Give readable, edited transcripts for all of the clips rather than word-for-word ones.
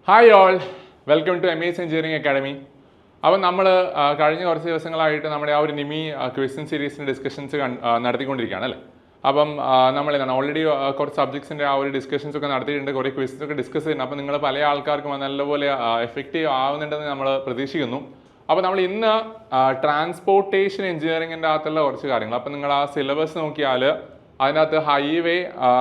Hi all, welcome to MS engineering academy. അപ്പോൾ നമ്മൾ കഴിഞ്ഞ കുറച്ച് ദിവസങ്ങളായിട്ട് നമ്മുടെ ആ ഒരു നിമി ക്വസ്റ്റ്യൻ സീരീസിൻ്റെ ഡിസ്കഷൻസ് നടത്തിക്കൊണ്ടിരിക്കുകയാണ് അല്ലേ. അപ്പം നമ്മൾ ഓൾറെഡി കുറച്ച് സബ്ജക്ട്സിൻ്റെ ആ ഒരു ഡിസ്കഷൻസ് ഒക്കെ നടത്തിയിട്ടുണ്ട്, കുറേ ക്വസ്റ്റ്യൻസ് ഒക്കെ ഡിസ്കസ് ചെയ്യുന്നുണ്ട്. അപ്പോൾ നിങ്ങൾ പല ആൾക്കാർക്കും നല്ലപോലെ എഫക്റ്റീവ് ആവുന്നുണ്ടെന്ന് നമ്മൾ പ്രതീക്ഷിക്കുന്നു. അപ്പോൾ നമ്മൾ ഇന്ന് ട്രാൻസ്പോർട്ടേഷൻ എഞ്ചിനീയറിംഗിൻ്റെ അകത്തുള്ള കുറച്ച് കാര്യങ്ങൾ, അപ്പോൾ നിങ്ങൾ ആ സിലബസ് നോക്കിയാൽ അതിനകത്ത് ഹൈവേ,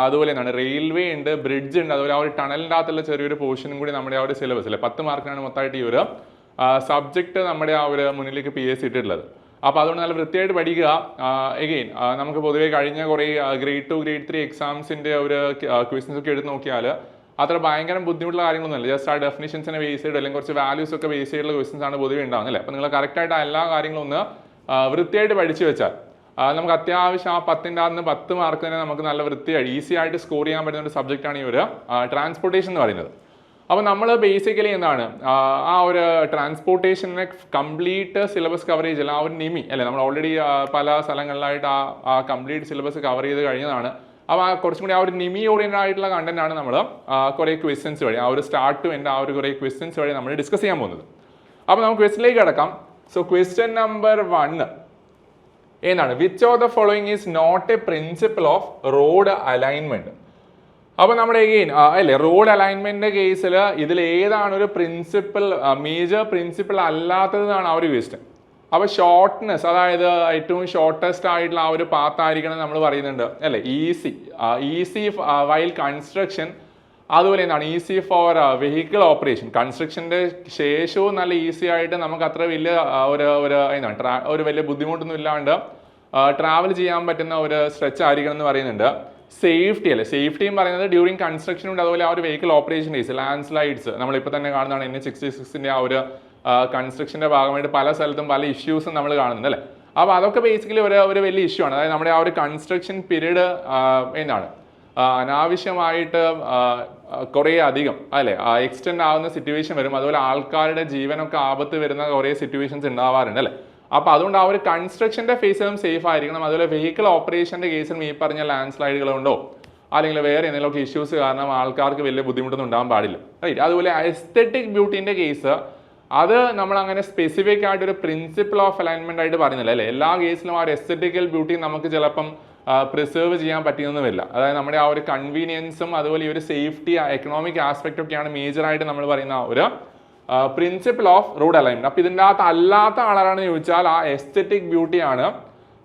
അതുപോലെ എന്താണ് റെയിൽവേ ഉണ്ട്, ബ്രിഡ്ജ് ഉണ്ട്, അതുപോലെ ആ ഒരു ടണലിൻ്റെ അകത്തുള്ള ചെറിയൊരു പോർഷനും കൂടി നമ്മുടെ ആ ഒരു സിലബസ് അല്ലേ 10 മാർക്കിനാണ് മൊത്തമായിട്ട് ഈ ഒരു സബ്ജക്റ്റ് നമ്മുടെ ആ ഒരു മുന്നിലേക്ക് PSC ഇട്ടിട്ടുള്ളത്. അപ്പോൾ അതുകൊണ്ട് നല്ല വൃത്തിയായിട്ട് പഠിക്കുക. എഗെയിൻ നമുക്ക് പൊതുവേ കഴിഞ്ഞ കുറേ ഗ്രേഡ് 2 ഗ്രേഡ് 3 എക്സാംസിൻ്റെ ഒരു ക്വസ്റ്റ്യൻസ് ഒക്കെ എടുത്ത് നോക്കിയാൽ അത്ര ഭയങ്കര ബുദ്ധിമുട്ടുള്ള കാര്യങ്ങളൊന്നുമില്ല. ജസ്റ്റ് ആ ഡെഫിനിഷൻസിനെ ബേസ് ചെയ്ത് അല്ലെങ്കിൽ കുറച്ച് വാല്യൂസ് ഒക്കെ ബേസ് ചെയ്തുള്ള ക്വസ്റ്റ്യൻസ് ആണ് പൊതുവേ ഉണ്ടാകുന്നത് അല്ലേ. അപ്പോൾ നിങ്ങൾ കറക്റ്റായിട്ട് എല്ലാ കാര്യങ്ങളും ഒന്ന് വൃത്തിയായിട്ട് പഠിച്ചു വെച്ചാൽ നമുക്ക് അത്യാവശ്യം ആ 10ൻ്റെ അകത്ത് 10 മാർക്ക് തന്നെ നമുക്ക് നല്ല വൃത്തിയായി ഈസി ആയിട്ട് സ്കോർ ചെയ്യാൻ പറ്റുന്ന ഒരു സബ്ജക്റ്റാണ് ഈ ഒരു ട്രാൻസ്പോർട്ടേഷൻ എന്ന് പറയുന്നത്. അപ്പോൾ നമ്മൾ ബേസിക്കലി എന്താണ് ആ ഒരു ട്രാൻസ്പോർട്ടേഷനെ കംപ്ലീറ്റ് സിലബസ് കവറേജ് അല്ല, ആ ഒരു നിമി അല്ലേ, നമ്മൾ ഓൾറെഡി പല സ്ഥലങ്ങളിലായിട്ട് ആ കംപ്ലീറ്റ് സിലബസ് കവർ ചെയ്ത് കഴിഞ്ഞതാണ്. അപ്പോൾ കുറച്ചും കൂടി ആ ഒരു നിമി ഓറിയൻറ്റഡ് ആയിട്ടുള്ള കണ്ടന്റ് ആണ് നമ്മൾ കുറേ ക്വസ്റ്റ്യൻസ് വഴി, ആ ഒരു സ്റ്റാർട്ട് ടു എൻഡ് ആ ഒരു കുറേ ക്വസ്റ്റ്യൻസ് വഴി നമ്മൾ ഡിസ്കസ് ചെയ്യാൻ പോകുന്നത്. അപ്പോൾ നമുക്ക് ക്വസ്റ്റ്യനിലേക്ക് കിടക്കാം. സോ ക്വസ്റ്റ്യൻ നമ്പർ 1 എന്താണ്, which of the following is not a principle of road alignment. അപ്പോൾ നമ്മുടെ എഗെയിൻ അല്ലേ റോഡ് അലൈൻമെന്റിന്റെ കേസിൽ ഇതിൽ ഏതാണ് ഒരു പ്രിൻസിപ്പിൾ, മേജർ പ്രിൻസിപ്പിൾ അല്ലാത്തതാണ് ആ ഒരു ക്വസ്റ്റ്യൻ. അപ്പോൾ ഷോർട്ട്നെസ്, അതായത് ഏറ്റവും ഷോർട്ടസ്റ്റ് ആയിട്ടുള്ള ആ ഒരു പാത്ത് ആയിരിക്കണം നമ്മൾ പറയുന്നുണ്ട് അല്ലേ. ഈസി വൈൽ കൺസ്ട്രക്ഷൻ, അതുപോലെ എന്താണ് ഈസി ഫോർ വെഹിക്കിൾ ഓപ്പറേഷൻ. കൺസ്ട്രക്ഷൻ്റെ ശേഷവും നല്ല ഈസി ആയിട്ട് നമുക്ക് അത്ര വലിയ എന്താണ് ഒരു വലിയ ബുദ്ധിമുട്ടൊന്നും ഇല്ലാണ്ട് ട്രാവൽ ചെയ്യാൻ പറ്റുന്ന ഒരു സ്ട്രെച്ച് ആയിരിക്കണം എന്ന് പറയുന്നുണ്ട്. സേഫ്റ്റി അല്ലേ, സേഫ്റ്റിയും പറയുന്നത് ഡ്യൂറിങ് കൺസ്ട്രക്ഷൻ ഉണ്ട്, അതുപോലെ ആ ഒരു vehicle operation case land slides നമ്മളിപ്പോൾ തന്നെ കാണുന്നതാണ്. NH-66 ആ ഒരു കൺസ്ട്രക്ഷൻ്റെ ഭാഗമായിട്ട് പല സ്ഥലത്തും പല ഇഷ്യൂസും നമ്മൾ കാണുന്നുണ്ട് അല്ലേ. അപ്പോൾ അതൊക്കെ ബേസിക്കലി ഒരു വലിയ ഇഷ്യൂ ആണ്. അതായത് നമ്മുടെ ആ ഒരു കൺസ്ട്രക്ഷൻ പീരീഡ് എന്താണ് അനാവശ്യമായിട്ട് കുറേ അധികം അല്ലേ എക്സ്റ്റെൻഡ് ആവുന്ന സിറ്റുവേഷൻ വരും, അതുപോലെ ആൾക്കാരുടെ ജീവനൊക്കെ ആപത്ത് വരുന്ന കുറേ സിറ്റുവേഷൻസ് ഉണ്ടാവാറുണ്ട് അല്ലേ. അപ്പോൾ അതുകൊണ്ട് ആ ഒരു കൺസ്ട്രക്ഷൻ്റെ ഫേസിലും സേഫ് ആയിരിക്കണം, അതുപോലെ വെഹിക്കിൾ ഓപ്പറേഷൻ്റെ കേസിലും ഈ പറഞ്ഞ ലാൻഡ് സ്ലൈഡുകളുണ്ടോ അല്ലെങ്കിൽ വേറെ എന്തെങ്കിലുമൊക്കെ ഇഷ്യൂസ് കാരണം ആൾക്കാർക്ക് വലിയ ബുദ്ധിമുട്ടൊന്നും ഉണ്ടാകാൻ പാടില്ല റൈറ്റ്. അതുപോലെ എസ്തെറ്റിക് ബ്യൂട്ടീൻ്റെ കേസ് അത് നമ്മൾ അങ്ങനെ സ്പെസിഫിക് ആയിട്ട് ഒരു പ്രിൻസിപ്പിൾ ഓഫ് അലൈൻമെന്റ് ആയിട്ട് പറയുന്നില്ല അല്ലേ. എല്ലാ കേസിലും ആ ഒരു എസ്തെറ്റിക്കൽ ബ്യൂട്ടി നമുക്ക് ചിലപ്പം പ്രിസർവ് ചെയ്യാൻ പറ്റിയെന്ന് വരില്ല. അതായത് നമ്മുടെ ആ ഒരു കൺവീനിയൻസും അതുപോലെ ഈ ഒരു സേഫ്റ്റി എക്കണോമിക് ആസ്പെക്റ്റ് ഒക്കെയാണ് മേജറായിട്ട് നമ്മൾ പറയുന്ന ഒരു പ്രിൻസിപ്പിൾ ഓഫ് റോഡ് അലൈൻമെന്റ്. അപ്പോൾ ഇതിൻ്റെ അകത്ത് അല്ലാത്ത ആളാണെന്ന് ചോദിച്ചാൽ ആ എസ്തെറ്റിക് ബ്യൂട്ടിയാണ്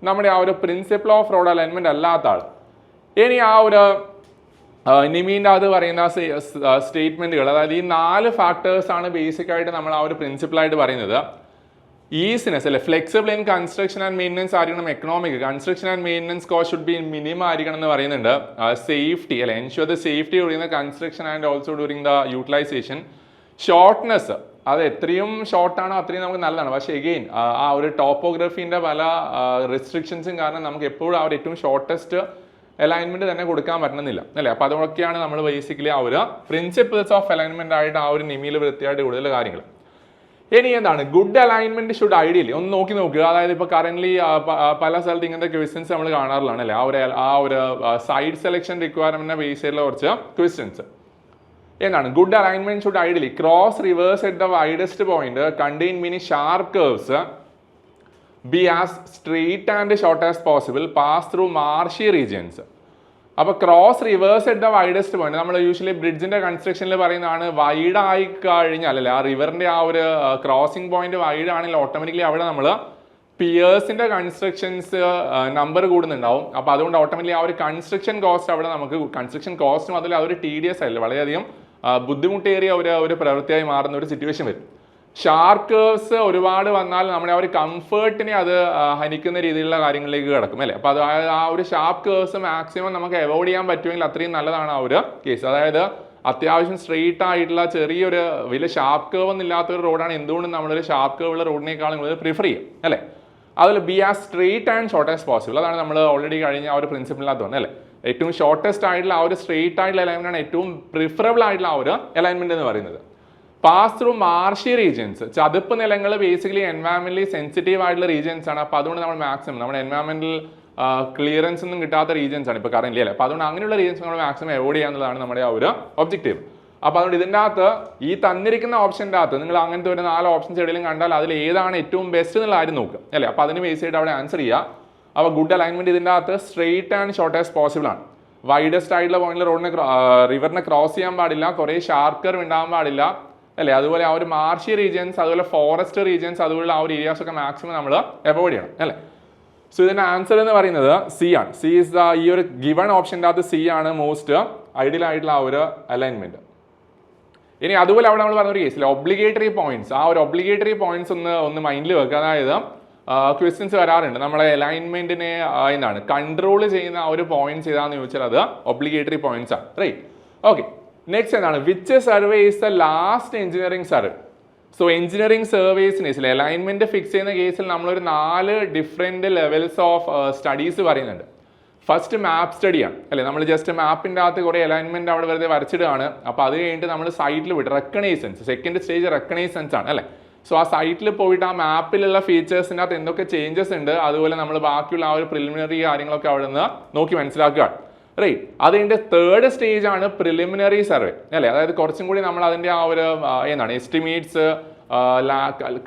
നമ്മുടെ ആ ഒരു പ്രിൻസിപ്പിൾ ഓഫ് റോഡ് അലൈൻമെന്റ് അല്ലാത്ത ആൾ. ഇനി ആ ഒരു നിമീൻ്റെ അത് പറയുന്ന സ്റ്റേറ്റ്മെന്റുകൾ, അതായത് ഈ 4 ഫാക്ടേഴ്സ് ആണ് ബേസിക് ആയിട്ട് നമ്മൾ ആ ഒരു പ്രിൻസിപ്പിളായിട്ട് പറയുന്നത്. ഈസിനെസ് അല്ലെ, flexible in construction and maintenance ആയിരിക്കണം, economic construction and maintenance cost should be minimum ആയിരിക്കണം എന്ന് പറയുന്നുണ്ട്. സേഫ്റ്റി അല്ലെ, ensure the safety during the construction and also during the utilization. Shortness, അത് എത്രയും ഷോർട്ടാണോ അത്രയും നമുക്ക് നല്ലതാണ്. പക്ഷേ എഗെയിൻ ആ ഒരു ടോപ്പോഗ്രഫീൻ്റെ പല റെസ്ട്രിക്ഷൻസും കാരണം നമുക്ക് എപ്പോഴും ആ ഒരു ഏറ്റവും ഷോർട്ടസ്റ്റ് അലൈൻമെന്റ് തന്നെ കൊടുക്കാൻ പറ്റണമെന്നില്ല അല്ലേ. അപ്പോൾ അതൊക്കെയാണ് നമ്മൾ ബേസിക്കലി ആ ഒരു പ്രിൻസിപ്പിൾസ് ഓഫ് അലൈൻമെന്റ് ആയിട്ട് ആ ഒരു നിമിയിൽ വൃത്തിയായിട്ട് കൂടുതൽ കാര്യങ്ങൾ. ഇനി എന്താണ് ഗുഡ് അലൈൻമെന്റ് ഷുഡ് ഐഡിയലി ഒന്ന് നോക്കുക. അതായത് ഇപ്പോൾ കറന്റ് പല സ്ഥലത്ത് ഇങ്ങനത്തെ ക്വസ്റ്റ്യൻസ് നമ്മൾ കാണാറുള്ളതാണ് അല്ലേ. ആ ഒരു സൈഡ് സെലക്ഷൻ റിക്വയർമെന്റിനെ ബേസ് ചെയ്തുള്ള കുറച്ച് ക്വസ്റ്റ്യൻസ്. എന്താണ് good alignment should ideally cross rivers at the widest point contain many sharp curves, be as straight and short as possible, pass through marshy regions. അപ്പോൾ cross rivers at the widest point നമ്മൾ usually ബ്രിഡ്ജിന്റെ കൺസ്ട്രക്ഷനിൽ പറയുന്നതാണ്. Wide ആയി കഴിഞ്ഞാൽ അല്ലെ, ആ റിവറിന്റെ ആ ഒരു ക്രോസിംഗ് പോയിന്റ് വൈഡ് ആണെങ്കിൽ ഓട്ടോമാറ്റിക്കലി അവിടെ നമ്മൾ പിയേഴ്സിന്റെ കൺസ്ട്രക്ഷൻസ് നമ്പർ കൂടുന്നുണ്ടാവും. അപ്പോൾ അതുകൊണ്ട് ഓട്ടോമാറ്റിക്കലി ആ ഒരു കൺസ്ട്രക്ഷൻ കോസ്റ്റ് അവിടെ നമുക്ക് കൺസ്ട്രക്ഷൻ കോസ്റ്റും അതിൽ അതൊരു TDS അല്ല, വളരെയധികം ബുദ്ധിമുട്ടേറിയ ഒരു പ്രവൃത്തിയായി മാറുന്ന ഒരു സിറ്റുവേഷൻ വരും. ഷാർപ്പ് കേർവ്സ് ഒരുപാട് വന്നാൽ നമ്മുടെ ആ ഒരു കംഫേർട്ടിനെ അത് ഹനിക്കുന്ന രീതിയിലുള്ള കാര്യങ്ങളിലേക്ക് കിടക്കും അല്ലേ. അപ്പോൾ അത് ആ ഒരു ഷാർപ്പ് കേർവ്സ് മാക്സിമം നമുക്ക് അവോയ്ഡ് ചെയ്യാൻ പറ്റുമെങ്കിൽ അത്രയും നല്ലതാണ് ആ ഒരു കേസ്. അതായത് അത്യാവശ്യം സ്ട്രെയിറ്റ് ആയിട്ടുള്ള ചെറിയൊരു വലിയ ഷാർപ്പ് കേർവ് ഒന്നും ഇല്ലാത്തൊരു റോഡാണ് എന്തുകൊണ്ടും നമ്മളൊരു ഷാർപ്പ് കേർവ് ഉള്ള റോഡിനേക്കാളും കൂടുതൽ പ്രിഫർ ചെയ്യും അല്ലേ. അതിൽ B as straight and short as possible, അതാണ് നമ്മൾ ഓൾറെഡി കഴിഞ്ഞ ആ ഒരു പ്രിൻസിപ്പിളിനകത്ത് വന്നത് അല്ലേ. ഏറ്റവും ഷോർട്ടസ്റ്റ് ആയിട്ടുള്ള ആ ഒരു സ്ട്രെയിറ്റ് ആയിട്ടുള്ള അലൈൻമെന്റ് ആണ് ഏറ്റവും പ്രിഫറബിൾ ആയിട്ടുള്ള ആ ഒരു അലൈൻമെന്റ് എന്ന് പറയുന്നത്. പാസ് ത്രൂ മാർഷി റീജിയൻസ്, ചതുപ്പ് നിലങ്ങൾ ബേസിക്കലി എൻവയറമെന്റലി സെൻസിറ്റീവ് ആയിട്ടുള്ള റീജിയൻസ് ആണ്. അപ്പോൾ അതുകൊണ്ട് നമ്മൾ മാക്സിമം നമ്മുടെ എൻവയറമെന്റൽ ക്ലിയറൻസ് ഒന്നും കിട്ടാത്ത റീജിയൻസ് ആണ് ഇപ്പോൾ കറന്റ് അല്ലേ. അപ്പോൾ അതുകൊണ്ട് അങ്ങനെയുള്ള റീജിയൻസ് നമ്മൾ മാക്സിമം അവോയ്ഡ് ചെയ്യാന്നുള്ളതാണ് നമ്മുടെ ആ ഒരു ഒബ്ജക്റ്റീവ്. അപ്പോൾ അതുകൊണ്ട് ഇതിൻ്റെ അകത്ത് ഈ തന്നിരിക്കുന്ന ഓപ്ഷൻ്റെ അകത്ത് നിങ്ങൾ അങ്ങനത്തെ ഒരു 4 ഓപ്ഷൻസ് എവിടെയെങ്കിലും കണ്ടാൽ അതിൽ ഏതാണ് ഏറ്റവും ബെസ്റ്റ് എന്നുള്ള കാര്യം നോക്കുക അല്ലേ. അപ്പോൾ അതിന് ബേസ് ചെയ്തിട്ട് അവിടെ ആൻസർ ചെയ്യുക. അപ്പോൾ ഗുഡ് അലൈൻമെൻറ്റ് ഇതിൻ്റെ അകത്ത് സ്ട്രെയിറ്റ് ആൻഡ് ഷോർട്ടസ്റ്റ് പോസിബിൾ ആണ്. വൈഡസ്റ്റ് ആയിട്ടുള്ള പോയിന്റിൽ റിവറിനെ ക്രോസ് ചെയ്യാൻ പാടില്ല, കുറേ ഷാർപ്പ് കർവ് ഉണ്ടാകാൻ പാടില്ല അല്ലേ. അതുപോലെ ആ ഒരു മാർഷി റീജിയൻസ്, അതുപോലെ ഫോറസ്റ്റ് റീജിയൻസ്, അതുപോലെ ആ ഒരു ഏരിയാസ് ഒക്കെ മാക്സിമം നമ്മൾ അവോയ്ഡ് ചെയ്യണം അല്ലേ. സോ ഇതിൻ്റെ ആൻസർ എന്ന് പറയുന്നത് സി ആണ്. സി ഇസ് ദ ഈ ഒരു ഗിവൺ ഓപ്ഷൻ്റെ അകത്ത് സി ആണ് മോസ്റ്റ് ഐഡിയൽ ആയിട്ടുള്ള ആ ഒരു അലൈൻമെൻറ്റ്. ഇനി അതുപോലെ അവിടെ നമ്മൾ പറഞ്ഞൊരു കേസിൽ ഒബ്ലിഗേറ്ററി പോയിന്റ്സ്, ആ ഒരു ഒബ്ലിഗേറ്ററി പോയിന്റ്സ് ഒന്ന് മൈൻഡിൽ വെക്കുക. അതായത് ക്വസ്റ്റ്യൻസ് വരാറുണ്ട് നമ്മളെ അലൈൻമെന്റിനെ എന്താണ് കൺട്രോൾ ചെയ്യുന്ന ആ ഒരു പോയിന്റ്സ് ഏതാണെന്ന് ചോദിച്ചാൽ അത് ഒബ്ലിഗേറ്ററി പോയിന്റ്സ് ആണ്. റൈറ്റ്. ഓക്കെ, നെക്സ്റ്റ് എന്താണ് which survey is the last engineering survey. So engineering സർവേസിന് കേസിൽ അലൈൻമെന്റ് ഫിക്സ് ചെയ്യുന്ന കേസിൽ നമ്മളൊരു 4 ഡിഫറെൻറ്റ് ലെവൽസ് ഓഫ് സ്റ്റഡീസ് പറയുന്നുണ്ട്. ഫസ്റ്റ് മാപ്പ് സ്റ്റഡിയാണ് അല്ലേ. നമ്മൾ ജസ്റ്റ് മാപ്പിൻ്റെ അകത്ത് കുറേ അലൈൻമെന്റ് അവിടെ വെറുതെ വരച്ചിടുകയാണ്. അപ്പോൾ അത് കഴിഞ്ഞിട്ട് നമ്മൾ സൈറ്റിൽ വിട്ട് റെക്കഗ്നൈസൻസ്, സെക്കൻഡ് സ്റ്റേജ് റെക്കഗ്നൈസൻസ് ആണ് അല്ലേ. സോ ആ സൈറ്റിൽ പോയിട്ട് ആ മാപ്പിലുള്ള ഫീച്ചേഴ്സിൻ്റെ അകത്ത് എന്തൊക്കെ ചേഞ്ചസ് ഉണ്ട്, അതുപോലെ നമ്മൾ ബാക്കിയുള്ള ആ ഒരു പ്രിലിമിനറി കാര്യങ്ങളൊക്കെ അവിടെ നിന്ന് നോക്കി മനസ്സിലാക്കുകയാണ്. റൈറ്റ്. അതിൻ്റെ തേർഡ് സ്റ്റേജ് ആണ് പ്രിലിമിനറി സർവേ അല്ലേ. അതായത് കുറച്ചും കൂടി നമ്മൾ അതിൻ്റെ ആ ഒരു എന്താണ് എസ്റ്റിമേറ്റ്സ്,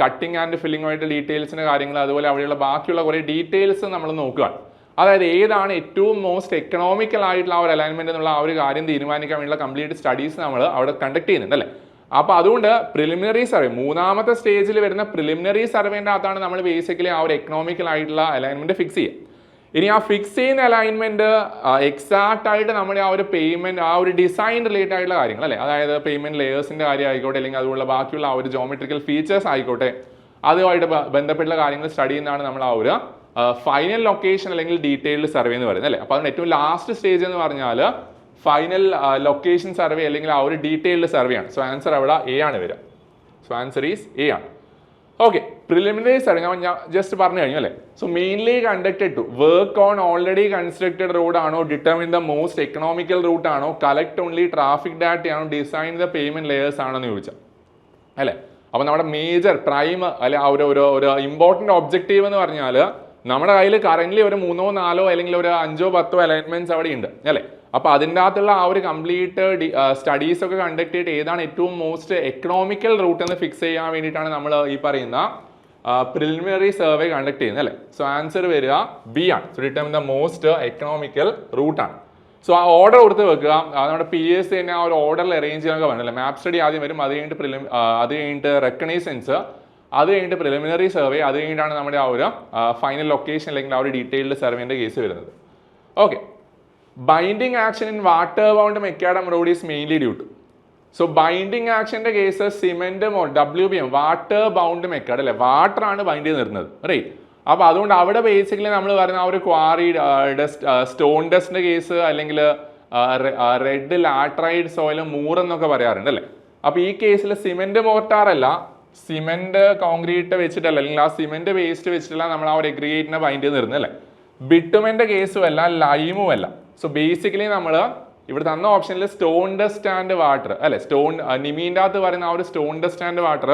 കട്ടിങ് ആൻഡ് ഫില്ലിങ്ങുമായിട്ട് ഡീറ്റെയിൽസിൻ്റെ കാര്യങ്ങൾ, അതുപോലെ അവിടെയുള്ള ബാക്കിയുള്ള കുറേ ഡീറ്റെയിൽസ് നമ്മൾ നോക്കുകയാണ്. അതായത് ഏതാണ് ഏറ്റവും മോസ്റ്റ് എക്കണോമിക്കൽ ആയിട്ടുള്ള ആ ഒരു അലൈൻമെന്റ് എന്നുള്ള ആ ഒരു കാര്യം തീരുമാനിക്കാൻ വേണ്ടിയുള്ള കംപ്ലീറ്റ് സ്റ്റഡീസ് നമ്മൾ അവിടെ കണ്ടക്ട് ചെയ്യുന്നുണ്ട് അല്ലേ. അപ്പോൾ അതുകൊണ്ട് പ്രിലിമിനറി സർവേ, 3ാമത്തെ സ്റ്റേജിൽ വരുന്ന പ്രിലിമിനറി സർവേൻ്റെ അകത്താണ് നമ്മൾ ബേസിക്കലി ആ ഒരു എക്കണോമിക്കൽ ആയിട്ടുള്ള അലൈൻമെന്റ് ഫിക്സ് ചെയ്യുക. ഇനി ആ ഫിക്സ് ചെയ്യുന്ന അലൈൻമെന്റ് എക്സാക്ട് ആയിട്ട് നമ്മുടെ ആ ഒരു പേയ്മെന്റ്, ആ ഒരു ഡിസൈൻ റിലേറ്റഡ് ആയിട്ടുള്ള കാര്യങ്ങൾ അല്ലേ, അതായത് പേയ്മെന്റ് ലെയേഴ്സിന്റെ കാര്യം ആയിക്കോട്ടെ, അല്ലെങ്കിൽ അതുപോലെ ബാക്കിയുള്ള ആ ഒരു ജോമെട്രിക്കൽ ഫീച്ചേഴ്സ് ആയിക്കോട്ടെ, അതുമായിട്ട് ബന്ധപ്പെട്ടുള്ള കാര്യങ്ങൾ സ്റ്റഡി ചെയ്യുന്നതാണ് നമ്മൾ ആ ഒരു ഫൈനൽ ലൊക്കേഷൻ അല്ലെങ്കിൽ ഡീറ്റെയിൽഡ് സർവേ എന്ന് പറയുന്നത് അല്ലേ. അപ്പോൾ അതിന് ഏറ്റവും ലാസ്റ്റ് സ്റ്റേജ് എന്ന് പറഞ്ഞാൽ ഫൈനൽ ലൊക്കേഷൻ സർവേ അല്ലെങ്കിൽ ആ ഒരു ഡീറ്റെയിൽഡ് സർവേ ആണ്. സോ ആൻസർ അവിടെ എ ആണ് വരിക. സോ ആൻസർ ഈസ് എ ആണ്. ഓക്കെ, പ്രിലിമിനറി സർവേ ഞാൻ ജസ്റ്റ് പറഞ്ഞു കഴിഞ്ഞു അല്ലേ. So mainly conducted to work on already constructed road ആണോ, determine the most economical route ആണോ, കളക്ട് ഓൺലി ട്രാഫിക് ഡാറ്റ ആണോ, ഡിസൈൻ ദ പേയ്മെന്റ് ലെയേഴ്സ് ആണോ എന്ന് ചോദിച്ചാൽ അല്ലേ. അപ്പോൾ നമ്മുടെ മേജർ പ്രൈം അല്ലെ ആ ഒരു ഇമ്പോർട്ടൻറ്റ് ഒബ്ജക്റ്റീവ് എന്ന് പറഞ്ഞാൽ നമ്മുടെ കയ്യിൽ കറന്റ് ഒരു 3, 4 അല്ലെങ്കിൽ ഒരു 5, 10 അലൈൻമെന്റ്സ് അവിടെ ഉണ്ട് അല്ലേ. അപ്പോൾ അതിൻ്റെ അകത്തുള്ള ആ ഒരു കംപ്ലീറ്റ് സ്റ്റഡീസ് ഒക്കെ കണ്ടക്ട് ചെയ്തിട്ട് ഏതാണ് ഏറ്റവും മോസ്റ്റ് എക്കണോമിക്കൽ റൂട്ട് എന്ന് ഫിക്സ് ചെയ്യാൻ വേണ്ടിയിട്ടാണ് നമ്മൾ ഈ പറയുന്ന പ്രിലിമിനറി സർവേ കണ്ടക്ട് ചെയ്യുന്നത് അല്ലേ. സോ ആൻസർ വരിക ബി ആണ്. So determine the most economical റൂട്ടാണ്. സോ ആ ഓർഡർ കൊടുത്ത് വെക്കുക. നമ്മുടെ PSC തന്നെ ആ ഒരു ഓർഡറിൽ അറേഞ്ച് ചെയ്യാനൊക്കെ പറഞ്ഞല്ലേ. മാപ്പ് സ്റ്റഡി ആദ്യം വരും, അത് കഴിഞ്ഞിട്ട് റെക്കഗ്നൈസൻസ്, അത് കഴിഞ്ഞിട്ട് പ്രിലിമിനറി സർവേ, അത് കഴിഞ്ഞിട്ടാണ് നമ്മുടെ ആ ഒരു ഫൈനൽ ലൊക്കേഷൻ അല്ലെങ്കിൽ ആ ഒരു ഡീറ്റെയിൽഡ് സർവേൻ്റെ കേസ് വരുന്നത്. Okay, binding action in water bound macadam road is mainly due to. So binding ആക്ഷൻ്റെ case cement WBM water bound macadam അല്ലേ, വാട്ടർ ആണ് ബൈൻഡ് ചെയ്ത് നിർത്തുന്നത് റൈറ്റ്. അപ്പോൾ അതുകൊണ്ട് അവിടെ ബേസിക്കലി നമ്മൾ പറയുന്ന ആ ഒരു ക്വാറി സ്റ്റോൺ ഡസ്റ്റിൻ്റെ കേസ് അല്ലെങ്കിൽ റെഡ് ലാട്രൈഡ് സോയിൽ മൂറെന്നൊക്കെ പറയാറുണ്ട് അല്ലേ. അപ്പോൾ ഈ കേസിൽ സിമെന്റ് മോർട്ടാർ അല്ല, സിമെന്റ് കോൺക്രീറ്റ് വെച്ചിട്ടല്ല, അല്ലെങ്കിൽ ആ സിമെന്റ് വേസ്റ്റ് വെച്ചിട്ടല്ല നമ്മൾ ആ ഒരു എഗ്രിഗേറ്റിനെ ബൈൻഡ് ചെയ്ത് നിർത്തുന്നത് അല്ലേ. ബിറ്റുമെന്റെ കേസും അല്ല, ലൈമും അല്ല. സോ ബേസിക്കലി നമ്മൾ ഇവിടെ തന്ന ഓപ്ഷനിൽ സ്റ്റോൺ ഡസ്റ്റ് ആൻഡ് വാട്ടർ അല്ലെ, നിമീൻ്റെ അകത്ത് പറയുന്ന ആ ഒരു സ്റ്റോൺ ഡസ്റ്റ് ആൻഡ് വാട്ടർ,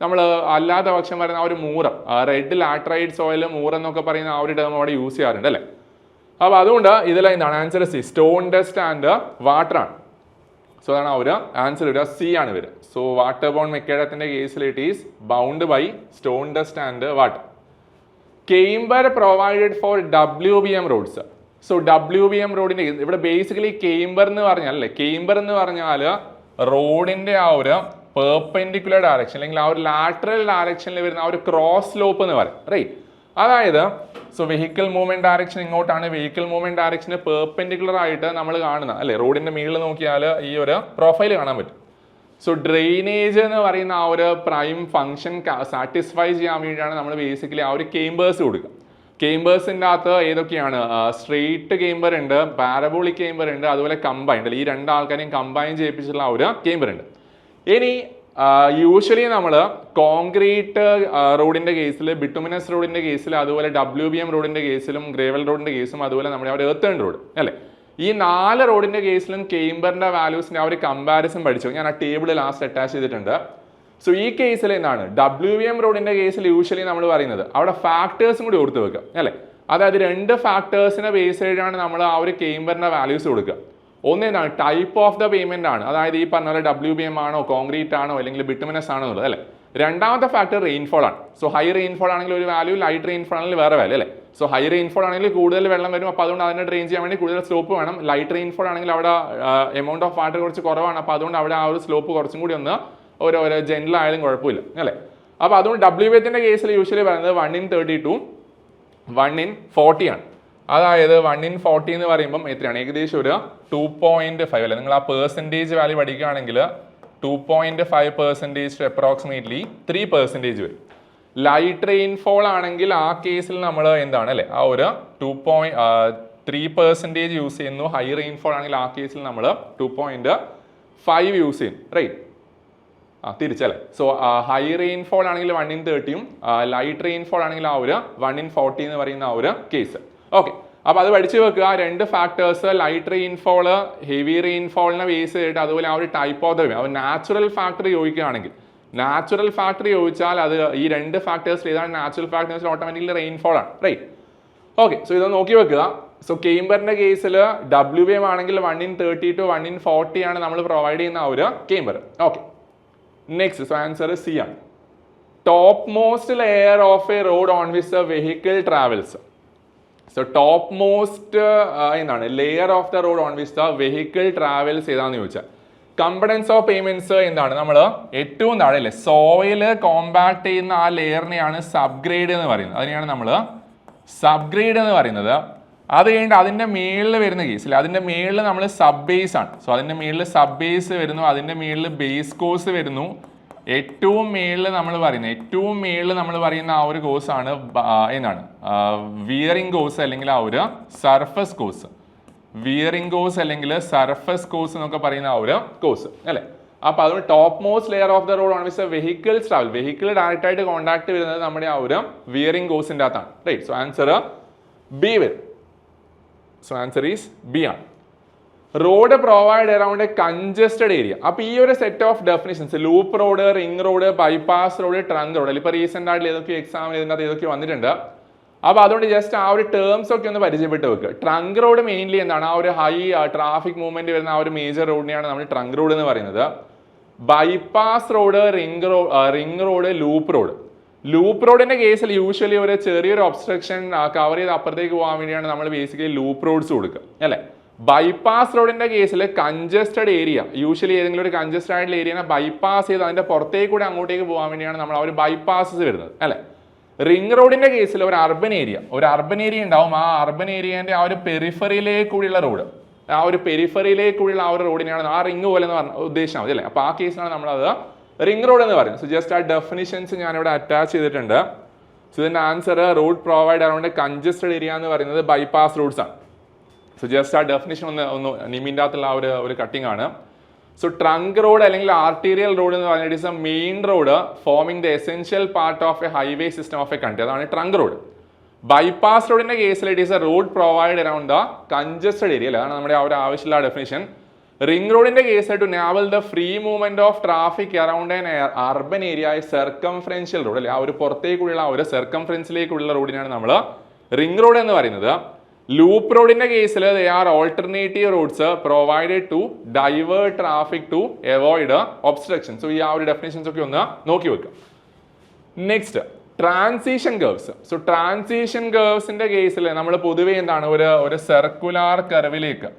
നമ്മൾ അല്ലാത്ത പക്ഷം പറയുന്ന ആ ഒരു മൂറം, റെഡ് ലാട്രൈഡ് സോയിൽ മൂറെന്നൊക്കെ പറയുന്ന ആ ഒരു ടേം അവിടെ യൂസ് ചെയ്യാറുണ്ട് അല്ലേ. അപ്പോൾ അതുകൊണ്ട് ഇതിൽ എന്താണ് answer C, stone dust and water ആണ്. സോ അതാണ് ആ ഒരു ആൻസർ വരിക, സി ആണ് വരിക. സോ വാട്ടർ ബൗണ്ട് മെക്കാഡത്തിന്റെ കേസിൽ it is bound by stone dust and water. Camber provided for WBM roads. So WBM റോഡിന്റെ ഇവിടെ ബേസിക്കലി കെയിംബർ എന്ന് പറഞ്ഞാൽ അല്ലേ, കെയിംബർ എന്ന് പറഞ്ഞാൽ റോഡിന്റെ ആ ഒരു പെർപെൻഡിക്കുലർ ഡയറക്ഷൻ അല്ലെങ്കിൽ ആ ഒരു ലാറ്ററൽ ഡയറക്ഷനിൽ വരുന്ന ആ ഒരു ക്രോസ് സ്ലോപ്പ് എന്ന് പറയും റൈറ്റ്. അതായത് സോ വെഹിക്കിൾ മൂവ്മെന്റ് ഡയറക്ഷൻ ഇങ്ങോട്ടാണ്, വെഹിക്കിൾ മൂവ്മെന്റ് ഡയറക്ഷന് പെർപെൻഡിക്കുലർ ആയിട്ട് നമ്മൾ കാണുന്ന അല്ലേ, റോഡിന്റെ മുകളിൽ നോക്കിയാൽ ഈ ഒരു പ്രൊഫൈൽ കാണാൻ പറ്റും. സോ ഡ്രെയിനേജ് എന്ന് പറയുന്ന ആ ഒരു പ്രൈം ഫംഗ്ഷൻ സാറ്റിസ്ഫൈ ചെയ്യാൻ വേണ്ടിയിട്ടാണ് നമ്മൾ ബേസിക്കലി ആ ഒരു കെയിംബേഴ്സ് കൊടുക്കുക. കെയിംബേഴ്സിൻ്റെ അകത്ത് ഏതൊക്കെയാണ്, സ്ട്രെയിറ്റ് കെയിംബർ ഉണ്ട്, പാരബോളിക് കെയിംബർ ഉണ്ട്, അതുപോലെ കമ്പൈൻഡ് അല്ലെ, ഈ 2 ആൾക്കാരെയും കമ്പൈൻ ചെയ്യിപ്പിച്ചിട്ടുള്ള ആ ഒരു കെയിംബർ ഉണ്ട്. ഇനി യൂഷ്വലി നമ്മൾ കോൺക്രീറ്റ് റോഡിന്റെ കേസിൽ, ബിറ്റുമിനസ് റോഡിന്റെ കേസിൽ, അതുപോലെ WBM റോഡിന്റെ കേസിലും, ഗ്രേവൽ റോഡിന്റെ കേസും, അതുപോലെ നമ്മുടെ ആ ഒരു എർത്ത് റോഡ് അല്ലേ, ഈ 4 റോഡിന്റെ കേസിലും കെയിംബറിന്റെ വാല്യൂസിന്റെ ആ ഒരു കമ്പാരിസൺ പഠിച്ചു. ഞാൻ ആ ടേബിൾ ലാസ്റ്റ് അറ്റാച്ച് ചെയ്തിട്ടുണ്ട്. സോ ഈ കേസിൽ എന്താണ്, WBM റോഡിന്റെ കേസിൽ യൂഷ്വലി നമ്മൾ പറയുന്നത് അവിടെ ഫാക്ടേഴ്സും കൂടി ഓർത്ത് വെക്കുക അല്ലേ. അതായത് 2 ഫാക്ടേഴ്സിനെ ബേസ് ചെയ്താണ് നമ്മൾ ആ ഒരു കെയിംബറിന്റെ വാല്യൂസ് കൊടുക്കുക. ഒന്ന് എന്താണ് ടൈപ്പ് ഓഫ് ദ പേയ്മെന്റ് ആണ്, അതായത് ഈ പറഞ്ഞ പോലെ WBM ആണോ കോൺക്രീറ്റ് ആണോ അല്ലെങ്കിൽ ബിറ്റുമിനസ് ആണോ എന്നുള്ളത് അല്ലേ. രണ്ടാമത്തെ ഫാക്ടർ റെയിൻഫോൾ ആണ്. സോ ഹൈ റെയിൻഫോൾ ആണെങ്കിൽ ഒരു വാല്യൂ, ലൈറ്റ് റെയിൻഫോൾ ആണെങ്കിൽ വേറെ വാല്യൂ അല്ലേ. സോ ഹൈ റെയിൻഫോൾ ആണെങ്കിൽ കൂടുതൽ വെള്ളം വരും, അപ്പോൾ അതുകൊണ്ട് അതിനെ ഡ്രെയിൻ ചെയ്യാൻ വേണ്ടി കൂടുതൽ സ്ലോപ്പ് വേണം. ലൈറ്റ് റെയിൻഫോൾ ആണെങ്കിൽ അവിടെ എമൗണ്ട് ഓഫ് വാട്ടർ കുറച്ച് കുറവാണ്, അപ്പോൾ അതുകൊണ്ട് അവിടെ ആ ഒരു സ്ലോപ്പ് കുറച്ചും കൂടി ഒന്ന് ഒരു ജെന്റിൽ ആയാലും കുഴപ്പമില്ല അല്ലേ. അപ്പോൾ അതുകൊണ്ട് WBMത്തിന്റെ കേസിൽ യൂഷ്വലി പറയുന്നത് 1/32 1/40 ആണ്. അതായത് 1/40 എന്ന് പറയുമ്പം എത്രയാണ്, ഏകദേശം ഒരു 2.5 അല്ലേ. നിങ്ങൾ ആ പെർസെൻറ്റേജ് വാല്യൂ പഠിക്കുകയാണെങ്കിൽ 2.5% ടു അപ്രോക്സിമേറ്റ്ലി 3% വരും. ലൈറ്റ് റെയിൻഫോൾ ആണെങ്കിൽ ആ കേസിൽ നമ്മൾ എന്താണ് അല്ലേ, ആ ഒരു 3% യൂസ് ചെയ്യുന്നു. ഹൈ റെയിൻഫോൾ ആണെങ്കിൽ ആ കേസിൽ നമ്മൾ 2.5 യൂസ് ചെയ്യും, റൈറ്റ്. തിരിച്ചല്ലേ. സോ ഹൈ റെയിൻഫോൾ ആണെങ്കിൽ 1/30 ലൈറ്റ് റെയിൻഫോൾ ആണെങ്കിൽ ആ ഒരു 1/40 എന്ന് പറയുന്ന ആ ഒരു കേസ്. ഓക്കെ, അപ്പോൾ അത് പഠിച്ചു വെക്കുക. രണ്ട് ഫാക്ടേഴ്സ്, ലൈറ്റ് റെയിൻഫോൾ, ഹെവി റെയിൻഫോളിനെ ബേസ് ചെയ്തിട്ട്, അതുപോലെ ആ ഒരു type of the wave. Natural factor ചോദിക്കുകയാണെങ്കിൽ, നാച്ചുറൽ ഫാക്ടർ ചോദിച്ചാൽ അത് ഈ രണ്ട് ഫാക്ടേഴ്സിൽ ഏതാണ് നാച്ചുറൽ ഫാക്ടേഴ്സിൽ ഓട്ടോമാറ്റിക്കലി റെയിൻഫോൾ ആണ്, റൈറ്റ്. ഓക്കെ, സോ ഇത് നോക്കി വെക്കുക. സോ കേംബറിന്റെ കേസിൽ WBM ആണെങ്കിൽ 1/30 ടു 1/40 ആണ് നമ്മൾ പ്രൊവൈഡ് ചെയ്യുന്ന ആ ഒരു camber. Okay, next. So answer C ആണ്. Top most layer of a road on which a vehicle travels. So top most എന്താണ് layer of the road on which the vehicle travels ഏതാണെന്ന് ചോദിച്ചാൽ components of payments എന്താണ്, നമ്മൾ ഏറ്റവും താഴെ അല്ലേ soil compact ചെയ്യുന്ന ആ ലെയറിനെയാണ് സബ്ഗ്രേഡ് എന്ന് പറയുന്നത്. അതിനെയാണ് നമ്മൾ സബ്ഗ്രേഡ് എന്ന് പറയുന്നത്. അത് കഴിഞ്ഞിട്ട് അതിൻ്റെ മേളിൽ വരുന്ന കേസിൽ അതിൻ്റെ മേളിൽ നമ്മൾ സബ് ബേസ് ആണ്. സോ അതിൻ്റെ മേളിൽ സബ് ബേസ് വരുന്നു, അതിൻ്റെ മേളിൽ ബേസ് കോഴ്സ് വരുന്നു. ഏറ്റവും മേളിൽ നമ്മൾ പറയുന്ന ആ ഒരു കോഴ്സാണ് എന്താണ് വിയറിംഗ് കോഴ്സ് അല്ലെങ്കിൽ ആ ഒരു സർഫസ് കോഴ്സ്. വിയറിംഗ് കോഴ്സ് അല്ലെങ്കിൽ സർഫസ് കോഴ്സ് എന്നൊക്കെ പറയുന്ന ആ ഒരു കോഴ്സ് അല്ലേ. അപ്പോൾ അതുകൊണ്ട് top most layer of the road on which vehicles travel, vehicle direct ആയിട്ട് കോൺടാക്ട് വരുന്നത് നമ്മുടെ ആ ഒരു വിയറിംഗ് കോഴ്സിൻ്റെ അകത്താണ്, റൈറ്റ്. സോ ആൻസർ ബി വരും. സോ ആൻസർ ഈസ് ബി ആണ്. Road provide around A congested area. അപ്പോൾ ഈ ഒരു set of definitions, loop road, ring road, bypass road, trunk road, ഇപ്പോൾ റീസെൻ്റ് ആയിട്ട് ഏതൊക്കെ എക്സാം ഇതിനകത്ത് ഏതൊക്കെ വന്നിട്ടുണ്ട്. അപ്പോൾ അതുകൊണ്ട് ജസ്റ്റ് ആ ഒരു ടേംസ് ഒക്കെ ഒന്ന് പരിചയപ്പെട്ട് വെക്കുക. ട്രങ്ക് റോഡ് മെയിൻലി എന്താണ്, ആ ഒരു ഹൈ ട്രാഫിക് മൂവ്മെന്റ് വരുന്ന ആ ഒരു മേജർ റോഡിനെയാണ് നമ്മൾ ട്രങ്ക് റോഡ് എന്ന് പറയുന്നത്. Bypass road, ring road, loop road. Loop റോഡിന്റെ കേസിൽ യൂഷ്വലി ഒരു ചെറിയൊരു ഒബ്സ്ട്രക്ഷൻ കവർ ചെയ്ത് അപ്പുറത്തേക്ക് പോകാൻ വേണ്ടിയാണ് നമ്മൾ ബേസിക്കലി ലൂപ്പ് റോഡ്സ് കൊടുക്കുക അല്ലേ. ബൈപ്പാസ് റോഡിന്റെ കേസിൽ കൺജസ്റ്റഡ് ഏരിയ, യൂഷ്വലി ഏതെങ്കിലും ഒരു കൺജസ്റ്റഡ് ആയിട്ടുള്ള ഏരിയനെ ബൈപ്പാസ് ചെയ്ത് അതിന്റെ പുറത്തേക്ക് കൂടെ അങ്ങോട്ടേക്ക് പോകാൻ വേണ്ടിയാണ് നമ്മൾ ആ ഒരു ബൈപ്പാസസ് വരുന്നത് അല്ലേ. റിംഗ് റോഡിന്റെ കേസിൽ ഒരു അർബൻ ഏരിയ ഉണ്ടാവും. ആ അർബൻ ഏരിയന്റെ ആ ഒരു പെരിഫറിയിലേക്കൂടിയുള്ള റോഡ്, ആ ഒരു പെരിഫറിയിലേക്കൂടിയുള്ള ആ ഒരു റോഡിനെയാണ് ആ റിംഗ് പോലെ എന്ന് പറഞ്ഞ ഉദ്ദേശിച്ചാൽ മതി അല്ലേ. അപ്പോൾ ആ കേസിലാണ് നമ്മളത് റിംഗ് റോഡ് എന്ന് പറയുന്നത്. സോ ജസ്റ്റ് ആ ഡെഫിനിഷൻസ് ഞാനിവിടെ അറ്റാച്ച് ചെയ്തിട്ടുണ്ട്. സോ ഇതിന്റെ answer road provide around congested area എന്ന് പറയുന്നത് ബൈപ്പാസ് റോഡ്സ് ആണ്. സോ ജസ്റ്റ് ആ ഡെഫിനിഷൻ ഒന്ന് നിമിൻ്റെ അകത്തുള്ള ആ ഒരു കട്ടിംഗ് ആണ്. സോ ട്രങ്ക് റോഡ് അല്ലെങ്കിൽ ആർട്ടീരിയൽ റോഡ് എന്ന് പറഞ്ഞാൽ it is A main road foaming the essential part of A highway system of A country. അതാണ് ട്രങ്ക് റോഡ്. ബൈപ്പാസ് റോഡിന്റെ കേസിൽ it is A road provide around the congested area. അതാണ് നമ്മുടെ ആ ഒരു ആവശ്യമുള്ള ഡെഫിനിഷൻ. റിംഗ് റോഡിന്റെ case to naval the free movement of traffic around an urban area circumferential road അല്ലെ. ആ ഒരു പുറത്തേക്കുള്ള ആ ഒരു സർക്കംഫറൻസിലേക്കുള്ള റോഡിനാണ് നമ്മൾ റിംഗ് റോഡ് എന്ന് പറയുന്നത്. ലൂപ്പ് റോഡിന്റെ കേസിൽ they are alternative roads provided to divert traffic to avoid obstruction. So ഈ ആ ഒരു ഡെഫിനിഷൻസ് ഒക്കെ ഒന്ന് നോക്കി വെക്കുക. Next transition curves. So transition കർവ്സിന്റെ കേസിൽ നമ്മൾ പൊതുവെ എന്താണ് ഒരു സർക്കുലാർ കർവിലേക്ക്,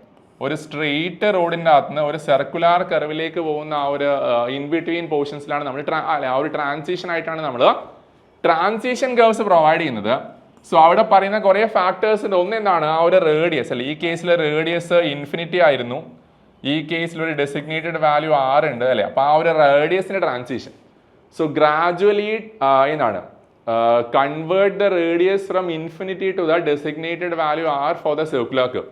ഒരു സ്ട്രെയിറ്റ് റോഡിന്റെ അകത്തുനിന്ന് ഒരു സർക്കുലാർ കർവിലേക്ക് പോകുന്ന ആ ഒരു ഇൻ ബിറ്റ്വീൻ പോർഷൻസിലാണ് നമ്മൾ ആ ഒരു ട്രാൻസിഷൻ ആയിട്ടാണ് നമ്മൾ ട്രാൻസിഷൻ കർവ്സ് പ്രൊവൈഡ് ചെയ്യുന്നത്. സോ അവിടെ പറയുന്ന കുറേ ഫാക്ടേഴ്സ് ഉണ്ട്. ഒന്ന് എന്താണ് ആ ഒരു റേഡിയസ് അല്ലെ. ഈ കേസിൽ റേഡിയസ് ഇൻഫിനിറ്റി ആയിരുന്നു, ഈ കേസിൽ ഒരു ഡെസിഗ്നേറ്റഡ് വാല്യൂ 6 ഉണ്ട് അല്ലെ. അപ്പോൾ ആ ഒരു റേഡിയസിന്റെ ട്രാൻസിഷൻ. സോ ഗ്രാജുവലി എന്താണ് convert the radius from infinity to the designated value 6 for the circular curve.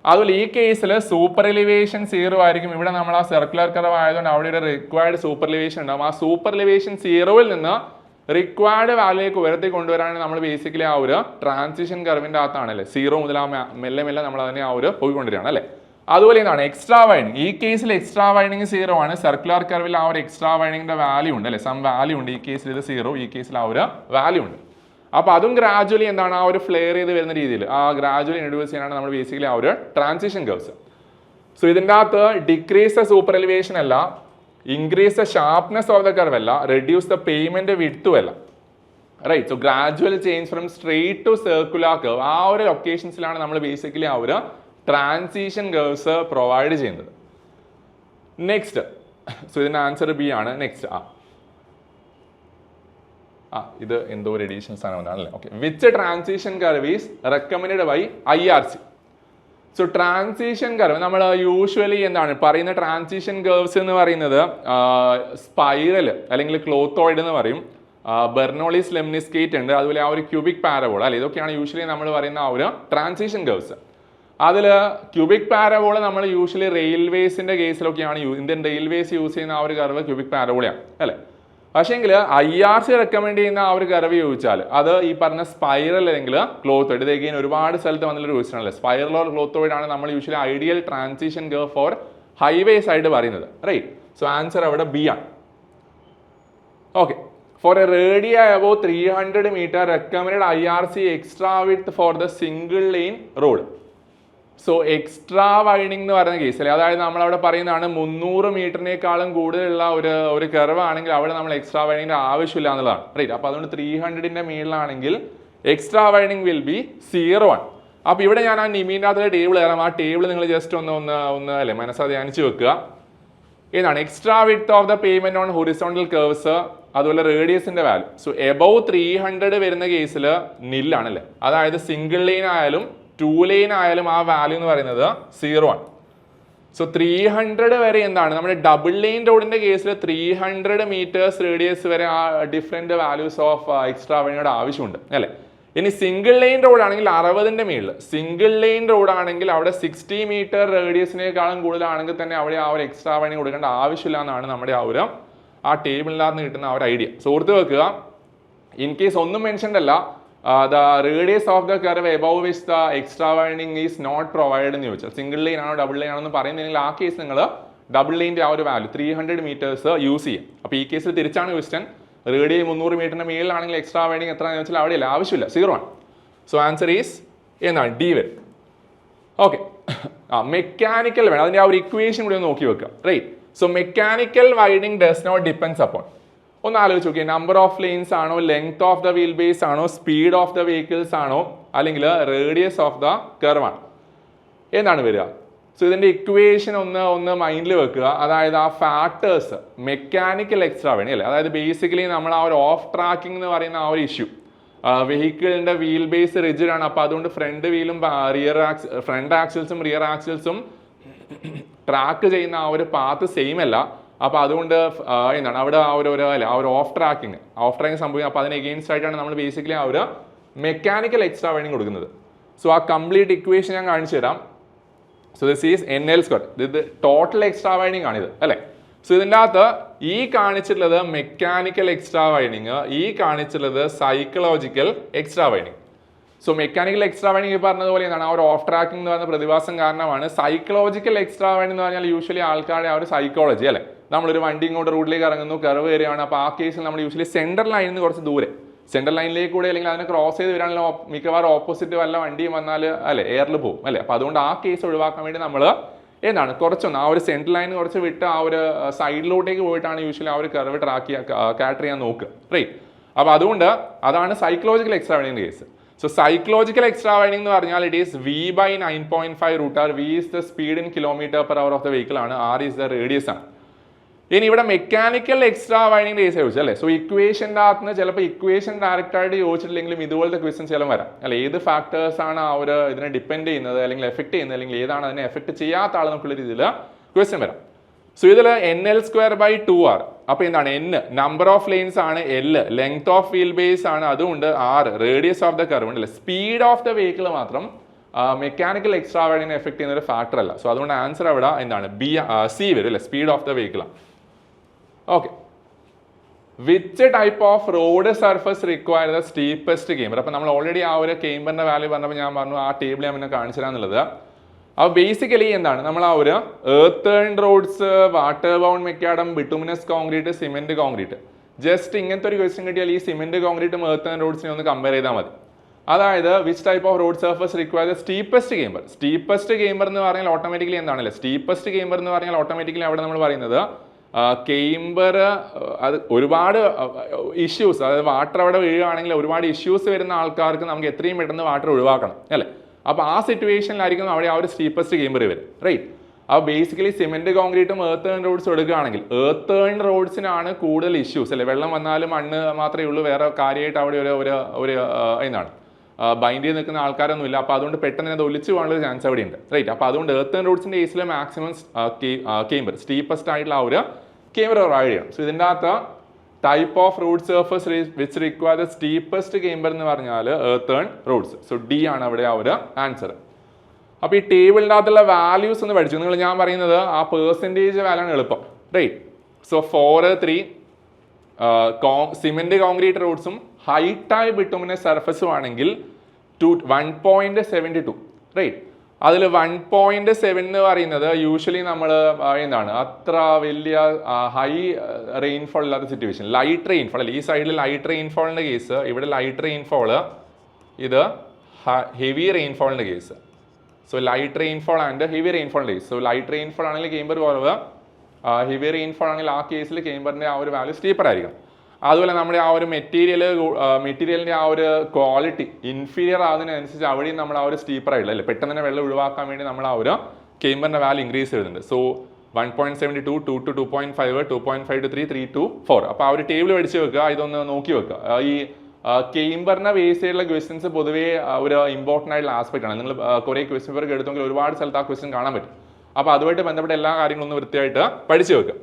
അതുപോലെ ഈ കേസിൽ സൂപ്പർ എലിവേഷൻ 0 ആയിരിക്കും. ഇവിടെ നമ്മൾ ആ സർക്കുലർ കർവ് ആയതുകൊണ്ട് അവിടെ ഒരു റിക്വയർഡ് സൂപ്പർ എലിവേഷൻ ഉണ്ടാവും. ആ സൂപ്പർ എലിവേഷൻ 0-ൽ നിന്ന് റിക്വയർഡ് വാല്യൂലേക്ക് ഉയർത്തി കൊണ്ടുവരാനാണ് നമ്മൾ ബേസിക്കലി ആ ഒരു ട്രാൻസിഷൻ കർവിന്റെ അകത്താണല്ലേ 0 മുതൽ ആ മെല്ലെ നമ്മൾ അതിനെ ആ ഒരു പോയിക്കൊണ്ടിരിക്കുകയാണ് അല്ലേ. അതുപോലെ എന്താണ് എക്സ്ട്രാ വൈഡിങ്. ഈ കേസിൽ എക്സ്ട്രാ വൈഡിങ് 0 ആണ്. സർക്കുലർ കർവിൽ ആ ഒരു എക്സ്ട്രാ വൈഡിങ്ങിന്റെ വാല്യൂ ഉണ്ട് അല്ലെ, സം വാല്യൂ ഉണ്ട്. ഈ കേസിൽ ഇത് 0, ഈ കേസിൽ ആ ഒരു വാല്യൂ ഉണ്ട്. അപ്പോൾ അതും ഗ്രാജുവലി എന്താണ് ആ ഒരു ഫ്ലെയർ ചെയ്ത് വരുന്ന രീതിയിൽ ആ ഗ്രാജുവലി ഇൻട്രൊഡ്യൂസ് ചെയ്യാനാണ് നമ്മൾ ബേസിക്കലി ആ ഒരു ട്രാൻസിഷൻ കർവ്സ്. സോ ഇതിൻ്റെ അകത്ത് ഡിക്രീസ് ദ സൂപ്പർ എലിവേഷൻ അല്ല, increase the sharpness of the curve അല്ല, റെഡ്യൂസ് ദ പേയ്മെന്റ് വിഡ്ത്തും അല്ല. Right. So gradual change from straight to circular curve, ആ ഒരു ലൊക്കേഷൻസിലാണ് നമ്മൾ ബേസിക്കലി ആ ഒരു ട്രാൻസിഷൻ കർവ്സ് പ്രൊവൈഡ് ചെയ്യുന്നത്. നെക്സ്റ്റ്, സോ ഇതിൻ്റെ ആൻസർ ബി ആണ്. നെക്സ്റ്റ് ഇത് എന്തോ ഒരു എഡീഷൻ സാധനമാണല്ലേ. Okay, which transition curve is recommend by IRC? So transition curve നമ്മൾ യൂഷ്വലി എന്താണ് പറയുന്ന ട്രാൻസിഷൻ കർവ്സ് എന്ന് പറയുന്നത് സ്പൈറൽ അല്ലെങ്കിൽ ക്ലോത്തോയിഡ് എന്ന് പറയും, ബെർണോളിസ് ലെംനിസ്കേറ്റ് ഉണ്ട്, അതുപോലെ ആ ഒരു ക്യൂബിക് പാരബോൾ അല്ലെ, ഇതൊക്കെയാണ് യൂഷ്വലി നമ്മൾ പറയുന്ന ആ ഒരു ട്രാൻസിഷൻ കർവ്സ്. അതിൽ ക്യൂബിക് പാരബോൾ നമ്മൾ യൂഷ്വലി റെയിൽവേസിന്റെ കേസിലൊക്കെയാണ് ഇന്ത്യൻ റെയിൽവേസ് യൂസ് ചെയ്യുന്ന ആ ഒരു കർവ് ക്യൂബിക് പാരബോളയാണ് അല്ലേ. പക്ഷേങ്കിൽ IRC റെക്കമെൻഡ് ചെയ്യുന്ന ആ ഒരു കർവ് ചോദിച്ചാൽ അത് ഈ പറഞ്ഞ സ്പൈറൽ അല്ലെങ്കിൽ ക്ലോത്തോയിഡ്, ഇത് എഗെയിൻ ഒരുപാട് സ്ഥലത്ത് വന്നിട്ടുള്ള ക്വസ്റ്റൻ അല്ലേ. സ്പൈറൽ ഓർ ക്ലോത്തോയിഡ് ആണ് നമ്മൾ usually ideal transition curve for highways ആയിട്ട് പറയുന്നത്. റൈറ്റ്. സോ ആൻസർ അവിടെ ബി ആണ്. Okay, for a radii above 300 meter recommended IRC extra width for the single lane road. So extra widening എന്ന് പറയുന്ന കേസിൽ, അതായത് നമ്മളവിടെ പറയുന്നതാണ് 300 മീറ്ററിനേക്കാളും കൂടുതലുള്ള ഒരു കർവ് ആണെങ്കിൽ അവിടെ നമ്മൾ എക്സ്ട്രാ വൈഡിങ്ങിന്റെ ആവശ്യമില്ല എന്നുള്ളതാണ്. റൈറ്റ്. അപ്പോൾ അതുകൊണ്ട് 300ന്റെ മേളിലാണെങ്കിൽ എക്സ്ട്രാ വൈഡിങ് വിൽ ബി 0 ആണ്. അപ്പോൾ ഇവിടെ ഞാൻ ആ നിമീൻ്റെ അകത്ത് ടേബിൾ തരാം, ആ ടേബിൾ നിങ്ങൾ ജസ്റ്റ് ഒന്ന് അല്ലേ മനസ്സാ ധ്യാനിച്ച് വെക്കുക. ഏതാണ് extra width of the payment on horizontal curves, അതുപോലെ റേഡിയസിന്റെ വാല്യൂ. സോ എബവ് 300 വരുന്ന കേസിൽ നില്ലാണ് അല്ലേ, അതായത് സിംഗിൾ ലൈൻ ആയാലും 2 ലൈൻ ആയാലും ആ വാല്യൂ എന്ന് പറയുന്നത് 0 ആണ്. സോ 300 വരെ എന്താണ് നമ്മുടെ ഡബിൾ ലൈൻ റോഡിന്റെ കേസിൽ 300 meters റേഡിയസ് വരെ ആ ഡിഫറെന്റ് വാല്യൂസ് ഓഫ് എക്സ്ട്രാ വൈഡിങ്ങിയുടെ ആവശ്യമുണ്ട് അല്ലേ. ഇനി സിംഗിൾ ലൈൻ റോഡ് ആണെങ്കിൽ 60ന്റെ മേളിൽ, സിംഗിൾ ലൈൻ റോഡ് ആണെങ്കിൽ അവിടെ 60 meter റേഡിയസിനേക്കാളും കൂടുതലാണെങ്കിൽ തന്നെ അവിടെ ആ ഒരു എക്സ്ട്രാ വൈഡിങ് കൊടുക്കേണ്ട ആവശ്യമില്ല എന്നാണ് നമ്മുടെ ആ ടേബിളിനകത്ത് കിട്ടുന്ന ആ ഒരു ഐഡിയ. സുഹൃത്ത് വെക്കുക, ഇൻ കേസ് ഒന്നും മെൻഷൻഡ് അല്ല, the radius of the curve above which the extra winding is not provided എന്ന് ചോദിച്ചാൽ സിംഗിൾ ലൈൻ ആണോ ഡബിൾ ലൈൻ ആണോ എന്ന് പറയുന്നെങ്കിൽ ആ കേസ് നിങ്ങൾ ഡബിൾ ലൈൻ്റെ ആ ഒരു വാല്യൂ 300 meters യൂസ് ചെയ്യും. അപ്പോൾ ഈ കേസിൽ തിരിച്ചാണ് ക്വസ്റ്റൻ, റേഡിയ 300 മീറ്ററിന്റെ മേളിലാണെങ്കിൽ എക്സ്ട്രാ വൈഡിങ് എത്രയാണെന്ന് വെച്ചാൽ അവിടെയല്ല, ആവശ്യമില്ല, 0 ആണ്. സോ ആൻസർ ഈസ് എന്താണ് ഡി വരും. ഓക്കെ, മെക്കാനിക്കൽ വേണം, അതിൻ്റെ ആ ഒരു ഇക്വേഷൻ കൂടി ഒന്ന് നോക്കി വെക്കുക. Right. So mechanical widening does not depends upon, ഒന്ന് ആലോചിച്ച് നോക്കിയാൽ നമ്പർ ഓഫ് ലെയിൻസ് ആണോ, length of the wheel base ആണോ, സ്പീഡ് ഓഫ് ദ വെഹിക്കിൾസ് ആണോ, അല്ലെങ്കിൽ റേഡിയസ് ഓഫ് ദ കർവ് ആണ്, എന്താണ് വരിക? സോ ഇതിന്റെ ഇക്വേഷൻ ഒന്ന് മൈൻഡിൽ വെക്കുക. അതായത് ആ ഫാക്ടേഴ്സ് മെക്കാനിക്കൽ എക്സ്ട്രാ വേണി അല്ലേ, അതായത് ബേസിക്കലി നമ്മൾ ആ ഒരു ഓഫ് ട്രാക്കിംഗ് എന്ന് പറയുന്ന ആ ഒരു ഇഷ്യൂ, വെഹിക്കിളിന്റെ വീൽ ബേസ് റിജിഡ് ആണ്, അപ്പോൾ അതുകൊണ്ട് ഫ്രണ്ട് വീലും ഫ്രണ്ട് ആക്സിൽസും റിയർ ആക്സിൽസും ട്രാക്ക് ചെയ്യുന്ന ആ ഒരു പാത്ത് സെയിം അല്ല. അപ്പോൾ അതുകൊണ്ട് എന്താണ് അവിടെ ആ ഒരു ഓഫ് ട്രാക്കിംഗ് സംഭവിക്കും. അപ്പോൾ അതിന് എഗെയിൻസ്റ്റ് ആയിട്ടാണ് നമ്മൾ ബേസിക്കലി ആ ഒരു മെക്കാനിക്കൽ എക്സ്ട്രാ വൈഡിങ് കൊടുക്കുന്നത്. സോ ആ കംപ്ലീറ്റ് ഇക്വേഷൻ ഞാൻ കാണിച്ചു തരാം. സോ ദിസ് ഈസ് NL², ഇത് ടോട്ടൽ എക്സ്ട്രാ വൈഡിങ് ആണിത് അല്ലേ. സോ ഇതിൻ്റെ അകത്ത് ഈ കാണിച്ചിട്ടുള്ളത് മെക്കാനിക്കൽ എക്സ്ട്രാ വൈഡിങ്, ഈ കാണിച്ചിട്ടുള്ളത് psychological extra widening. So mechanical extra widening ഈ പറഞ്ഞതുപോലെ എന്താണ് ആ ഒരു ഓഫ് ട്രാക്കിംഗ് എന്ന് പറയുന്ന പ്രതിഭാസം കാരണമാണ്. സൈക്കോളജിക്കൽ എക്സ്ട്രാ വൈഡിങ് എന്ന് പറഞ്ഞാൽ യൂഷ്വലി ആൾക്കാരുടെ ആ ഒരു സൈക്കോളജി അല്ലേ, നമ്മളൊരു വണ്ടി ഇങ്ങോട്ട് റൂട്ടിലേക്ക് ഇറങ്ങുന്നു, കർവ് വരികയാണ്, അപ്പോൾ ആ കേസിൽ നമ്മൾ യൂഷ്വലി സെൻട്രൽ ലൈനിൽ നിന്ന് കുറച്ച് ദൂരെ, സെൻട്രൽ ലൈനിലേക്ക് കൂടെ അല്ലെങ്കിൽ അതിനെ ക്രോസ് ചെയ്ത് വരാനുള്ള മിക്കവാറും ഓപ്പോസിറ്റ് വല്ല വണ്ടിയും വന്നാൽ അല്ലെ എയറിൽ പോകും അല്ലേ. അപ്പോൾ അതുകൊണ്ട് ആ കേസ് ഒഴിവാക്കാൻ വേണ്ടി നമ്മൾ എന്താണ് കുറച്ചൊന്ന് ആ ഒരു സെൻട്രൽ ലൈൻ കുറച്ച് വിട്ട് ആ ഒരു സൈഡിലോട്ടേക്ക് പോയിട്ടാണ് യൂഷ്വലി ആ ഒരു കർവ് കാറ്റർ ചെയ്യാൻ നോക്കുക. റൈറ്റ്. അപ്പോൾ അതുകൊണ്ട് അതാണ് സൈക്കോളജിക്കൽ എക്സ്ട്രാ വൈഡിങ്ങിന്റെ case. So psychological extra widening എന്ന് പറഞ്ഞാൽ it is V/9.5 √R. V is the speed in km/h of the vehicle ആണ്, R is the radius ആണ്. ഇനി ഇവിടെ മെക്കാനിക്കൽ എക്സ്ട്രാ വൈഡിങ്ങിന്റെ കേസ് ചോദിച്ചു അല്ലേ. സോ ഇക്വേഷൻ്റെ അകത്ത് ചിലപ്പോൾ ഇക്വേഷൻ ഡയറക്റ്റ് ആയിട്ട് ചോദിച്ചിട്ടില്ലെങ്കിലും ഇതുപോലത്തെ ക്വസ്റ്റ്യൻസ് ചിലപ്പോൾ വരാം അല്ലെ. ഏത് ഫാക്ടേഴ്സ് ആണ് ആ ഒരു ഇതിനെ ഡിപ്പെൻഡ് ചെയ്യുന്നത് അല്ലെങ്കിൽ എഫക്ട് ചെയ്യുന്നത്, അല്ലെങ്കിൽ ഏതാണ് അതിനെ എഫക്ട് ചെയ്യാത്ത ആൾ നമുക്കുള്ള രീതിയിൽ ക്വസ്റ്റ്യൻ വരാം. സോ ഇതിൽ NL²/2R. അപ്പോൾ എന്താണ് N നമ്പർ ഓഫ് ലെയിൻസ് ആണ്, L length of wheel base ആണ്, അതുകൊണ്ട് R radius of the curve ഉണ്ട് അല്ലേ. സ്പീഡ് ഓഫ് ദ വെഹിക്കിൾ മാത്രം മെക്കാനിക്കൽ എക്സ്ട്രാ വൈഡിങ്ങിനെ എഫക്ട് ചെയ്യുന്ന ഒരു ഫാക്ടർ അല്ല. സോ അതുകൊണ്ട് ആൻസർ അവിടെ എന്താണ് C വരും അല്ലേ, സ്പീഡ് ഓഫ് ദ വെഹിക്കിൾ ആണ്. Okay, which type of road surface require the steepest camber. അപ്പോൾ നമ്മൾ ഓൾറെഡി ആ ഒരു കേംബറിന്റെ വാല്യൂ പറഞ്ഞപ്പോൾ ഞാൻ പറഞ്ഞു ആ ടേബിൾ ഞാൻ പിന്നെ കാണിച്ചു തരാന്നുള്ളത്. അപ്പോൾ ബേസിക്കലി എന്താണ് നമ്മൾ ആ ഒരു earthen roads, water bound macadam, bituminous concrete, cement concrete, just ഇങ്ങനത്തെ ഒരു ക്വസ്റ്റ്യൻ കിട്ടിയാൽ ഈ സിമെന്റ് കോൺക്രീറ്റും എർത്തേൺ റോഡ്സിനെ ഒന്ന് കമ്പയർ ചെയ്താൽ മതി. അതായത് which type of road surface require steepest camber. Steepest camber എന്ന് പറഞ്ഞാൽ ഓട്ടോമാറ്റിക്കലി എന്താണല്ലേ, സ്റ്റീപ്പസ്റ്റ് കേമ്പർ എന്ന് പറഞ്ഞാൽ ഓട്ടോമാറ്റിക്കലി അവിടെ നമ്മൾ പറയുന്നത് കേമ്പർ അത് ഒരുപാട് ഇഷ്യൂസ്, അതായത് വാട്ടർ അവിടെ വീഴുകയാണെങ്കിൽ ഒരുപാട് ഇഷ്യൂസ് വരുന്ന ആൾക്കാർക്ക് നമുക്ക് എത്രയും പെട്ടെന്ന് വാട്ടർ ഒഴിവാക്കണം അല്ലേ. അപ്പോൾ ആ സിറ്റുവേഷനിലായിരിക്കും അവിടെ ആ ഒരു സ്റ്റീപ്പസ്റ്റ് കേമ്പർ വരും, റൈറ്റ്. അപ്പോൾ ബേസിക്കലി സിമെന്റ് കോൺക്രീറ്റും എർത്ത് ഏൺ റോഡ്സ് എടുക്കുകയാണെങ്കിൽ എർത്ത് ഏൺ റോഡ്സിനാണ് കൂടുതൽ ഇഷ്യൂസ് അല്ലേ. വെള്ളം വന്നാലും മണ്ണ് മാത്രമേ ഉള്ളൂ, വേറെ കാര്യമായിട്ട് അവിടെ ഒരു എന്താണ് ബൈൻഡ് ചെയ്ത് നിൽക്കുന്ന ആൾക്കാരൊന്നുമില്ല. അപ്പോൾ അതുകൊണ്ട് പെട്ടെന്ന് അത് ഒലിച്ചു പോകാനുള്ള ചാൻസ് അവിടെ ഉണ്ട്, റൈറ്റ്. അപ്പോൾ അതുകൊണ്ട് എർത്ത് ഏൺ റോഡ്സിൻ്റെ കേസിൽ മാക്സിമം കേമ്പർ സ്റ്റീപ്പസ്റ്റ് ആയിട്ടുള്ള ആ ഒരു കേമ്പർ പ്രൊവൈഡ് ചെയ്യണം. സോ ഇതിൻ്റെ അകത്ത് type of road surface which require the steepest camber എന്ന് പറഞ്ഞാൽ earthen roads. So D ആണ് അവിടെ ആ ഒരു ആൻസർ. അപ്പോൾ ഈ ടേബിളിൻ്റെ അകത്തുള്ള വാല്യൂസ് ഒന്ന് പഠിച്ചു. ഞാൻ പറയുന്നത് ആ പെർസെൻറ്റേജ് വാല്യൂ ആണ് എളുപ്പം, റൈറ്റ്. സോ 4, 3 സിമെന്റ് കോൺക്രീറ്റ് റോഡ്സും ഹൈറ്റായി ബിറ്റുമിനസ് സർഫസും ആണെങ്കിൽ 1.72, റൈറ്റ്. അതിൽ 1.7 എന്ന് പറയുന്നത് യൂഷ്വലി നമ്മൾ എന്താണ് അത്ര വലിയ ഹൈ റെയിൻഫോൾ ഇല്ലാത്ത സിറ്റുവേഷൻ, ലൈറ്റ് റെയിൻഫോൾ അല്ല. ഈ സൈഡിൽ ലൈറ്റ് റെയിൻഫോളിൻ്റെ കേസ്, ഇവിടെ ലൈറ്റ് റെയിൻഫോള്, ഇത് ഹെവി റെയിൻഫോളിൻ്റെ കേസ്. So light rainfall and heavy റെയിൻഫോളിൻ്റെ കേസ്. സോ ലൈറ്റ് റെയിൻഫോൾ ആണെങ്കിൽ കേമ്പർ കുറവ്, ഹെവി റെയിൻഫോൾ ആണെങ്കിൽ ആ കേസിൽ കേമ്പറിൻ്റെ ആ ഒരു വാല്യൂ സ്റ്റീപ്പർ ആയിരിക്കും. അതുപോലെ നമ്മുടെ ആ ഒരു മെറ്റീരിയലിൻ്റെ ആ ഒരു ക്വാളിറ്റി ഇൻഫീരിയർ ആകുന്നതിനനുസരിച്ച് അവിടെയും നമ്മൾ ആ ഒരു സ്റ്റീപ്പർ ആയില്ല അല്ലേ. പെട്ടെന്ന് തന്നെ വെള്ളം ഒഴിവാക്കാൻ വേണ്ടി നമ്മൾ ആ ഒരു കേമ്പറിൻ്റെ വാല്യൂ ഇൻക്രീസ് ചെയ്യുന്നുണ്ട്. So 1.72, 2 to 2.5, 2.5 to 3, 3 to 4. അപ്പോൾ ആ ഒരു ടേബിൾ പഠിച്ച് വെക്കുക, ഇതൊന്ന് നോക്കി വെക്കുക. ഈ കേമ്പറിനെ ബേസ് ചെയ്തുള്ള ക്വസ്റ്റ്യൻസ് പൊതുവേ ഒരു ഇമ്പോർട്ടൻ്റ് ആയിട്ടുള്ള ആസ്പെക്ട് ആണ്. നിങ്ങൾ കുറേ ക്വസ്റ്റ്യൻ പേപ്പർ എടുത്തെങ്കിൽ ഒരുപാട് സ്ഥലത്ത് ആ ക്വസ്റ്റ്യൻ കാണാൻ പറ്റും. അപ്പോൾ അതുമായിട്ട് ബന്ധപ്പെട്ട എല്ലാ കാര്യങ്ങളും ഒന്ന് വൃത്തിയായിട്ട് പഠിച്ചു വെക്കുക.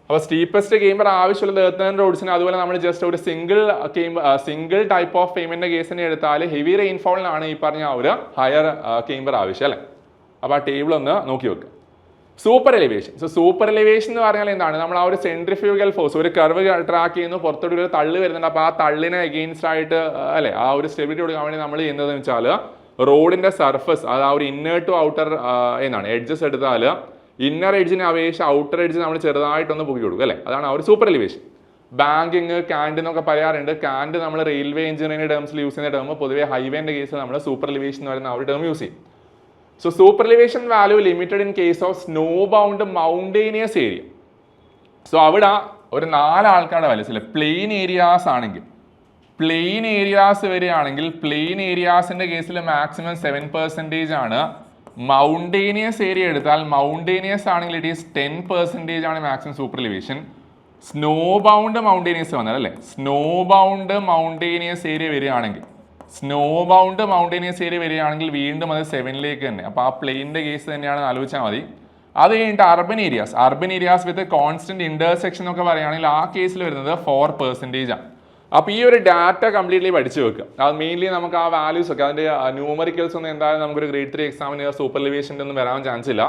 അപ്പോൾ സ്റ്റീപ്പസ്റ്റ് കേമ്പർ ആവശ്യമുള്ളത് എർത്ത് ഏൺ റോഡ്സിന്. അതുപോലെ നമ്മൾ ജസ്റ്റ് ഒരു സിംഗിൾ ടൈപ്പ് ഓഫ് പേയ്മെൻറ്റ് കേസിനെ എടുത്താൽ ഹെവി റെയിൻഫോളിനാണ് ഈ പറഞ്ഞ ആ ഒരു ഹയർ കേമ്പർ ആവശ്യം അല്ലേ. അപ്പോൾ ആ ടേബിൾ ഒന്ന് നോക്കി വെക്കുക. Super elevation. So super elevation എന്ന് പറഞ്ഞാൽ എന്താണ്, നമ്മൾ ആ ഒരു സെൻട്രിഫ്യൂഗൽ ഫോഴ്സ്, ഒരു കർവ് ട്രാക്ക് ചെയ്യുന്നു, പുറത്തോട്ട് ഒരു തള്ളു വരുന്നുണ്ട്. അപ്പോൾ ആ തള്ളിനെ അഗെയിൻസ്റ്റ് ആയിട്ട് അല്ലേ ആ ഒരു സ്റ്റെബിലിറ്റി കൊടുക്കാൻ വേണ്ടി നമ്മൾ ചെയ്യുന്നതെന്ന് വെച്ചാൽ റോഡിൻ്റെ സർഫസ്, അത് ആ ഒരു ഇന്നർ ടു ഔട്ടർ എന്താണ് എഡ്ജസ് എടുത്താൽ ഇന്നർ എഡ്ജിനെ അപേക്ഷിച്ച് ഔട്ടർ എഡ്ജ് നമ്മൾ ചെറുതായിട്ടൊന്ന് പൊക്കി കൊടുക്കും അല്ലേ. അതാണ് ആ ഒരു സൂപ്പർ എലിവേഷൻ. ബാങ്കിങ്, കാൻഡ് എന്നൊക്കെ പറയാറുണ്ട്. കാൻഡ് നമ്മൾ റെയിൽവേ എഞ്ചിനീയറിംഗ് ടേംസിൽ യൂസ് ചെയ്യുന്ന ടേം, പൊതുവേ ഹൈവേൻ്റെ കേസിൽ നമ്മൾ സൂപ്പർ എലിവേഷൻ എന്ന് പറയുന്ന ആ ഒരു ടേം യൂസ് ചെയ്യും. So super elevation value limited in case of snow bound mountainous area. So അവിടെ ഒരു 4 ആൾക്കാരുടെ വാല്യൂസ് അല്ലേ. പ്ലെയിൻ ഏരിയാസ് ആണെങ്കിൽ, പ്ലെയിൻ ഏരിയാസ് വരികയാണെങ്കിൽ പ്ലെയിൻ ഏരിയാസിൻ്റെ കേസിൽ മാക്സിമം 7% ആണ്. മൗണ്ടേനിയസ് ഏരിയ എടുത്താൽ മൗണ്ടേനിയസ് ആണെങ്കിൽ ഇറ്റ് ഈസ് 10% ആണ് maximum super elevation. Snow bound mountainous വന്നാൽ അല്ലേ, സ്നോ ബൗണ്ട് മൗണ്ടേനിയസ് ഏരിയ വരികയാണെങ്കിൽ, സ്നോ ബൗണ്ട് മൗണ്ടേനിയസ് ഏരിയ വരികയാണെങ്കിൽ വീണ്ടും അത് 7ലേക്ക് തന്നെ. അപ്പോൾ ആ പ്ലെയിൻ്റെ കേസ് തന്നെയാണ് ആലോചിച്ചാൽ മതി. അത് കഴിഞ്ഞിട്ട് അർബൻ ഏരിയാസ് വിത്ത് കോൺസ്റ്റന്റ് ഇന്റർസെക്ഷൻ എന്നൊക്കെ പറയുകയാണെങ്കിൽ ആ കേസിൽ വരുന്നത് 4% ആണ്. അപ്പോൾ ഈ ഒരു ഡാറ്റ കംപ്ലീറ്റ്ലി പഠിച്ചു വെക്കുക. അത് മെയിൻലി നമുക്ക് ആ വാല്യൂസ് ഒക്കെ അതിൻ്റെ ന്യൂമറിക്കൽസ് ഒന്നും എന്തായാലും നമുക്കൊരു ഗ്രേഡ് 3 എക്സാമിന് സൂപ്പർ എലിവേഷൻ്റെ ഒന്നും വരാൻ ചാൻസ് ഇല്ല.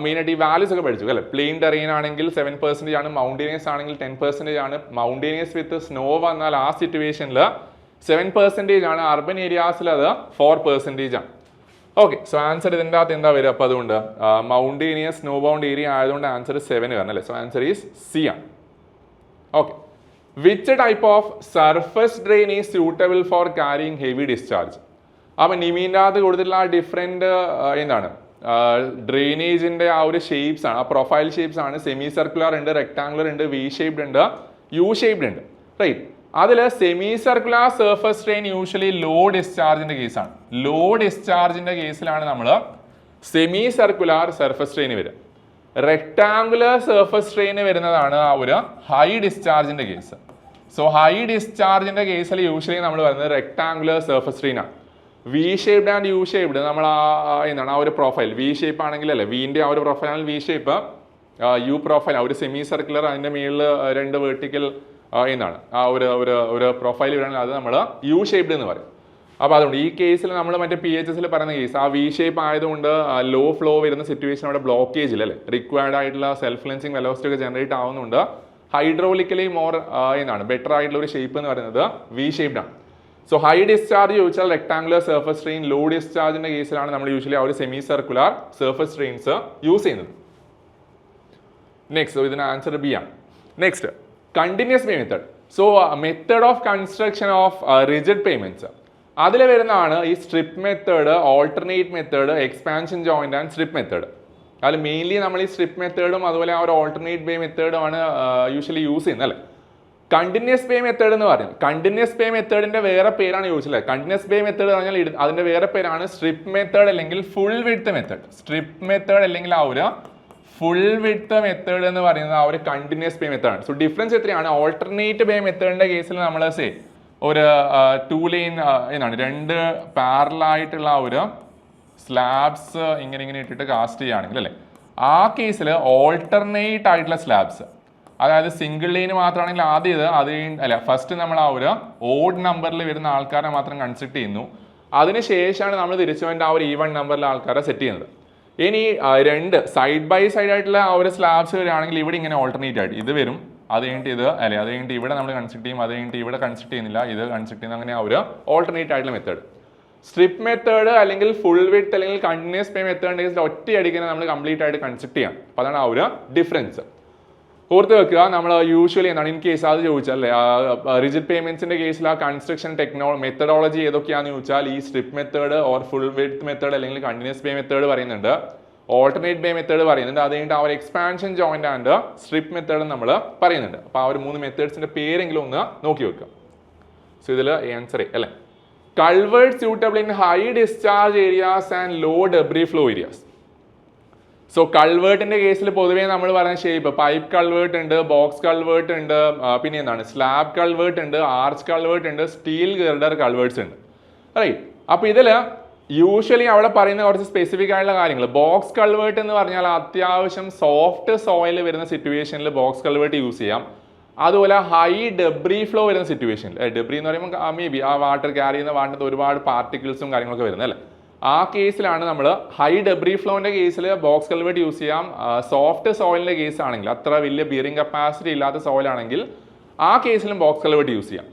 മെയിനായിട്ട് ഈ വാല്യൂസ് ഒക്കെ പഠിച്ചു അല്ലേ. പ്ലെയിൻ ടെറൈൻ ആണെങ്കിൽ 7% ആണ്, മൗണ്ടേനിയസ് ആണെങ്കിൽ 10% ആണ്. മൗണ്ടേനിയസ് വിത്ത് സ്നോ വന്നാൽ ആ സിറ്റുവേഷനിൽ 7% ആണ്. അർബൻ ഏരിയാസിൽ അത് 4% ആണ്. ഓക്കെ, സോ ആൻസർ ഇതിൻ്റെ അകത്ത് എന്താ വരിക? അപ്പോൾ അതുകൊണ്ട് മൗണ്ടേനിയസ് സ്നോ ബൗണ്ട് ഏരിയ ആയതുകൊണ്ട് ആൻസർ 7 വരണം അല്ലേ. സോ ആൻസർ ഈസ് സി ആണ്. Okay, which type of surface drain is suitable for carrying heavy discharge? അപ്പം നിമീൻ്റെ അകത്ത് കൊടുത്തിട്ടുള്ള ആ ഡിഫറെൻറ്റ് എന്താണ് ഡ്രെയിനേജിൻ്റെ ആ ഒരു ഷേപ്സ് ആണ്, ആ പ്രൊഫൈൽ ഷേപ്സ് ആണ്. സെമി സർക്കുലർ ഉണ്ട്, റെക്ടാങ്കുലർ ഉണ്ട്, വി ഷേപ്ഡ് ഉണ്ട്, യു ഷേപ്ഡ് ഉണ്ട്, റൈറ്റ്. അതിൽ semi circular surface drain usually low ഡിസ്ചാർജിൻ്റെ കേസാണ്. ലോ ഡിസ്ചാർജിൻ്റെ കേസിലാണ് നമ്മൾ സെമി സർക്കുലർ സർഫസ് ഡ്രെയിൻ വരിക. റെക്ടാങ്കുലർ സർഫസ് ഡ്രെയിൻ വരുന്നതാണ് ആ ഒരു ഹൈ ഡിസ്ചാർജിൻ്റെ കേസ്. സോ ഹൈ ഡിസ്ചാർജിൻ്റെ കേസിൽ യൂഷ്വലി നമ്മൾ പറയുന്നത് റെക്ടാങ്കുലർ സർഫസ് ഡ്രെയിൻ ആണ്. V shaped and U shaped നമ്മൾ എന്താണ് ആ ഒരു പ്രൊഫൈൽ, വി ഷേപ്പ് ആണെങ്കിൽ അല്ലേ, വിൻ്റെ ആ ഒരു പ്രൊഫൈലാണ് വി ഷേപ്പ്, യു പ്രൊഫൈൽ ആ ഒരു സെമി സർക്കുലർ, അതിൻ്റെ മുകളിൽ 2 വെർട്ടിക്കൽ എന്താണ് ആ ഒരു പ്രൊഫൈൽ വരാണെങ്കിൽ അത് നമ്മൾ യു ഷേപ്ഡ് എന്ന് പറയും. അപ്പോൾ അതുകൊണ്ട് ഈ കേസിൽ നമ്മൾ മറ്റേ PHSൽ പറയുന്ന കേസ് ആ വി ഷേപ്പ് ആയതുകൊണ്ട് ലോ ഫ്ലോ വരുന്ന സിറ്റുവേഷൻ അവിടെ ബ്ലോക്കേജിൽ അല്ലേ, റിക്വയർഡ് ആയിട്ടുള്ള സെൽഫ് ലെൻസിങ് വെലോസിറ്റി ഒക്കെ ജനറേറ്റ് ആവുന്നുണ്ട്. ഹൈഡ്രോളിക്കലി മോർ എന്താണ് ബെറ്റർ ആയിട്ടുള്ള ഒരു ഷേപ്പ് എന്ന് പറയുന്നത് വി ഷേപ്ഡ് ആണ്. സോ ഹൈ ഡിസ്ചാർജ് ചോദിച്ചാൽ റെക്ടാങ്കുലർ സർഫസ് ഡ്രെയിൻ, ലോ ഡിസ്ചാർജിൻ്റെ കേസിലാണ് നമ്മൾ യൂഷ്വലി ആ ഒരു semi circular surface drains use ചെയ്യുന്നത്. നെക്സ്റ്റ്, ഇതിന് ആൻസർ ബി ആണ്. Next, continuous pay method. So method of construction of rigid payments. അതിൽ വരുന്നതാണ് ഈ strip method, alternate method, expansion joint and strip method. അതിൽ മെയിൻലി നമ്മൾ ഈ സ്ട്രിപ്പ് മെത്തേഡും അതുപോലെ ആ ഒരു ഓൾട്ടർനേറ്റ് ബേ മെത്തേഡും ആണ് യൂഷ്വലി യൂസ് ചെയ്യുന്നത് അല്ലേ. കണ്ടിന്യൂസ് ബേ മെത്തേഡ് എന്ന് പറയും. കണ്ടിന്യൂസ് ബേ മെത്തേഡിന്റെ വേറെ പേരാണ് യൂഷ്വലി. കണ്ടിന്യൂസ് ബേ മെത്തേഡ് പറഞ്ഞാൽ അതിന്റെ വേറെ പേരാണ് സ്ട്രിപ്പ് മെത്തേഡ് അല്ലെങ്കിൽ full width method. Strip method അല്ലെങ്കിൽ ആ ഒരു ഫുൾ വിഡ്ത്ത് മെത്തേഡ് എന്ന് പറയുന്നത് ആ ഒരു കണ്ടിന്യൂസ് ബേ മെത്തേഡ് ആണ്. സോ ഡിഫറൻസ് എത്രയാണ്? ഓൾട്ടർനേറ്റ് ബേ മെത്തേഡിന്റെ കേസിൽ നമ്മൾ ഒരു 2 ലൈൻ എന്നാണ് 2 പാരലായിട്ടുള്ള ഒരു സ്ലാബ്സ് ഇങ്ങനെ ഇട്ടിട്ട് കാസ്റ്റ് ചെയ്യുകയാണെങ്കിൽ അല്ലേ, ആ കേസിൽ ഓൾട്ടർനേറ്റ് ആയിട്ടുള്ള സ്ലാബ്സ്, അതായത് സിംഗിൾ ലൈൻ മാത്രമാണെങ്കിൽ ആദ്യം അത് അല്ല ഫസ്റ്റ് നമ്മൾ ആ ഒരു ഓഡ് നമ്പറിൽ വരുന്ന ആൾക്കാരെ മാത്രം കൺസിഡർ ചെയ്യുന്നു. അതിനുശേഷമാണ് നമ്മൾ തിരിച്ചു വേണ്ട ആ ഒരു ഈവൺ നമ്പറിലെ ആൾക്കാരെ സെറ്റ് ചെയ്യുന്നത്. ഇനി 2 സൈഡ് ബൈ സൈഡ് ആയിട്ടുള്ള ആ ഒരു സ്ലാബ്സ് വരികയാണെങ്കിൽ ഇവിടെ ഇങ്ങനെ ഓൾട്ടർനേറ്റ് ആയിട്ട് ഇത് വരും, അത് കഴിഞ്ഞിട്ട് ഇത് അല്ലെ, അത് കഴിഞ്ഞിട്ട് ഇവിടെ നമ്മൾ കൺസിഡർ ചെയ്യും, അത് കഴിഞ്ഞിട്ട് ഇവിടെ കൺസിഡർ ചെയ്യുന്നില്ല, ഇത് കൺസിഡർ ചെയ്യുന്ന അങ്ങനെ ആ ഒരു ഓൾട്ടർനേറ്റ് ആയിട്ടുള്ള മെത്തേഡ്. സ്ട്രിപ്പ് മെത്തേഡ് അല്ലെങ്കിൽ ഫുൾ വിഡ്ത്ത് അല്ലെങ്കിൽ കണ്ടിന്യൂസ് ബേ മെത്തേഡിന്റെ കേസിൽ ഒറ്റയടിക്ക് നമ്മൾ കംപ്ലീറ്റ് ആയിട്ട് കൺസിഡർ ചെയ്യാം. അപ്പോൾ അതാണ് ആ ഒരു ഡിഫറൻസ്. ഓർത്ത് വെക്കുക, നമ്മൾ യൂഷ്വലി എന്താണ് ഇൻ കേസ് അത് ചോദിച്ചാൽ അല്ലേ, റിജിഡ് പേയ്മെന്റ്സിന്റെ കേസിൽ ആ കൺസ്ട്രക്ഷൻ മെത്തഡോളജി ഏതൊക്കെയാണെന്ന് ചോദിച്ചാൽ ഈ strip method or full width method അല്ലെങ്കിൽ കണ്ടിന്യൂസ് ബേ മെത്തേഡ് പറയുന്നുണ്ട്, ഓൾട്ടർനേറ്റ് ബേ മെത്തേഡ് പറയുന്നുണ്ട്, അത് കഴിഞ്ഞിട്ട് ആ ഒരു expansion joint and strip method നമ്മൾ പറയുന്നുണ്ട്. അപ്പോൾ ആ ഒരു 3 മെത്തേഡ്സിന്റെ പേരെങ്കിലും ഒന്ന് നോക്കി വെക്കുക. സോ ഇതിൽ ആൻസർ അല്ലേ, culvert suitable in high discharge areas and low debris flow areas. So കൾവേർട്ടിന്റെ കേസിൽ പൊതുവേ നമ്മൾ പറയുന്ന ഷേപ്പ് പൈപ്പ് കൾവേർട്ട് ഉണ്ട്, ബോക്സ് കൾവേർട്ട് ഉണ്ട്, പിന്നെ എന്താണ് സ്ലാബ് കൾവേർട്ട് ഉണ്ട്, ആർച്ച് കൾവേർട്ട് ഉണ്ട്, സ്റ്റീൽ ഗിർഡർ കൾവേർട്ട്സ് ഉണ്ട്, റൈറ്റ്. അപ്പൊ ഇതില് യൂഷ്വലി അവിടെ പറയുന്ന കുറച്ച് സ്പെസിഫിക് ആയിട്ടുള്ള കാര്യങ്ങൾ. ബോക്സ് കൾവേർട്ട് എന്ന് പറഞ്ഞാൽ അത്യാവശ്യം സോഫ്റ്റ് സോയിൽ വരുന്ന സിറ്റുവേഷനിൽ ബോക്സ് കൾവേർട്ട് യൂസ് ചെയ്യാം. അതുപോലെ ഹൈ ഡെബ്രി ഫ്ലോ വരുന്ന സിറ്റുവേഷനിൽ, ഡെബ്രി എന്ന് പറയുമ്പോൾ മേ ബി ആ വാട്ടർ ക്യാരി ചെയ്യുന്ന വാട്ടർ ഒരുപാട് പാർട്ടിക്കിൾസും കാര്യങ്ങളൊക്കെ വരുന്നത് അല്ലേ, ആ കേസിലാണ് നമ്മൾ ഹൈ ഡെബ്രി ഫ്ലോന്റെ കേസിൽ ബോക്സ് കൾവേർട്ട് യൂസ് ചെയ്യാം. സോഫ്റ്റ് സോയിലിന്റെ കേസ് ആണെങ്കിൽ, അത്ര വലിയ ബിയറിംഗ് കപ്പാസിറ്റി ഇല്ലാത്ത സോയിൽ ആണെങ്കിൽ ആ കേസിലും ബോക്സ് കൾവേർട്ട് യൂസ് ചെയ്യാം.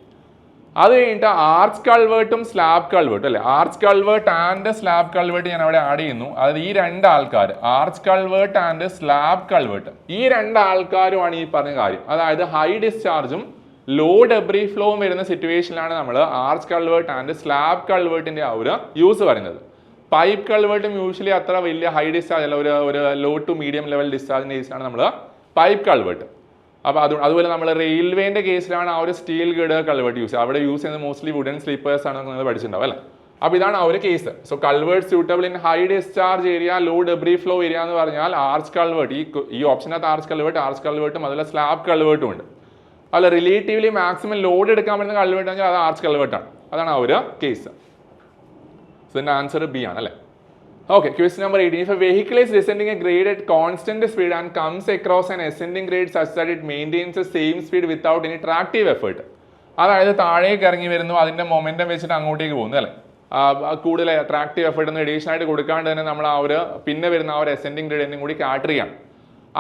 അത് കഴിഞ്ഞിട്ട് ആർച്ച് കൾവേർട്ടും സ്ലാബ് കൾവേർട്ടും അല്ലെ, arch culvert and slab culvert ഞാൻ അവിടെ ആഡ് ചെയ്യുന്നു. അതായത് ഈ 2 ആൾക്കാർ, arch culvert and slab culvert, ഈ 2 ആൾക്കാരുമാണ് ഈ പറഞ്ഞ കാര്യം. അതായത് ഹൈ ഡിസ്ചാർജും ലോ ഡെബ്രി ഫ്ലോവും വരുന്ന സിറ്റുവേഷനിലാണ് നമ്മൾ ആർച്ച് കൾവേർട്ട് ആൻഡ് സ്ലാബ് കൾവേർട്ടിന്റെ ആ ഒരു യൂസ് പറയുന്നത്. പൈപ്പ് കൾവേർട്ടും യൂഷ്വലി അത്ര വലിയ ഹൈ ഡിസ്ചാർജ് അല്ല, ഒരു ലോ ടു മീഡിയം ലെവൽ ഡിസ്ചാർജിന്റെ കേസിലാണ് നമ്മൾ പൈപ്പ് കൾവേർട്ട്. അപ്പോൾ അതുപോലെ നമ്മൾ റെയിൽവേന്റെ കേസിലാണ് ആ ഒരു സ്റ്റീൽ ഗിർഡർ കൾവേർട്ട് യൂസ് ചെയ്യുക. അവിടെ യൂസ് ചെയ്യുന്നത് മോസ്റ്റ്ലി വുഡൻ സ്ലീപ്പേഴ്സ് ആണ് നിങ്ങൾ പഠിച്ചിട്ടുണ്ടാവും അല്ലേ. അപ്പോൾ ഇതാണ് ആ ഒരു case. So culvert suitable in high discharge area, low debris flow area എന്ന് പറഞ്ഞാൽ ആർച്ച് കൾവേർട്ട്, ഈ ഓപ്ഷനകത്ത് ആർച്ച് കൾവേർട്ടും അതുപോലെ സ്ലാബ് കൾവേർട്ടും ഉണ്ട്. അല്ല റിലേറ്റീവ്ലി മാക്സിമം ലോഡ് എടുക്കാൻ പറ്റുന്ന കൾവേർട്ട് ആണെങ്കിൽ അത് ആർച്ച് കൾവേർട്ടാണ്. അതാണ് ആ ഒരു കേസ്. സോ ഇതിന്റെ ആൻസർ ബി ആണ് അല്ലേ. Okay, question number 18. If a vehicle is descending a grade at constant speed and comes across an ascending grade such that it maintains the same speed without any tractive effort, അതായത് താഴേക്ക് ഇറങ്ങി വരുന്നു, അതിന്റെ momentum വെച്ചിട്ട് അങ്ങോട്ടേക്ക് പോകുന്നു അല്ലേ, കൂടുതൽ ട്രാക്റ്റീവ് എഫേർട്ട് ഒന്നും എഡീഷണൽ ആയിട്ട് കൊടുക്കാണ്ട് തന്നെ നമ്മൾ ആ ഒരു പിന്നെ വരുന്ന ആ ഒരു അസെൻഡിങ് ഗ്രേഡിയന്റും കൂടി കാറ്റർ ചെയ്യണം.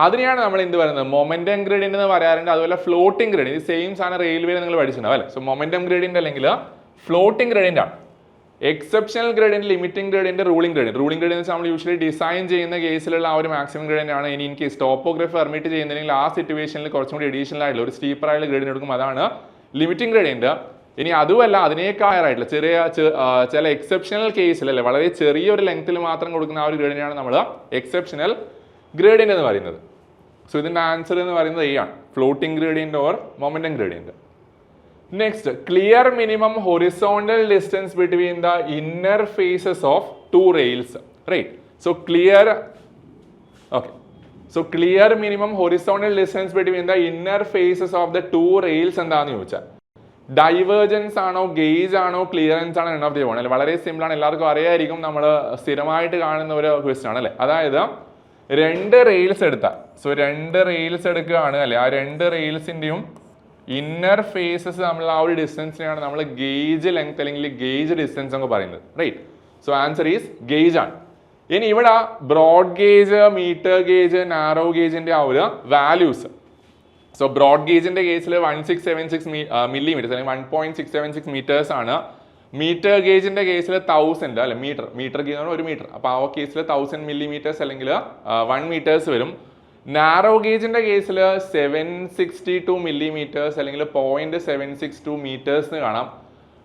അതിനെയാണ് നമ്മൾ എന്ത് പറയുന്നത്, മൊമെന്റം ഗ്രേഡിയന്റ് എന്ന് പറയാറുണ്ട്. അതുപോലെ ഫ്ലോട്ടിംഗ് ഗ്രേഡിയന്റ്, ഈ സെയിം സാധനം റെയിൽവേ നിങ്ങൾ പഠിച്ചിട്ടുണ്ടാവും അല്ലേ. സോ മൊമെന്റം ഗ്രേഡിയന്റ് അല്ലെങ്കിൽ ഫ്ലോട്ടിംഗ് ഗ്രേഡിയന്റ് ആണ്. Exceptional gradient, limiting gradient, ruling gradient നമ്മൾ യൂഷ്വലി ഡിസൈൻ ചെയ്യുന്ന കേസിലുള്ള ആ ഒരു മാക്സിമം ഗ്രേഡിയന്റ് ആണ്. ഇനി ഇൻ കേസ് ടോപ്പോഗ്രഫി പെർമിറ്റ് ചെയ്യുന്നതെങ്കിൽ ആ സിറ്റുവേഷനിൽ കുറച്ചും കൂടി അഡീഷണൽ ആയിട്ടുള്ള ഒരു സ്റ്റീപ്പർ ആയിട്ടുള്ള ഗ്രേഡിയന്റ് എടുക്കും, അതാണ് ലിമിറ്റിംഗ് ഗ്രേഡിയന്റ്. ഇനി അതുമല്ല അതിനേക്കാളായിട്ടുള്ള ചില എക്സെപ്ഷണൽ കേസിൽ അല്ലെ വളരെ ചെറിയൊരു ലെങ്ത്തിൽ മാത്രം കൊടുക്കുന്ന ആ ഒരു ഗ്രേഡിയന്റ് ആണ് നമ്മൾ എക്സെപ്ഷണൽ ഗ്രേഡിയന്റ് എന്ന് പറയുന്നത്. സോ ഇതിന്റെ ആൻസർ എന്ന് പറയുന്നത് എ ആണ്, floating gradient or momentum gradient. Next, clear minimum horizontal distance between the inner faces of 2 rails, right? So clear minimum horizontal distance between the inner faces of the 2 rails എന്താണെന്ന് ചോദിച്ചാൽ divergence ആണോ, gauge ആണോ, clearance ആണോ, എണ്ണ of the വളരെ simple ആണ്, എല്ലാവർക്കും അറിയായിരിക്കും, നമ്മൾ സ്ഥിരമായിട്ട് കാണുന്ന ഒരു ക്വസ്റ്റ്യൻ ആണ് അല്ലേ. അതായത് 2 റെയിൽസ് എടുത്താൽ, സോ 2 റെയിൽസ് എടുക്കുകയാണ് അല്ലേ, ആ 2 റെയിൽസിന്റെയും ഇന്നർ ഫേസസ് നമ്മൾ ആ ഒരു ഡിസ്റ്റൻസിനെയാണ് നമ്മൾ ഗേജ് ലെങ്ത് അല്ലെങ്കിൽ ഗേജ് ഡിസ്റ്റൻസ് എന്ന് പറയുന്നത്, right. So answer is gauge ആണ്. ഇനി ഇവിടെ broad gauge, metre gauge, narrow ഗേജിന്റെ ആ ഒരു വാല്യൂസ്. സോ ബ്രോഡ് ഗേജിന്റെ കേസിൽ 1676 മില്ലിമീറ്റേഴ്സ് അല്ലെങ്കിൽ 1.676 മീറ്റേഴ്സ് ആണ്. മീറ്റർ ഗേജിന്റെ കേസിൽ 1000 അല്ലെ, മീറ്റർ ഗേജ് ആണ് 1 മീറ്റർ, അപ്പോൾ ആ കേസിൽ 1000 മില്ലിമീറ്റേഴ്സ് അല്ലെങ്കിൽ 1 മീറ്റേഴ്സ് വരും. നാരോ ഗേജിന്റെ കേസിൽ 762 മില്ലിമീറ്റേഴ്സ് അല്ലെങ്കിൽ 0.762 മീറ്റേഴ്സ് കാണാം.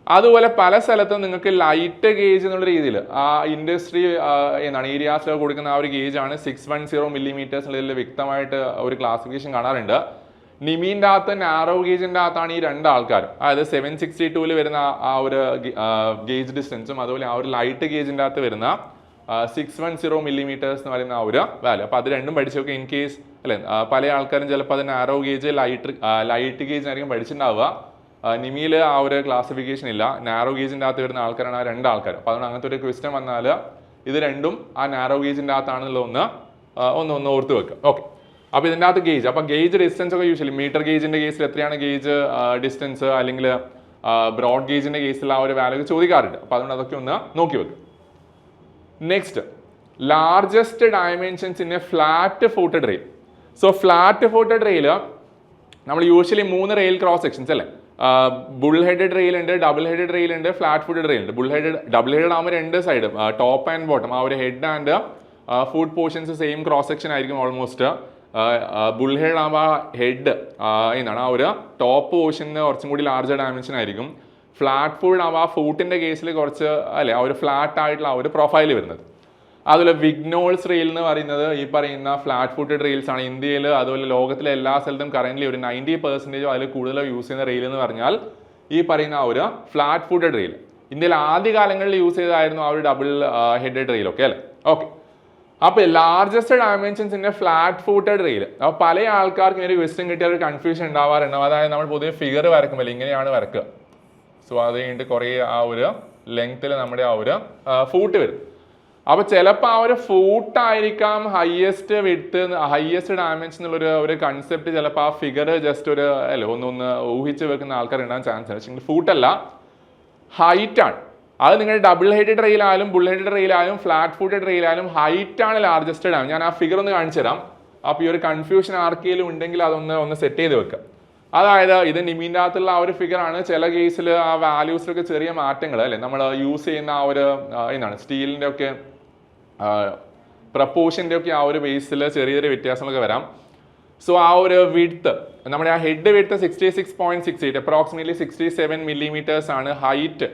അതുപോലെ പല സ്ഥലത്തും നിങ്ങൾക്ക് ലൈറ്റ് ഗേജ് എന്നുള്ള രീതിയിൽ ആ ഇൻഡസ്ട്രി എന്താണ് ഏരിയാസിൽ കൊടുക്കുന്ന ആ ഒരു ഗേജ് ആണ് 610 മില്ലിമീറ്റേഴ്സ് എന്നുള്ളതിൽ വ്യക്തമായിട്ട് ഒരു ക്ലാസിഫിക്കേഷൻ കാണാറുണ്ട്. നിമീൻ്റെ അകത്ത് നാരോ ഗേജിൻ്റെ അകത്താണ് ഈ രണ്ട് ആൾക്കാരും, അതായത് 762 വരുന്ന ആ ഒരു ഗേജ് ഡിസ്റ്റൻസും അതുപോലെ ആ ഒരു ലൈറ്റ് ഗേജിൻ്റെ അകത്ത് വരുന്ന 610 മില്ലിമീറ്റേഴ്സ് എന്ന് പറയുന്ന ആ ഒരു വാല്യൂ. അപ്പോൾ അത് രണ്ടും പഠിച്ചു നോക്കുക. ഇൻ കേസ് അല്ലെ പല ആൾക്കാരും ചിലപ്പോൾ അത് നാരോ ഗേജ് ലൈറ്റ് ഗേജിനായിരിക്കും പഠിച്ചിട്ടുണ്ടാവുക. നിമിയിൽ ആ ഒരു ക്ലാസിഫിക്കേഷൻ ഇല്ല, നാരോ ഗേജിൻ്റെ അകത്ത് വരുന്ന ആൾക്കാരാണ് ആ രണ്ട് ആൾക്കാർ. അപ്പോൾ അതുകൊണ്ട് അങ്ങനത്തെ ഒരു ക്വസ്റ്റ്യൻ വന്നാൽ ഇത് രണ്ടും ആ നാരോ ഗേജിൻ്റെ അകത്താണെന്നുള്ള ഒന്ന് ഓർത്ത് വെക്കുക. ഓക്കെ, അപ്പോൾ ഇതിൻ്റെ അകത്ത് ഗേജ്, അപ്പോൾ ഗേജ് ഡിസ്റ്റൻസ് ഒക്കെ യൂഷ്വലി മീറ്റർ ഗേജിൻ്റെ കേസിൽ എത്രയാണ് ഗേജ് ഡിസ്റ്റൻസ്, അല്ലെങ്കിൽ ബ്രോഡ് ഗേജിൻ്റെ കേസിൽ ആ ഒരു വാല്യൂ ചോദിക്കാറുണ്ട്. അപ്പോൾ അതുകൊണ്ട് അതൊക്കെ ഒന്ന് നോക്കി വെക്കുക. Next, largest dimensions in A flat footed rail. So flat footed rail നമ്മൾ യൂഷ്വലി 3 റെയിൽ ക്രോസ് സെക്ഷൻസ് അല്ലേ, ബുൾ ഹെഡഡ് റെയിൽ ഉണ്ട്, ഡബിൾ ഹെഡഡ് റെയിൽ ഉണ്ട്, ഫ്ലാറ്റ് ഫുട്ടഡ് റെയിൽ ഉണ്ട്. ഡബിൾ ഹെഡഡ് ആകുമ്പോൾ രണ്ട് സൈഡ് ടോപ്പ് ആൻഡ് ബോട്ടം ആ ഒരു head and food portions same cross section ആയിരിക്കും ഓൾമോസ്റ്റ്. ബുൾ ഹെഡ് ആകുമ്പോൾ ഹെഡ് എന്താണ് ആ ഒരു ടോപ്പ് പോർഷന് കുറച്ചും കൂടി ലാർജർ ഡയമെൻഷൻ ആയിരിക്കും. ഫ്ലാറ്റ് ഫുഡ് ആകുമ്പോൾ ആ ഫൂട്ടിൻ്റെ കേസിൽ കുറച്ച് അല്ലെ ആ ഒരു ഫ്ലാറ്റ് ആയിട്ടുള്ള ആ ഒരു പ്രൊഫൈൽ വരുന്നത്. അതുപോലെ വിഗ്നോൾസ് റെയിൽ എന്ന് പറയുന്നത് ഈ പറയുന്ന ഫ്ലാറ്റ് ഫുട്ടഡ് റെയിൽസ് ആണ്. ഇന്ത്യയിൽ അതുപോലെ ലോകത്തിലെ എല്ലാ സ്ഥലത്തും കറന്റ് ഒരു 90% അതിൽ കൂടുതൽ യൂസ് ചെയ്യുന്ന റെയിൽ എന്ന് പറഞ്ഞാൽ ഈ പറയുന്ന ആ ഒരു ഫ്ലാറ്റ് ഫുട്ടഡ് റെയിൽ. ഇന്ത്യയിൽ ആദ്യ കാലങ്ങളിൽ യൂസ് ചെയ്തതായിരുന്നു ആ ഒരു ഡബിൾ ഹെഡഡ് റെയിൽ ഒക്കെ അല്ലേ. ഓക്കെ, അപ്പോൾ ലാർജസ്റ്റ് ഡയമെൻഷൻസിന്റെ ഫ്ലാറ്റ് ഫുട്ടഡ് റെയിൽ. അപ്പോൾ പല ആൾക്കാർക്കും ഒരു ക്വസ്റ്റ്യൻ കിട്ടിയ ഒരു കൺഫ്യൂഷൻ ഉണ്ടാവാറുണ്ടാവും. അതായത് നമ്മൾ പൊതുവെ ഫിഗർ വരക്കുമ്പോൾ ഇങ്ങനെയാണ് വരക്കുക. സോ അത് കഴിഞ്ഞിട്ട് കുറേ ആ ഒരു ലെങ്ത്തിൽ നമ്മുടെ ആ ഒരു ഫൂട്ട് വരും. അപ്പോൾ ചിലപ്പോൾ ആ ഒരു ഫൂട്ടായിരിക്കാം ഹയസ്റ്റ് വിഡ്ത്ത്, ഹയസ്റ്റ് ഡയമെൻഷൻ എന്നുള്ളൊരു ഒരു കൺസെപ്റ്റ് ചിലപ്പോൾ ആ ഫിഗർ ജസ്റ്റ് ഒരു അല്ലേ ഒന്ന് ഊഹിച്ച് വെക്കുന്ന ആൾക്കാർ ഉണ്ടാകാൻ ചാൻസ് ആണ്. പക്ഷേ ഫൂട്ടല്ല, ഹൈറ്റാണ്. അത് നിങ്ങൾ ഡബിൾ ഹെഡഡ് റെയിലായാലും ബുൾ ഹെഡഡ് റെയിലായാലും ഫ്ലാറ്റ് ഫൂട്ടഡ് റെയിലായാലും ഹൈറ്റാണ് ലാർജസ്റ്റ് ഡാം. ഞാൻ ആ ഫിഗർ ഒന്ന് കാണിച്ചു തരാം. അപ്പോൾ ഈ ഒരു കൺഫ്യൂഷൻ ആർക്കെങ്കിലും ഉണ്ടെങ്കിൽ അതൊന്ന് സെറ്റ് ചെയ്ത് വെക്കുക. അതായത് ഇത് നിമീൻ്റെ അകത്തുള്ള ആ ഒരു ഫിഗറാണ്. ചില കേസിൽ ആ വാല്യൂസിലൊക്കെ ചെറിയ മാറ്റങ്ങൾ അല്ലേ, നമ്മൾ യൂസ് ചെയ്യുന്ന ആ ഒരു എന്താണ് സ്റ്റീലിൻ്റെ ഒക്കെ പ്രപ്പോർഷൻ്റെ ഒക്കെ ആ ഒരു ബേസിൽ ചെറിയ ചെറിയ വ്യത്യാസങ്ങളൊക്കെ വരാം. സോ ആ ഒരു വിഡ്ത്ത് നമ്മുടെ ആ ഹെഡ് വിഡ്ത്ത് 66.68 അപ്രോക്സിമേറ്റ്ലി 67 മില്ലിമീറ്റേഴ്സ് ആണ്. ഹൈറ്റ്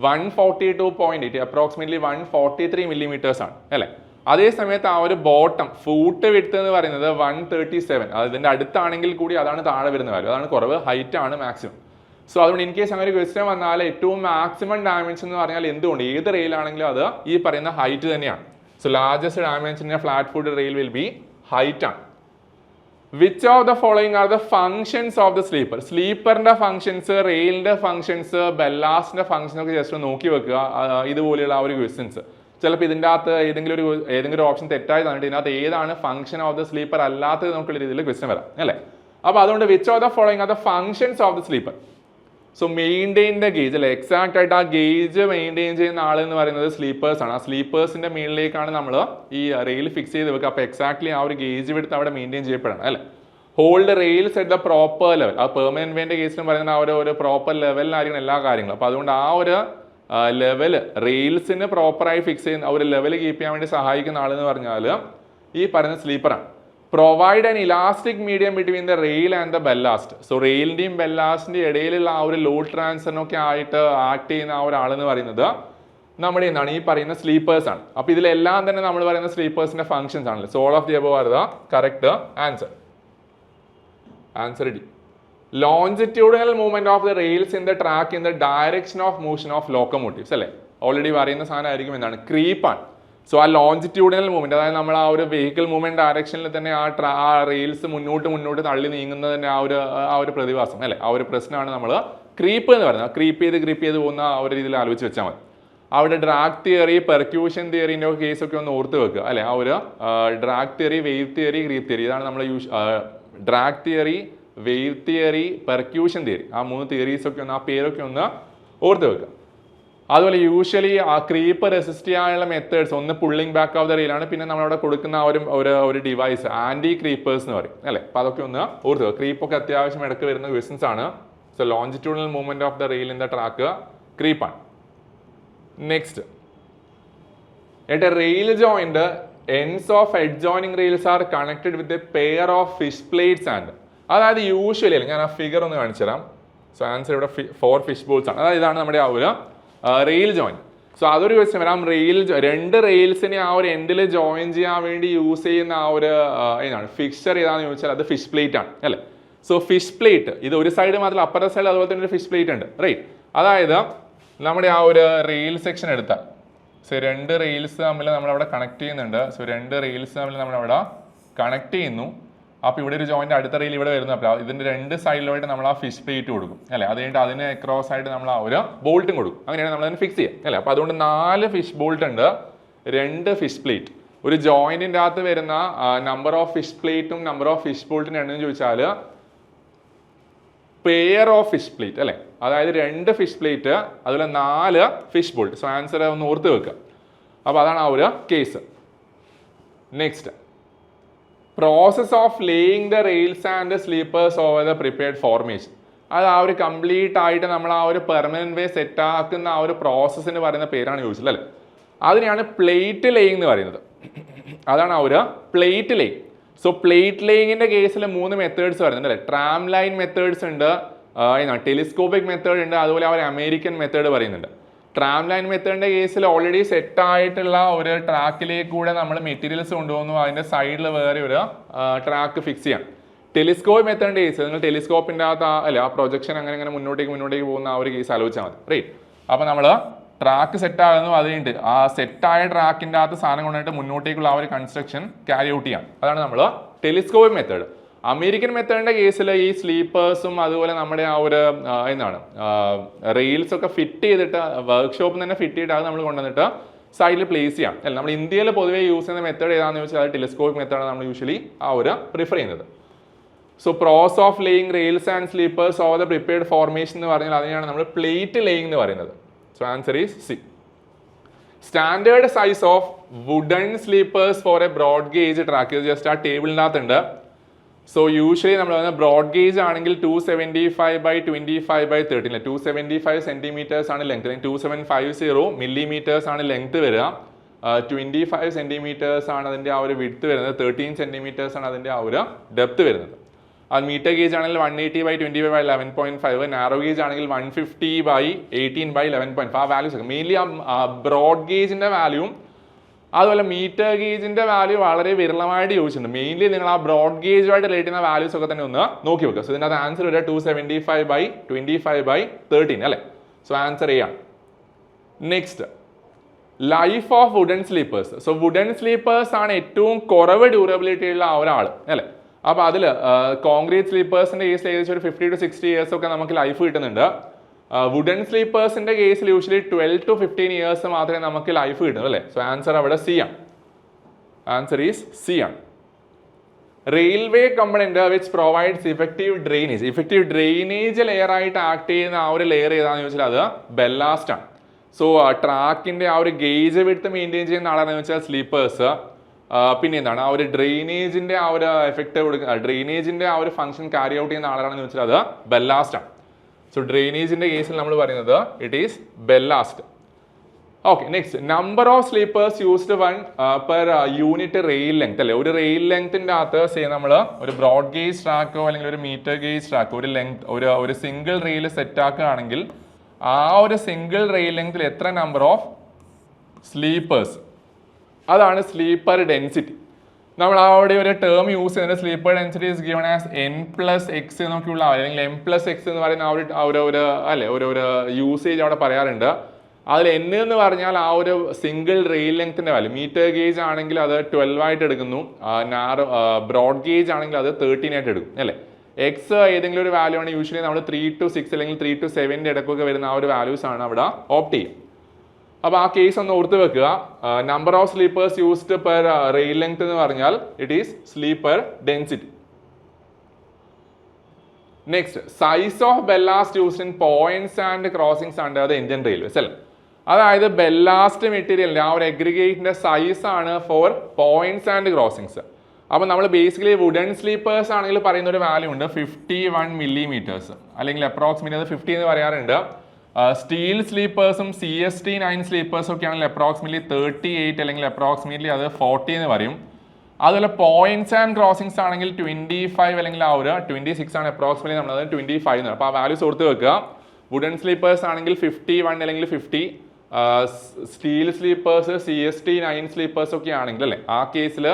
142.8 അപ്രോക്സിമേറ്റ്ലി 143 മില്ലിമീറ്റേഴ്സ് ആണ് അല്ലേ. അതേ സമയത്ത് ആ ഒരു ബോട്ടം ഫൂട്ട് വിഡ്ത്ത് എന്ന് പറയുന്നത് 137, അതിൻ്റെ അടുത്താണെങ്കിൽ കൂടി അതാണ് താഴെ വരുന്ന വാല്യൂ, അതാണ് കുറവ്, ഹൈറ്റ് ആണ് മാക്സിമം. സോ അതുകൊണ്ട് ഇൻ കേസ് അങ്ങനെ ഒരു ക്വസ്റ്റ്യൻ വന്നാൽ ഏറ്റവും മാക്സിമം ഡയമെൻഷൻ എന്ന് പറഞ്ഞാൽ എന്തുകൊണ്ട് ഏത് റെയിലാണെങ്കിലും അത് ഈ പറയുന്ന ഹൈറ്റ് തന്നെയാണ്. So largest dimension in flat foot rail will be height ആണ്. Which of the following are the functions of the sleeper? സ്ലീപ്പറിന്റെ ഫങ്ഷൻസ്, റെയിലിന്റെ ഫങ്ഷൻസ്, ബെല്ലാസിന്റെ ഫങ്ഷൻ ഒക്കെ ജസ്റ്റ് നോക്കി വെക്കുക. ഇതുപോലെയുള്ള ആ ഒരു ക്വസ്റ്റ്യൻസ് ചിലപ്പോൾ ഇതിൻ്റെ അകത്ത് ഏതെങ്കിലും ഒരു ഓപ്ഷൻ തെറ്റായി തന്നിട്ട് ഇതിനകത്ത് ഏതാണ് ഫങ്ഷൻ ഓഫ് ദ സ്ലീപ്പർ അല്ലാത്തത് നമുക്കുള്ള രീതിയിൽ ക്വസ്റ്റ്യൻ വരാം അല്ലേ. അപ്പോൾ അതുകൊണ്ട് which of the following are the functions of the sleeper? So maintain the gauge അല്ലെ, എക്സാക്ട് ആയിട്ട് ആ ഗേജ് മെയിൻറ്റെയിൻ ചെയ്യുന്ന ആളെന്ന് പറയുന്നത് സ്ലീപ്പേഴ്സ് ആണ്. ആ സ്ലീപ്പേഴ്സിന്റെ മുകളിലേക്കാണ് നമ്മൾ ഈ റെയിൽ ഫിക്സ് ചെയ്ത് വെക്കുക. അപ്പോൾ എക്സാക്ട്ലി ആ ഒരു ഗേജ് എടുത്ത് അവിടെ മെയിൻറ്റെയിൻ ചെയ്യപ്പെടണം അല്ലേ. Hold rails at the proper level, ആ പെർമനന്റ് വേന്റെ കേസിലും പറയുന്ന ആ ഒരു പ്രോപ്പർ ലെവലിലായിരിക്കണം എല്ലാ കാര്യങ്ങളും. അപ്പോൾ അതുകൊണ്ട് ആ ഒരു ലെവൽ റെയിൽസിന് പ്രോപ്പറായി ഫിക്സ് ചെയ്യുന്ന ഒരു ലെവൽ കീപ്പ് ചെയ്യാൻ വേണ്ടി സഹായിക്കുന്ന ആളെന്ന് പറഞ്ഞാൽ ഈ പറയുന്ന സ്ലീപ്പറാണ്. Provide an elastic medium between the rail and the ballast. So റെയിലിൻ്റെയും ബെല്ലാസ്റ്റിൻ്റെയും ഇടയിലുള്ള ആ ഒരു ലോഡ് ട്രാൻസ്ഫറിനൊക്കെ ആയിട്ട് ആക്ട് ചെയ്യുന്ന ആ ഒരാളെന്ന് പറയുന്നത് നമ്മുടെ എന്താണ് ഈ പറയുന്ന സ്ലീപ്പേഴ്സ് ആണ്. അപ്പോൾ ഇതിലെല്ലാം തന്നെ നമ്മൾ പറയുന്ന സ്ലീപ്പേഴ്സിന്റെ ഫങ്ഷൻസ് ആണല്ലോ. So all of the above are the correct answer. Answer D. Longitudinal movement of the rails in the track in the direction of motion of locomotives അല്ലേ. ഓൾറെഡി പറയുന്ന സാധനമായിരിക്കും എന്താണ് ക്രീപ്പാണ്. സോ ആ ലോഞ്ചിറ്റ്യൂഡിനൽ മൂവ്മെന്റ്, അതായത് നമ്മൾ ആ ഒരു vehicle movement ഡയറക്ഷനിൽ തന്നെ ആ റെയിൽസ് മുന്നോട്ട് തള്ളി നീങ്ങുന്നതിന്റെ ആ ഒരു പ്രതിഭാസം അല്ലെ, ആ ഒരു പ്രശ്നമാണ് നമ്മൾ ക്രീപ്പ് എന്ന് പറയുന്നത്. ക്രീപ്പ് ചെയ്ത് പോകുന്ന ആ ഒരു രീതിയിൽ ആലോചിച്ച് വെച്ചാൽ മതി. അവിടെ ഡ്രാഗ് തിയറി, പെർക്യൂഷൻ തിയറിൻ്റെ കേസൊക്കെ ഒന്ന് ഓർത്ത് വെക്കുക അല്ലെ. ആ ഒരു drag theory, wave theory, creep theory, ഇതാണ് നമ്മൾ drag theory, wave theory, percussion theory, ആ 3 തിയറീസൊക്കെ ഒന്ന് ആ പേരൊക്കെ ഒന്ന് ഓർത്ത് വെക്കുക. അതുപോലെ യൂഷ്വലി ആ ക്രീപ്പ് റെസിസ്റ്റ് ചെയ്യാനുള്ള മെത്തേഡ്സ് ഒന്ന് പുള്ളിങ് ബാക്ക് ഓഫ് ദ റെയിലാണ്, പിന്നെ നമ്മളവിടെ കൊടുക്കുന്ന ഒരു ഡിവൈസ് ആന്റി ക്രീപ്പേഴ്സ് എന്ന് പറയും അല്ലേ. അപ്പോൾ അതൊക്കെ ഒന്ന് ഓർത്ത് വെക്കുക. ക്രീപ്പൊക്കെ അത്യാവശ്യം ഇടയ്ക്ക് വരുന്ന ക്വസ്റ്റ്യൻസ് ആണ്. So longitudinal movement of the rail in the track ക്രീപ്പാണ്. Next, at a rail joint, ends of adjoining rails are connected with a pair of fish plates and, അതായത് യൂഷ്വലി ഞാൻ ആ ഫിഗർ ഒന്ന് കാണിച്ചു തരാം. സോ ആൻസർ ഇവിടെ 4 fish balls ആണ്. അതായത് ഇതാണ് നമ്മുടെ ആ ഒരു റെയിൽ ജോയിൻ. സോ അതൊരു ക്വസ്റ്റ്യൻ വരാം. രണ്ട് റെയിൽസിനെ ആ ഒരു എൻഡിൽ ജോയിൻ ചെയ്യാൻ വേണ്ടി യൂസ് ചെയ്യുന്ന ആ ഒരു ഏതാണ് ഫിക്സ്ചർ ഏതാണെന്ന് ചോദിച്ചാൽ അത് ഫിഷ് പ്ലേറ്റ് ആണ് അല്ലേ. സോ ഫിഷ് പ്ലേറ്റ് ഇത് ഒരു സൈഡ് മാത്രമല്ല അപ്പുറത്തെ സൈഡ് അതുപോലെ തന്നെ ഒരു ഫിഷ് പ്ലേറ്റ് ഉണ്ട് റൈറ്റ്. അതായത് നമ്മുടെ ആ ഒരു റെയിൽ സെക്ഷൻ എടുത്താൽ സോ രണ്ട് റെയിൽസ് തമ്മിൽ നമ്മളവിടെ കണക്ട് ചെയ്യുന്നുണ്ട്. സോ രണ്ട് റെയിൽസ് തമ്മിൽ നമ്മളവിടെ കണക്ട് ചെയ്യുന്നു. അപ്പോൾ ഇവിടെ ഒരു ജോയിന്റ് അടുത്ത റെയിൽ ഇവിടെ വരുന്നു. അപ്പോൾ ഇതിൻ്റെ രണ്ട് സൈഡിലായിട്ട് നമ്മൾ ആ ഫിഷ് പ്ലേറ്റ് കൊടുക്കും അല്ലേ. അത് കഴിഞ്ഞിട്ട് അതിന് അക്രോസ് ആയിട്ട് നമ്മൾ ആ ഒരു ബോൾട്ടും കൊടുക്കും. അങ്ങനെയാണ് നമ്മൾ അതിന് ഫിക്സ് ചെയ്യുക അല്ലേ. അപ്പോൾ അതുകൊണ്ട് 4 ഫിഷ് ബോൾട്ട് ഉണ്ട്, 2 ഫിഷ് പ്ലേറ്റ്. ഒരു ജോയിന്റിൻ്റെ അകത്ത് വരുന്ന നമ്പർ ഓഫ് ഫിഷ് പ്ലേറ്റും നമ്പർ ഓഫ് ഫിഷ് ബോൾട്ടിനും എണ്ണം ചോദിച്ചാൽ പെയർ ഓഫ് ഫിഷ് പ്ലേറ്റ് അല്ലേ. അതായത് 2 ഫിഷ് പ്ലേറ്റ് അതുപോലെ 4 ഫിഷ് ബോൾട്ട്. സോ ആൻസർ ഒന്ന് ഓർത്ത് വെക്കുക. അപ്പോൾ അതാണ് ആ ഒരു case. Next, process of laying the rails and sleepers over the prepared formation. അത് ആ ഒരു കംപ്ലീറ്റ് ആയിട്ട് നമ്മൾ ആ ഒരു പെർമനന്റ് വേ സെറ്റ് ആക്കുന്ന ആ ഒരു പ്രോസസ്സിന് പറയുന്ന പേരാണ് ചോദിച്ചത് അല്ലേ. അതിനെയാണ് പ്ലേറ്റ് ലേയിങ് എന്ന് പറയുന്നത്. അതാണ് ആ ഒരു പ്ലേറ്റ് ലേയിങ്. സോ പ്ലേറ്റ് ലേയിങ്ങിന്റെ കേസിൽ 3 മെത്തേഡ്സ് വരുന്നുണ്ട് അല്ലേ. ട്രാം ലൈൻ മെത്തേഡ്സ് ഉണ്ട്, ടെലിസ്കോപ്പിക് മെത്തേഡ് ഉണ്ട്, അതുപോലെ അവർ അമേരിക്കൻ മെത്തേഡ് പറയുന്നുണ്ട്. ട്രാം ലൈൻ മെത്തേഡിന്റെ കേസിൽ ഓൾറെഡി സെറ്റ് ആയിട്ടുള്ള ഒരു ട്രാക്കിലേക്ക് കൂടെ നമ്മൾ മെറ്റീരിയൽസ് കൊണ്ടുപോകുന്നു, അതിന്റെ സൈഡിൽ വേറെ ഒരു ട്രാക്ക് ഫിക്സ് ചെയ്യാം. ടെലിസ്കോപ്പ് മെത്തേഡിന്റെ കേസ് നിങ്ങൾ ടെലിസ്കോപ്പിന്റെ അകത്ത് അല്ലെ ആ പ്രൊജക്ഷൻ അങ്ങനെ മുന്നോട്ടേക്ക് പോകുന്ന ആ ഒരു കേസ് ആലോചിച്ചാൽ മതി റൈറ്റ്. അപ്പോൾ നമ്മൾ ട്രാക്ക് സെറ്റ് ആകുന്നു, അത് കഴിഞ്ഞിട്ട് ആ സെറ്റായ ട്രാക്കിന്റെ അകത്ത് സാധനം കൊണ്ടിട്ട് മുന്നോട്ടേക്കുള്ള ആ ഒരു കൺസ്ട്രക്ഷൻ ക്യാരി ഔട്ട് ചെയ്യാം. അതാണ് നമ്മൾ ടെലിസ്കോപ്പ് മെത്തേഡ്. അമേരിക്കൻ മെത്തേഡിന്റെ കേസിൽ ഈ സ്ലീപ്പേഴ്സും അതുപോലെ നമ്മുടെ ആ ഒരു എന്താണ് റെയിൽസ് ഒക്കെ ഫിറ്റ് ചെയ്തിട്ട് വർക്ക്ഷോപ്പിൽ തന്നെ ഫിറ്റ് ചെയ്തിട്ട് അത് നമ്മൾ കൊണ്ടുവന്നിട്ട് സൈഡിൽ പ്ലേസ് ചെയ്യാം അല്ല. നമ്മൾ ഇന്ത്യയിൽ പൊതുവെ യൂസ് ചെയ്യുന്ന മെത്തേഡ് ഏതാണെന്ന് ചോദിച്ചാൽ അത് ടെലിസ്കോപ്പിക് മെത്തേഡാണ് നമ്മൾ യൂഷ്വലി ആ ഒരു പ്രിഫർ ചെയ്യുന്നത്. So process of laying rails and sleepers over the prepared formation എന്ന് പറഞ്ഞാൽ അതിനെയാണ് നമ്മൾ പ്ലേറ്റ് ലേയിങ് എന്ന് പറയുന്നത്. So answer is C. Standard size of wooden sleepers for a broad gauge track ഇത് ജസ്റ്റ് ആ ടേബിളിനകത്തുണ്ട്. സോ യൂഷ്വലി നമ്മൾ പറയുന്നത് ബ്രോഡ് ഗേജ് ആണെങ്കിൽ 275/25/13 275 സെന്റിമീറ്റേഴ്സ് ആണ് ലെങ്ത്, 2750 millimeters ആണ് ലെങ്ത് വരിക, 25 സെന്റിമീറ്റേഴ്സ് ആണ് അതിൻ്റെ ആ ഒരു വിഡ്ത്ത് വരുന്നത്, 13 സെന്റിമീറ്റേഴ്സ് ആണ് അതിൻ്റെ ആ ഒരു ഡെപ്ത് വരുന്നത്. അത് മീറ്റർ ഗേജ് ആണെങ്കിൽ 180/25/11.5, നാരോ ഗേജ് ആണെങ്കിൽ 150/18/11.5. ആ വാല്യൂസ് ഒക്കെ മെയിൻലി ആ ബ്രോഡ് ഗേജിന്റെ വാല്യൂവും അതുപോലെ മീറ്റർ ഗേജിന്റെ വാല്യൂ വളരെ വിരളമായിട്ട് ചോദിച്ചിട്ടുണ്ട്. മെയിൻലി നിങ്ങൾ ആ ബ്രോഡ് ഗേജുമായിട്ട് റിലേറ്റ് ചെയ്യുന്ന വാല്യൂസ് ഒക്കെ തന്നെ ഒന്ന് നോക്കി വെക്കുക. സോ ഇതിനകത്ത് ആൻസർ വരിക 275/25/13 അല്ലേ. സോ ആൻസർ ചെയ്യാണ്. Next, life of wooden sleepers. So wooden sleepers ആണ് ഏറ്റവും കുറവ് ഡ്യൂറബിലിറ്റി ഉള്ള ആ ഒരാൾ അല്ലേ. അപ്പോൾ അതിൽ കോൺക്രീറ്റ് സ്ലീപ്പേഴ്സിന്റെ കേസിൽ ഏകദേശം ഒരു 50 to 60 years ഒക്കെ നമുക്ക് ലൈഫ് കിട്ടുന്നുണ്ട്. വുഡൻ സ്ലീപ്പേഴ്സിന്റെ കേസിൽ യൂഷ്വലി 12 to 15 years മാത്രമേ നമുക്ക് ലൈഫ് കിട്ടുന്നു അല്ലേ. സോ ആൻസർ അവിടെ സി ആണ്. ആൻസർ ഈസ് സി ആണ്. Railway component which provides effective drainage layer ആയിട്ട് ആക്ട് ചെയ്യുന്ന ആ ഒരു ലെയർ ഏതാണെന്ന് ചോദിച്ചാൽ അത് ബെല്ലാസ്റ്റ് ആണ്. സോ ട്രാക്കിന്റെ ആ ഒരു ഗേജ് വിഡ്ത്ത് മെയിൻറ്റെയിൻ ചെയ്യുന്ന ആളാണെന്ന് വെച്ചാൽ സ്ലീപ്പേഴ്സ്. പിന്നെ എന്താണ് ആ ഒരു ഡ്രെയിനേജിന്റെ ആ ഒരു എഫക്റ്റ് കൊടുക്കുക, ഡ്രെയിനേജിന്റെ ആ ഒരു ഫംഗ്ഷൻ ക്യാരി ഔട്ട് ചെയ്യുന്ന ആളാണെന്ന് വെച്ചാൽ അത് ബെല്ലാസ്റ്റ് ആണ്. സോ ഡ്രെയിനേജിന്റെ കേസിൽ നമ്മൾ പറയുന്നത് it is ballast. Okay, next, number of sleepers used per unit rail length അല്ലേ. ഒരു റെയിൽ ലെങ്ത്തിന്റെ അകത്ത് നമ്മൾ ഒരു ബ്രോഡ് ഗേജ് ട്രാക്കോ അല്ലെങ്കിൽ ഒരു മീറ്റർ ഗേജ് ട്രാക്കോ ഒരു ലെങ്ത് ഒരു സിംഗിൾ റെയിൽ സെറ്റ് ആക്കുകയാണെങ്കിൽ ആ ഒരു സിംഗിൾ റെയിൽ ലെങ്ത്തിൽ എത്ര നമ്പർ ഓഫ് സ്ലീപ്പേഴ്സ്, അതാണ് സ്ലീപ്പർ ഡെൻസിറ്റി. നമ്മൾ അവിടെ ഒരു ടേം യൂസ് ചെയ്യുന്നത് sleeper density is given as n+x എന്നൊക്കെയുള്ള അല്ലെങ്കിൽ m+x എന്ന് പറയുന്ന ഒരു യൂസേജ് അവിടെ പറയാറുണ്ട്. അതിൽ n എന്ന് പറഞ്ഞാൽ ആ ഒരു സിംഗിൾ റെയിൽ ലെങ്ത്തിന്റെ വാല്യൂ. മീറ്റർ ഗേജ് ആണെങ്കിൽ അത് 12 ആയിട്ട് എടുക്കുന്നു, ബ്രോഡ് ഗേജ് ആണെങ്കിൽ അത് 13 ആയിട്ട് എടുക്കും അല്ലേ. എക്സ് ഏതെങ്കിലും ഒരു വാല്യൂ ആണ് യൂഷ്വലി നമ്മൾ 3 to 6 അല്ലെങ്കിൽ 3 to 7 ഇടയ്ക്കൊക്കെ വരുന്ന ആ ഒരു വാല്യൂസ് ആണ് അവിടെ ഓപ്റ്റ് ചെയ്യുക. അപ്പോൾ ആ കേസ് ഒന്ന് ഓർത്ത് വെക്കുക. Number of sleepers used per rail length എന്ന് പറഞ്ഞാൽ it is sleeper density. Next, size of ballast used in points and crossings under the Indian railways അല്ലേ. അതായത് ബെല്ലാസ്റ്റ് മെറ്റീരിയലിന്റെ ആ ഒരു എഗ്രിഗേറ്റിന്റെ സൈസ് ആണ് ഫോർ പോയിന്റ്സ് ആൻഡ് ക്രോസിംഗ്സ്. അപ്പോൾ നമ്മൾ ബേസിക്കലി വുഡൻ സ്ലീപ്പേഴ്സ് ആണെങ്കിൽ പറയുന്ന ഒരു വാല്യൂ ഉണ്ട് 51 millimeters അല്ലെങ്കിൽ അപ്രോക്സിമേറ്റ്ലി അത് 50 എന്ന് പറയാറുണ്ട്. സ്റ്റീൽ സ്ലീപ്പേഴ്സും CST 9 സ്ലീപ്പേഴ്സും ഒക്കെ ആണെങ്കിൽ അപ്രോക്സിമേറ്റ്ലി 38 അല്ലെങ്കിൽ അപ്രോക്സിമേറ്റ്ലി അത് 40 എന്ന് പറയും. അതുപോലെ പോയിന്റ്സ് ആൻഡ് ക്രോസിംഗ്സ് ആണെങ്കിൽ 25 അല്ലെങ്കിൽ ആ ഒരു 26 ആണ് അപ്രോക്സിമേറ്റ്ലി നമ്മൾ 25 എന്ന്. അപ്പോൾ ആ വാല്യൂസ് ഓർത്ത് വെക്കുക. വുഡൻ സ്ലീപ്പേഴ്സ് ആണെങ്കിൽ 51 അല്ലെങ്കിൽ 50, സ്റ്റീൽ സ്ലീപ്പേഴ്സ് CST 9 സ്ലീപ്പേഴ്സ് ഒക്കെ ആണെങ്കിൽ അല്ലേ ആ കേസിൽ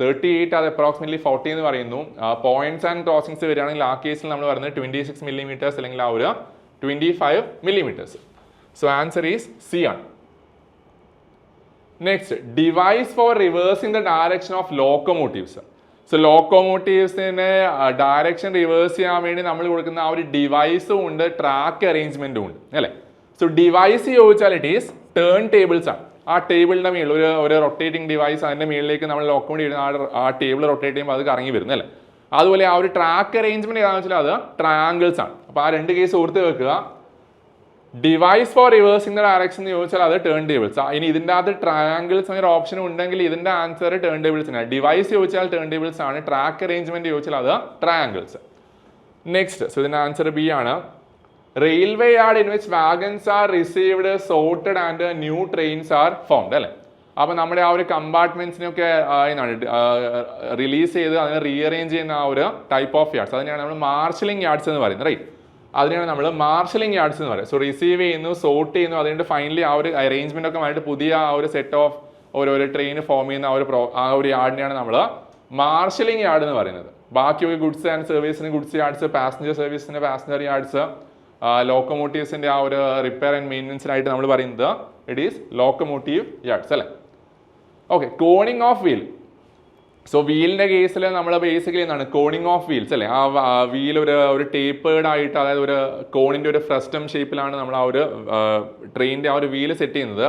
38 അത് അപ്രോക്സിമേറ്റ്ലി 40 എന്ന് പറയുന്നു. പോയിന്റ്സ് ആൻഡ് ക്രോസിംഗ്സ് വരികയാണെങ്കിൽ ആ കേസിൽ നമ്മൾ പറയുന്നത് 26 മില്ലിമീറ്റേഴ്സ് അല്ലെങ്കിൽ ആ ഒരു 25 millimetres. So answer is C ആണ്. Next, device for reversing the direction of locomotives. So ലോക്കോമോട്ടീവ്സിനെ ഡയറക്ഷൻ റിവേഴ്സ് ചെയ്യാൻ വേണ്ടി നമ്മൾ കൊടുക്കുന്ന ആ ഒരു ഡിവൈസും ഉണ്ട്, ട്രാക്ക് അറേഞ്ച്മെന്റും ഉണ്ട് അല്ലേ. സോ ഡിവൈസ് ചോദിച്ചാൽ ഇറ്റ് ഈസ് ടേൺ ടേബിൾസ് ആണ്. ആ ടേബിളിന്റെ മേളിൽ ഒരു റൊട്ടേറ്റിംഗ് ഡിവൈസ്, അതിന്റെ മേളിലേക്ക് നമ്മൾ ലോക്കോമോട്ട് ചെയ്യുന്ന ആ ടേബിൾ റൊട്ടേറ്റ് ചെയ്യുമ്പോൾ അത് കറങ്ങി വരുന്നു അല്ലേ. അതുപോലെ ആ ഒരു ട്രാക്ക് അറേഞ്ച്മെന്റ് ഏതാണെന്ന് വെച്ചാൽ അത് ട്രയാങ്കിൾസ് ആണ്. അപ്പോൾ ആ രണ്ട് കേസ് ഓർത്ത് വെക്കുക. Device for reversing the direction എന്ന് ചോദിച്ചാൽ അത് ടേൺ ടേബിൾസ്. ഇനി ഇതിൻ്റെ അകത്ത് ട്രയാങ്കിൾസ് എന്നൊരു ഓപ്ഷൻ ഉണ്ടെങ്കിൽ ഇതിന്റെ ആൻസർ ടേൺ ടേബിൾസിനാണ്. ഡിവൈസ് ചോദിച്ചാൽ ടേൺ ടേബിൾസ് ആണ്, ട്രാക്ക് അറേഞ്ച്മെന്റ് ചോദിച്ചാൽ അത് ട്രയാങ്കിൾസ്. നെക്സ്റ്റ്, സോ ഇതിന്റെ ആൻസർ ബി ആണ്. Railway yard in which wagons are received, sorted and new trains are formed അല്ലേ. അപ്പോൾ നമ്മുടെ ആ ഒരു കമ്പാർട്ട്മെന്റ്സിനൊക്കെ റിലീസ് ചെയ്ത് അതിനെ റീഅറേഞ്ച് ചെയ്യുന്ന ആ ഒരു ടൈപ്പ് ഓഫ് യാർഡ്സ്, അതിനെയാണ് നമ്മൾ മാർഷലിംഗ് യാർഡ്സ് എന്ന് പറയുന്നത്, റൈറ്റ്. അതിനെയാണ് നമ്മൾ മാർഷലിംഗ് യാർഡ്സ് എന്ന് പറയുന്നത്. സോ റിസീവ് ചെയ്യുന്നു, സോർട്ട് ചെയ്യുന്നു, അതിൻ്റെ ഫൈനലി ആ ഒരു അറേഞ്ച്മെന്റ് ഒക്കെ ആയിട്ട് പുതിയ ആ ഒരു സെറ്റ് ഓഫ് ഓരോ ട്രെയിൻ ഫോം ചെയ്യുന്ന ആ ഒരു യാർഡിനെയാണ് നമ്മൾ മാർഷലിംഗ് യാർഡ് എന്ന് പറയുന്നത്. ബാക്കി ഗുഡ്സ് ആൻഡ് സർവീസിന് ഗുഡ്സ് യാർഡ്സ്, പാസഞ്ചർ സർവീസിന് പാസഞ്ചർ യാർഡ്സ്, ലോക്കോമോട്ടീവ്സിന്റെ ആ ഒരു റിപ്പയർ ആൻഡ് മെയിൻ്റനൻസിനായിട്ട് നമ്മൾ പറയുന്നത് ഇറ്റ് ഈസ് ലോക്കോമോട്ടീവ് യാർഡ്സ് അല്ലേ. Okay, coning of wheel. So വീലിന്റെ കേസിൽ നമ്മൾ ബേസിക്കലി എന്താണ് കോണിംഗ് ഓഫ് വീൽസ് അല്ലേ. ആ വീൽ ഒരു ടേപ്പേർഡ് ആയിട്ട്, അതായത് ഒരു കോണിന്റെ ഒരു ഫ്രസ്റ്റം ഷേപ്പിലാണ് നമ്മൾ ആ ഒരു ട്രെയിനിന്റെ ആ ഒരു വീല് സെറ്റ് ചെയ്യുന്നത്.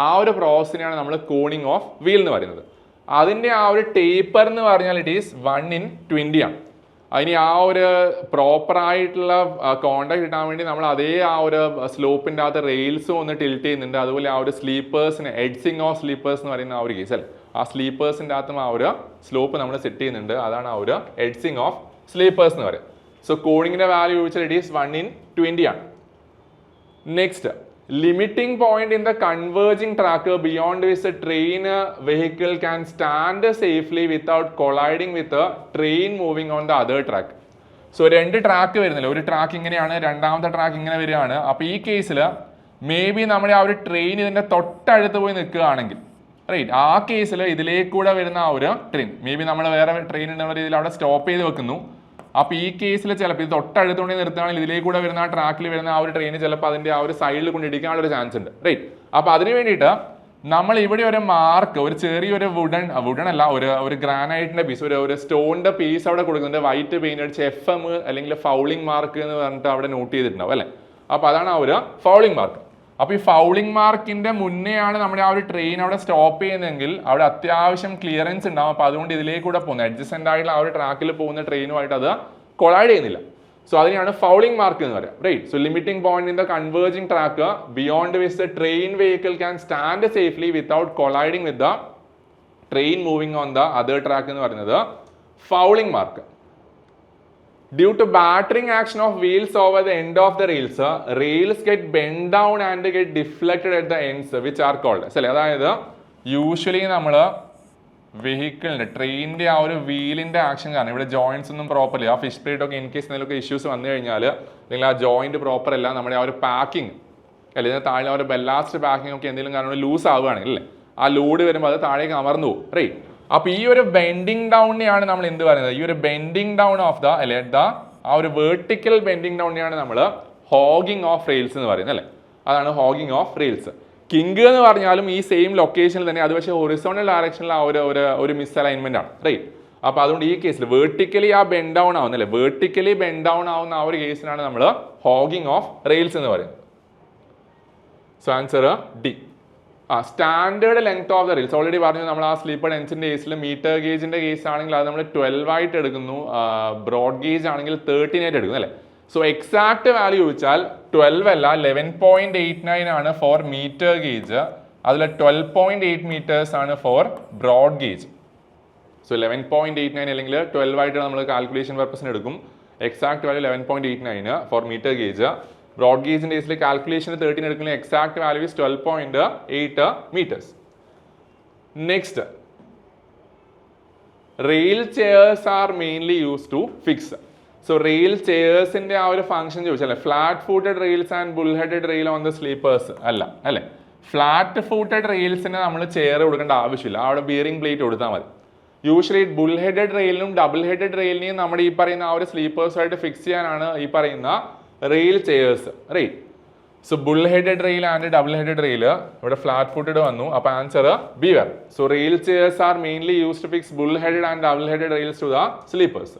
ആ ഒരു പ്രോസസ്സിനെയാണ് നമ്മൾ കോണിംഗ് ഓഫ് വീൽ എന്ന് പറയുന്നത്. അതിന്റെ ആ ഒരു ടേപ്പർ എന്ന് പറഞ്ഞാൽ ഇറ്റ് ഈസ് 1/20 ആണ്. അതിന് ആ ഒരു പ്രോപ്പർ ആയിട്ടുള്ള കോണ്ടാക്ട് കിട്ടാൻ വേണ്ടി നമ്മൾ അതേ ആ ഒരു സ്ലോപ്പിന്റെ അകത്ത് റെയിൽസും ഒന്ന് ടിൽറ്റ് ചെയ്യുന്നുണ്ട്. അതുപോലെ ആ ഒരു സ്ലീപ്പേഴ്സിന് എഡ്ജിങ് ഓഫ് സ്ലീപ്പേഴ്സ് എന്ന് പറയുന്ന ആ ഒരു കേസ് അല്ലേ, ആ സ്ലീപ്പേഴ്സിൻ്റെ അകത്തും ആ ഒരു സ്ലോപ്പ് നമ്മൾ സെറ്റ് ചെയ്യുന്നുണ്ട്. അതാണ് ആ ഒരു എഡ്ജിങ് ഓഫ് സ്ലീപ്പേഴ്സ് എന്ന് പറയുന്നത്. സോ കോണിങ്ങിന്റെ വാല്യൂ ചോദിച്ചാൽ ഇറ്റ് ഈസ് 1/20 ആണ്. Next, limiting point in the converging track beyond which A train vehicle can stand safely without colliding with train moving on the other track. So രണ്ട് track വരുന്നില്ല, ഒരു track ഇങ്ങനെയാണ്, രണ്ടാമത്തെ track ഇങ്ങനെ വരികയാണ്. അപ്പോൾ ഈ കേസിൽ മേ ബി നമ്മുടെ ആ ഒരു ട്രെയിൻ ഇതിന്റെ തൊട്ടടുത്ത് പോയി നിൽക്കുകയാണെങ്കിൽ, റൈറ്റ്, ആ കേസിൽ ഇതിലേക്കൂടെ വരുന്ന ആ ഒരു ട്രെയിൻ മേ ബി നമ്മൾ വേറെ ട്രെയിൻ ഉള്ള രീതിയിൽ അവിടെ സ്റ്റോപ്പ് ചെയ്ത് വെക്കുന്നു. അപ്പോൾ ഈ കേസിൽ ചിലപ്പോൾ ഇത് തൊട്ടടുത്തുകൊണ്ട് നിർത്തുകയാണെങ്കിൽ ഇതിലേക്കൂടെ വരുന്ന ആ ട്രാക്കിൽ വരുന്ന ആ ഒരു ട്രെയിൻ ചിലപ്പോൾ അതിന്റെ ആ ഒരു സൈഡിൽ കൊണ്ട് ഇടിക്കാനുള്ള ഒരു ചാൻസ് ഉണ്ട്, റൈറ്റ്. അപ്പോൾ അതിന് വേണ്ടിയിട്ട് നമ്മൾ ഇവിടെ ഒരു മാർക്ക്, ഒരു ചെറിയൊരു വുഡൻ അല്ല, ഒരു ഗ്രാനൈറ്റിന്റെ പീസ്, ഒരു സ്റ്റോണിന്റെ പീസ് അവിടെ കൊടുക്കുന്നുണ്ട്, വൈറ്റ് പെയിന്റ് അടിച്ച് FM അല്ലെങ്കിൽ ഫൗളിംഗ് മാർക്ക് എന്ന് പറഞ്ഞിട്ട് അവിടെ നോട്ട് ചെയ്തിട്ടുണ്ടാവും അല്ലേ. അപ്പോൾ അതാണ് ആ ഒരു ഫൗളിംഗ് മാർക്ക്. അപ്പോൾ ഈ ഫൗളിംഗ് മാർക്കിന്റെ മുന്നെയാണ് നമ്മുടെ ആ ഒരു ട്രെയിൻ അവിടെ സ്റ്റോപ്പ് ചെയ്യുന്നതെങ്കിൽ അവിടെ അത്യാവശ്യം ക്ലിയറൻസ് ഉണ്ടാവും. അപ്പോൾ അതുകൊണ്ട് ഇതിലേക്കൂടെ പോകുന്നത് അഡ്ജസ്റ്റന്റ് ആയിട്ടുള്ള ആ ഒരു ട്രാക്കിൽ പോകുന്ന ട്രെയിനുമായിട്ട് അത് കൊളൈഡ് ചെയ്യുന്നില്ല. സോ അതിനെയാണ് ഫൗളിംഗ് മാർക്ക് എന്ന് പറയാം, right. So limiting point in the converging track beyond which the train vehicle can stand safely without colliding with the train moving on the other track എന്ന് പറയുന്നത് fouling mark. Due to battering action of wheels over the end of the rails get bent down and get deflected at the ends, which are called. അതായത് usually നമ്മൾ വെഹിക്കിളിന്റെ ട്രെയിനിന്റെ ആ ഒരു വീലിന്റെ action കാരണം ഇവിടെ joints ഒന്നും പ്രോപ്പർലി, ആ ഫിഷ് പ്ലേറ്റ് ഒക്കെ ഇൻ കേസ് എന്തെങ്കിലുമൊക്കെ ഇഷ്യൂസ് വന്നു കഴിഞ്ഞാൽ അല്ലെങ്കിൽ ആ ജോയിന്റ് പ്രോപ്പർ അല്ല, നമ്മുടെ ആ ഒരു പാക്കിംഗ് അല്ലെങ്കിൽ താഴെ ആ ഒരു ബെല്ലാസ്റ്റ് പാക്കിംഗ് ഒക്കെ എന്തെങ്കിലും കാരണം ലൂസ് ആവുകയാണെങ്കിൽ അല്ലേ, ആ ലോഡ് വരുമ്പോൾ അത് താഴേക്ക് അമർന്നു പോകും, റൈറ്റ്. അപ്പൊ ഈ ഒരു ബെൻഡിങ് ഡൗണിനെയാണ് നമ്മൾ എന്ത് പറയുന്നത്, ഈ ഒരു ബെൻഡിങ് ഡൗൺ ഓഫ് ദ അല്ലെ ആ ഒരു വെർട്ടിക്കൽ ബെൻഡിങ് ഡൗണിനെയാണ് നമ്മൾ ഹോഗിങ് ഓഫ് റെയിൽസ് എന്ന് പറയുന്നത് അല്ലേ. അതാണ് ഹോഗിങ് ഓഫ് റെയിൽസ്. കിങ്ക് എന്ന് പറഞ്ഞാലും ഈ സെയിം ലൊക്കേഷനിൽ തന്നെ, അത് പക്ഷേ ഹൊറിസോണൽ ഡയറക്ഷനിൽ ആ ഒരു മിസ് അലൈൻമെന്റ് ആണ്, റൈറ്റ്. അപ്പൊ അതുകൊണ്ട് ഈ കേസിൽ വെർട്ടിക്കലി ആ ബെൻഡ് ഡൗൺ ആവുന്ന അല്ലെ, വെർട്ടിക്കലി ബെൻഡ് ഡൗൺ ആവുന്ന ആ ഒരു കേസിനാണ് നമ്മൾ ഹോഗിങ് ഓഫ് റെയിൽസ് എന്ന് പറയുന്നത്. So answer D. Standard length of the reels already പറഞ്ഞു നമ്മൾ. ആ സ്ലീപ്പർ എൻജിന്റെ കേസിൽ മീറ്റർ ഗേജിന്റെ കേസ് ആണെങ്കിൽ അത് നമ്മൾ 12 ആയിട്ട് എടുക്കുന്നു, ബ്രോഡ് ഗേജ് ആണെങ്കിൽ 13 ആയിട്ട് എടുക്കുന്നു അല്ലേ. സോ എക്സാക്ട് വാല്യൂ ചോദിച്ചാൽ 12 അല്ല 11.89 ആണ് ഫോർ മീറ്റർ ഗേജ്, അതിൽ 12.8 മീറ്റേഴ്സ് ആണ് ഫോർ ബ്രോഡ് ഗേജ്. സോ 11.89 അല്ലെങ്കിൽ 12 ആയിട്ട് നമ്മൾ കാൽക്കുലേഷൻ പർപ്പസിന് എടുക്കും. Exact value 11.89 for metre gauge. Broad ഗേജിന്റെ കേസിൽ കാൽക്കുലേഷൻ 13 എടുക്കുന്ന exact value 12.8 metres. Next, rail chairs are mainly use to fix. So rail ചെയേഴ്സിന്റെ ആ ഒരു ഫംഗ്ഷൻ ചോദിച്ചല്ലേ, flat footed rails and bull headed rail on the sleepers അല്ല അല്ലേ. Flat footed റെയിൽസിന് നമ്മൾ ചെയർ കൊടുക്കേണ്ട ആവശ്യമില്ല, അവിടെ ബിയറിംഗ് പ്ലേറ്റ് കൊടുത്താൽ മതി. യൂഷ്വലി ബുൾ ഹെഡഡ് റെയിലിനും ഡബിൾ ഹെഡഡ് റെയിലിനെയും നമ്മുടെ ഈ പറയുന്ന ആ ഒരു സ്ലീപ്പേഴ്സുമായിട്ട് ഫിക്സ് ചെയ്യാനാണ് ഈ പറയുന്ന rail chairs. Right. So bull headed rail and double headed rail ഇവിടെ ഫ്ലാറ്റ് ഫൂട്ടഡ് വന്നു. അപ്പോൾ ആൻസർ ബി വർ. So rail chairs are mainly use to fix bull headed and double headed rails to the sleepers.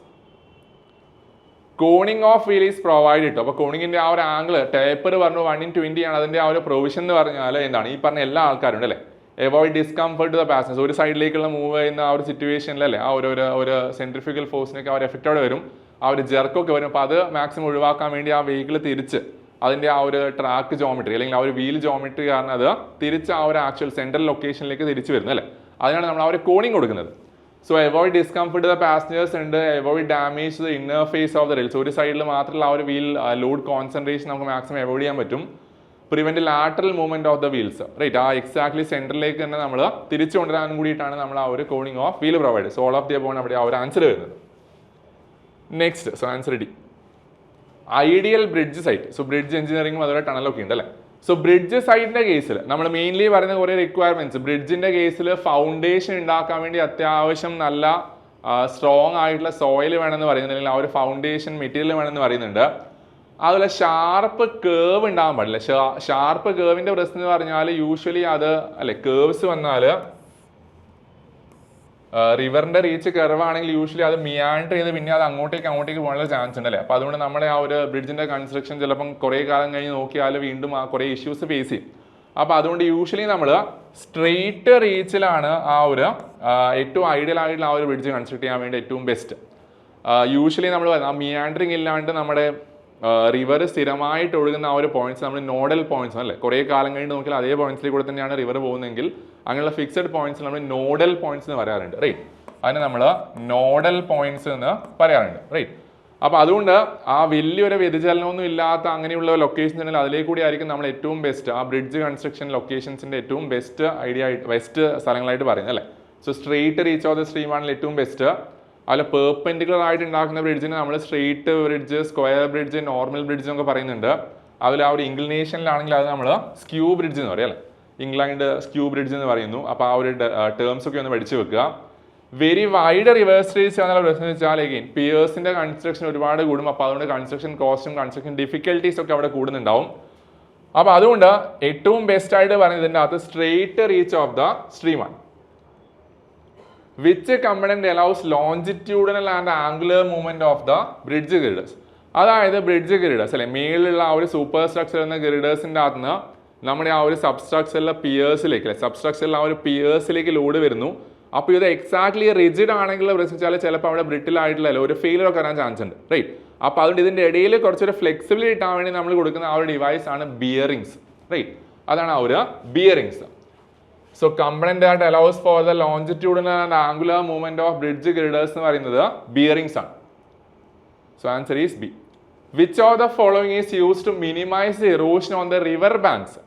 Coning of wheel is provide. അപ്പോൾ കോണിങ്ങിന്റെ ആ ഒരു angle taper പറഞ്ഞു 1:20 ആണ് അതിന്റെ ആ ഒരു പ്രൊവിഷൻ എന്ന് പറഞ്ഞാൽ എന്താണ്, ഈ പറഞ്ഞ എല്ലാ ആൾക്കാരും ഉണ്ട് അല്ലേ. അവോയ്ഡ് ഡിസ്കംഫർട്ട് ദ പാസഞ്ചേഴ്സ്, ഒരു സൈഡിലേക്കുള്ള മൂവ് ചെയ്യുന്ന ആ ഒരു സിറ്റുവേഷനിൽ അല്ലേ, ആ ഒരു സെൻട്രിഫ്യൂഗൽ ഫോഴ്സിനൊക്കെ ആ ഒരു എഫക്റ്റോടെ വരും, ആ ഒരു ജെർക്കൊക്കെ വരും. അപ്പോൾ അത് മാക്സിമം ഒഴിവാക്കാൻ വേണ്ടി ആ വെഹിക്കിൾ തിരിച്ച് അതിന്റെ ആ ഒരു ട്രാക്ക് ജോമെട്രി അല്ലെങ്കിൽ ആ ഒരു വീൽ ജോമെട്രി കാരണം അത് തിരിച്ച് ആ ഒരു ആക്ച്വൽ സെൻട്രൽ ലൊക്കേഷനിലേക്ക് തിരിച്ചു വരുന്നത് അല്ലേ. അതിനാണ് നമ്മൾ ആ ഒരു കോണിംഗ് കൊടുക്കുന്നത്. So avoid discomfort the passengers ഉണ്ട്, avoid damage the inner face of the rails, ഒരു സൈഡിൽ മാത്രമല്ല ആ ഒരു വീൽ ലോഡ് കോൺസെൻട്രേഷൻ നമുക്ക് മാക്സിമം അവോയ്ഡ് ചെയ്യാൻ പറ്റും. Prevent lateral movement of the wheels. Right. ആ എക്സാക്ട്ലി സെന്ററിലേക്ക് തന്നെ നമ്മൾ തിരിച്ചു കൊണ്ടുവരാൻ കൂടിയിട്ടാണ് നമ്മൾ ആ ഒരു coning of wheel provide. So all of the above അവിടെ ആ ഒരു ആൻസർ വരുന്നത്. Next, so answer D. Ideal bridge site. So bridge എഞ്ചിനീയറിംഗും അതുപോലെ ടണലൊക്കെ ഉണ്ട് അല്ലേ. സോ ബ്രിഡ്ജ് സൈറ്റിന്റെ കേസിൽ നമ്മൾ മെയിൻലി പറയുന്ന കുറേ റിക്വയർമെന്റ്സ്, ബ്രിഡ്ജിന്റെ കേസിൽ ഫൗണ്ടേഷൻ ഉണ്ടാക്കാൻ വേണ്ടി അത്യാവശ്യം നല്ല സ്ട്രോങ് ആയിട്ടുള്ള സോയിൽ വേണമെന്ന് പറയുന്നുണ്ട്, അല്ലെങ്കിൽ ആ ഒരു ഫൗണ്ടേഷൻ മെറ്റീരിയൽ വേണമെന്ന് പറയുന്നുണ്ട്. അതുപോലെ ഷാർപ്പ് കേവ് ഉണ്ടാകാൻ പാടില്ല. ഷാർപ്പ് കേവിന്റെ പ്രശ്നം എന്ന് പറഞ്ഞാൽ യൂഷ്വലി അത് അല്ലെ, കേവ്സ് വന്നാൽ റിവറിന്റെ റീച്ച് കർവാണെങ്കിൽ യൂഷ്വലി അത് മിയാൻഡർ ചെയ്ത് പിന്നെ അത് അങ്ങോട്ടേക്ക് പോകാനുള്ള ചാൻസ് ഉണ്ട് അല്ലേ. അപ്പോൾ അതുകൊണ്ട് നമ്മുടെ ആ ഒരു ബ്രിഡ്ജിന്റെ കൺസ്ട്രക്ഷൻ ചിലപ്പം കുറേ കാലം കഴിഞ്ഞ് നോക്കിയാൽ വീണ്ടും ആ കുറേ ഇഷ്യൂസ് ഫേസ് ചെയ്യും. അപ്പോൾ അതുകൊണ്ട് യൂഷ്വലി നമ്മൾ സ്ട്രെയിറ്റ് റീച്ചിലാണ് ആ ഒരു ഏറ്റവും ഐഡിയൽ ആയിട്ടുള്ള ആ ഒരു ബ്രിഡ്ജ് കൺസ്ട്രക്ട് ചെയ്യാൻ വേണ്ടി ഏറ്റവും ബെസ്റ്റ്. യൂഷ്വലി നമ്മൾ ആ മിയാൻഡറിങ് ഇല്ലാണ്ട് നമ്മുടെ റിവർ സ്ഥിരമായിട്ട് ഒഴുകുന്ന ആ ഒരു പോയിന്റ്സ് നമ്മൾ നോഡൽ പോയിന്റ്സ് അല്ലേ, കുറേ കാലം കഴിഞ്ഞ് നോക്കിയാൽ അതേ പോയിന്റ്സിലേക്ക് കൂടെ തന്നെയാണ് റിവർ പോകുന്നതെങ്കിൽ അങ്ങനെയുള്ള ഫിക്സഡ് പോയിന്റ്സ് നമ്മൾ നോഡൽ പോയിന്റ്സ് എന്ന് പറയാറുണ്ട്. റൈറ്റ്. അതിന് നമ്മൾ നോഡൽ പോയിന്റ്സ് എന്ന് പറയാറുണ്ട്. റൈറ്റ്. അപ്പോൾ അതുകൊണ്ട് ആ വലിയൊരു വ്യതിചലനമൊന്നും ഇല്ലാത്ത അങ്ങനെയുള്ള ലൊക്കേഷൻസ് ഉണ്ടെങ്കിൽ അതിലേക്ക് കൂടി ആയിരിക്കും നമ്മൾ ഏറ്റവും ബെസ്റ്റ് ആ ബ്രിഡ്ജ് കൺസ്ട്രക്ഷൻ ലൊക്കേഷൻസിന്റെ ഏറ്റവും ബെസ്റ്റ് ഐഡിയ ആയിട്ട് ബെസ്റ്റ് സ്ഥലങ്ങളായിട്ട് പറയുന്നത് അല്ലേ. So straight reach of the stream ആണെങ്കിൽ ഏറ്റവും ബെസ്റ്റ്. അതിൽ പെർപെൻഡിക്കുലർ ആയിട്ട് ഉണ്ടാക്കുന്ന ബ്രിഡ്ജിന് നമ്മൾ straight bridge, square bridge, normal bridge എന്നൊക്കെ പറയുന്നുണ്ട്. അതിൽ ആ ഒരു ഇൻക്ലിനേഷനിലാണെങ്കിൽ അത് നമ്മൾ സ്ക്യൂ ബ്രിഡ്ജ് എന്ന് പറയും അല്ലേ, ഇംഗ്ലണ്ട് സ്ക്യൂ ബ്രിഡ്ജ് എന്ന് പറയുന്നു. അപ്പോൾ ആ ഒരു ടേംസ് ഒക്കെ ഒന്ന് പഠിച്ചു വെക്കുക. വെരി വൈഡ് റിവേഴ്സ് റീച്ച് എന്നുള്ള പ്രശ്നം വെച്ചാൽ എഗെയിൻ പിയേഴ്സിന്റെ കൺസ്ട്രക്ഷൻ ഒരുപാട് കൂടും. അപ്പോൾ അതുകൊണ്ട് കൺസ്ട്രക്ഷൻ കോസ്റ്റും കൺസ്ട്രക്ഷൻ ഡിഫിക്കൽട്ടീസ് ഒക്കെ അവിടെ കൂടുന്നുണ്ടാവും. അപ്പോൾ അതുകൊണ്ട് ഏറ്റവും ബെസ്റ്റ് ആയിട്ട് പറയുന്നത് ഇതിൻ്റെ അകത്ത് സ്ട്രെയിറ്റ് റീച്ച് ഓഫ് ദ സ്ട്രീമാണ്. Which component allows longitudinal and angular movement of the bridge girders. അതായത് ബ്രിഡ്ജ് ഗിരിഡേഴ്സ് അല്ലെ, മേളിലുള്ള ആ ഒരു സൂപ്പർ സ്ട്രക്ചർ എന്ന ഗിരിഡേഴ്സിൻ്റെ അകത്ത് നിന്ന് നമ്മുടെ ആ ഒരു സബ്സ്ട്രക്ചറിലെ പിയേഴ്സിലേക്ക് അല്ലെ, സബ്സ്ട്രക്ചറിൽ ആ ഒരു പിയേഴ്സിലേക്ക് ലോഡ് വരുന്നു. അപ്പോൾ ഇത് എക്സാക്ട്ലി റിജിഡ് ആണെങ്കിൽ പ്രശ്നിച്ചാൽ ചിലപ്പോൾ അവിടെ ബ്രിട്ടിൽ ആയിട്ടുള്ള ഒരു ഫെയിലർ ഒക്കെ വരാൻ ചാൻസ് ഉണ്ട്. റൈറ്റ്. അപ്പോൾ അതുകൊണ്ട് ഇതിൻ്റെ ഇടയിൽ കുറച്ചൊരു ഫ്ലെക്സിബിലിറ്റി കിട്ടാൻ വേണ്ടി നമ്മൾ കൊടുക്കുന്ന ആ ഒരു ഡിവൈസ് ആണ് ബിയറിങ്സ്. റൈറ്റ്. അതാണ് ആ ഒരു bearings. So component that allows for the longitudinal and angular movement of bridge girders എന്ന് പറയുന്നത് ബിയറിങ്സ് ആണ്. So answer is B. Which of the following is use to minimise the erosion on the river banks.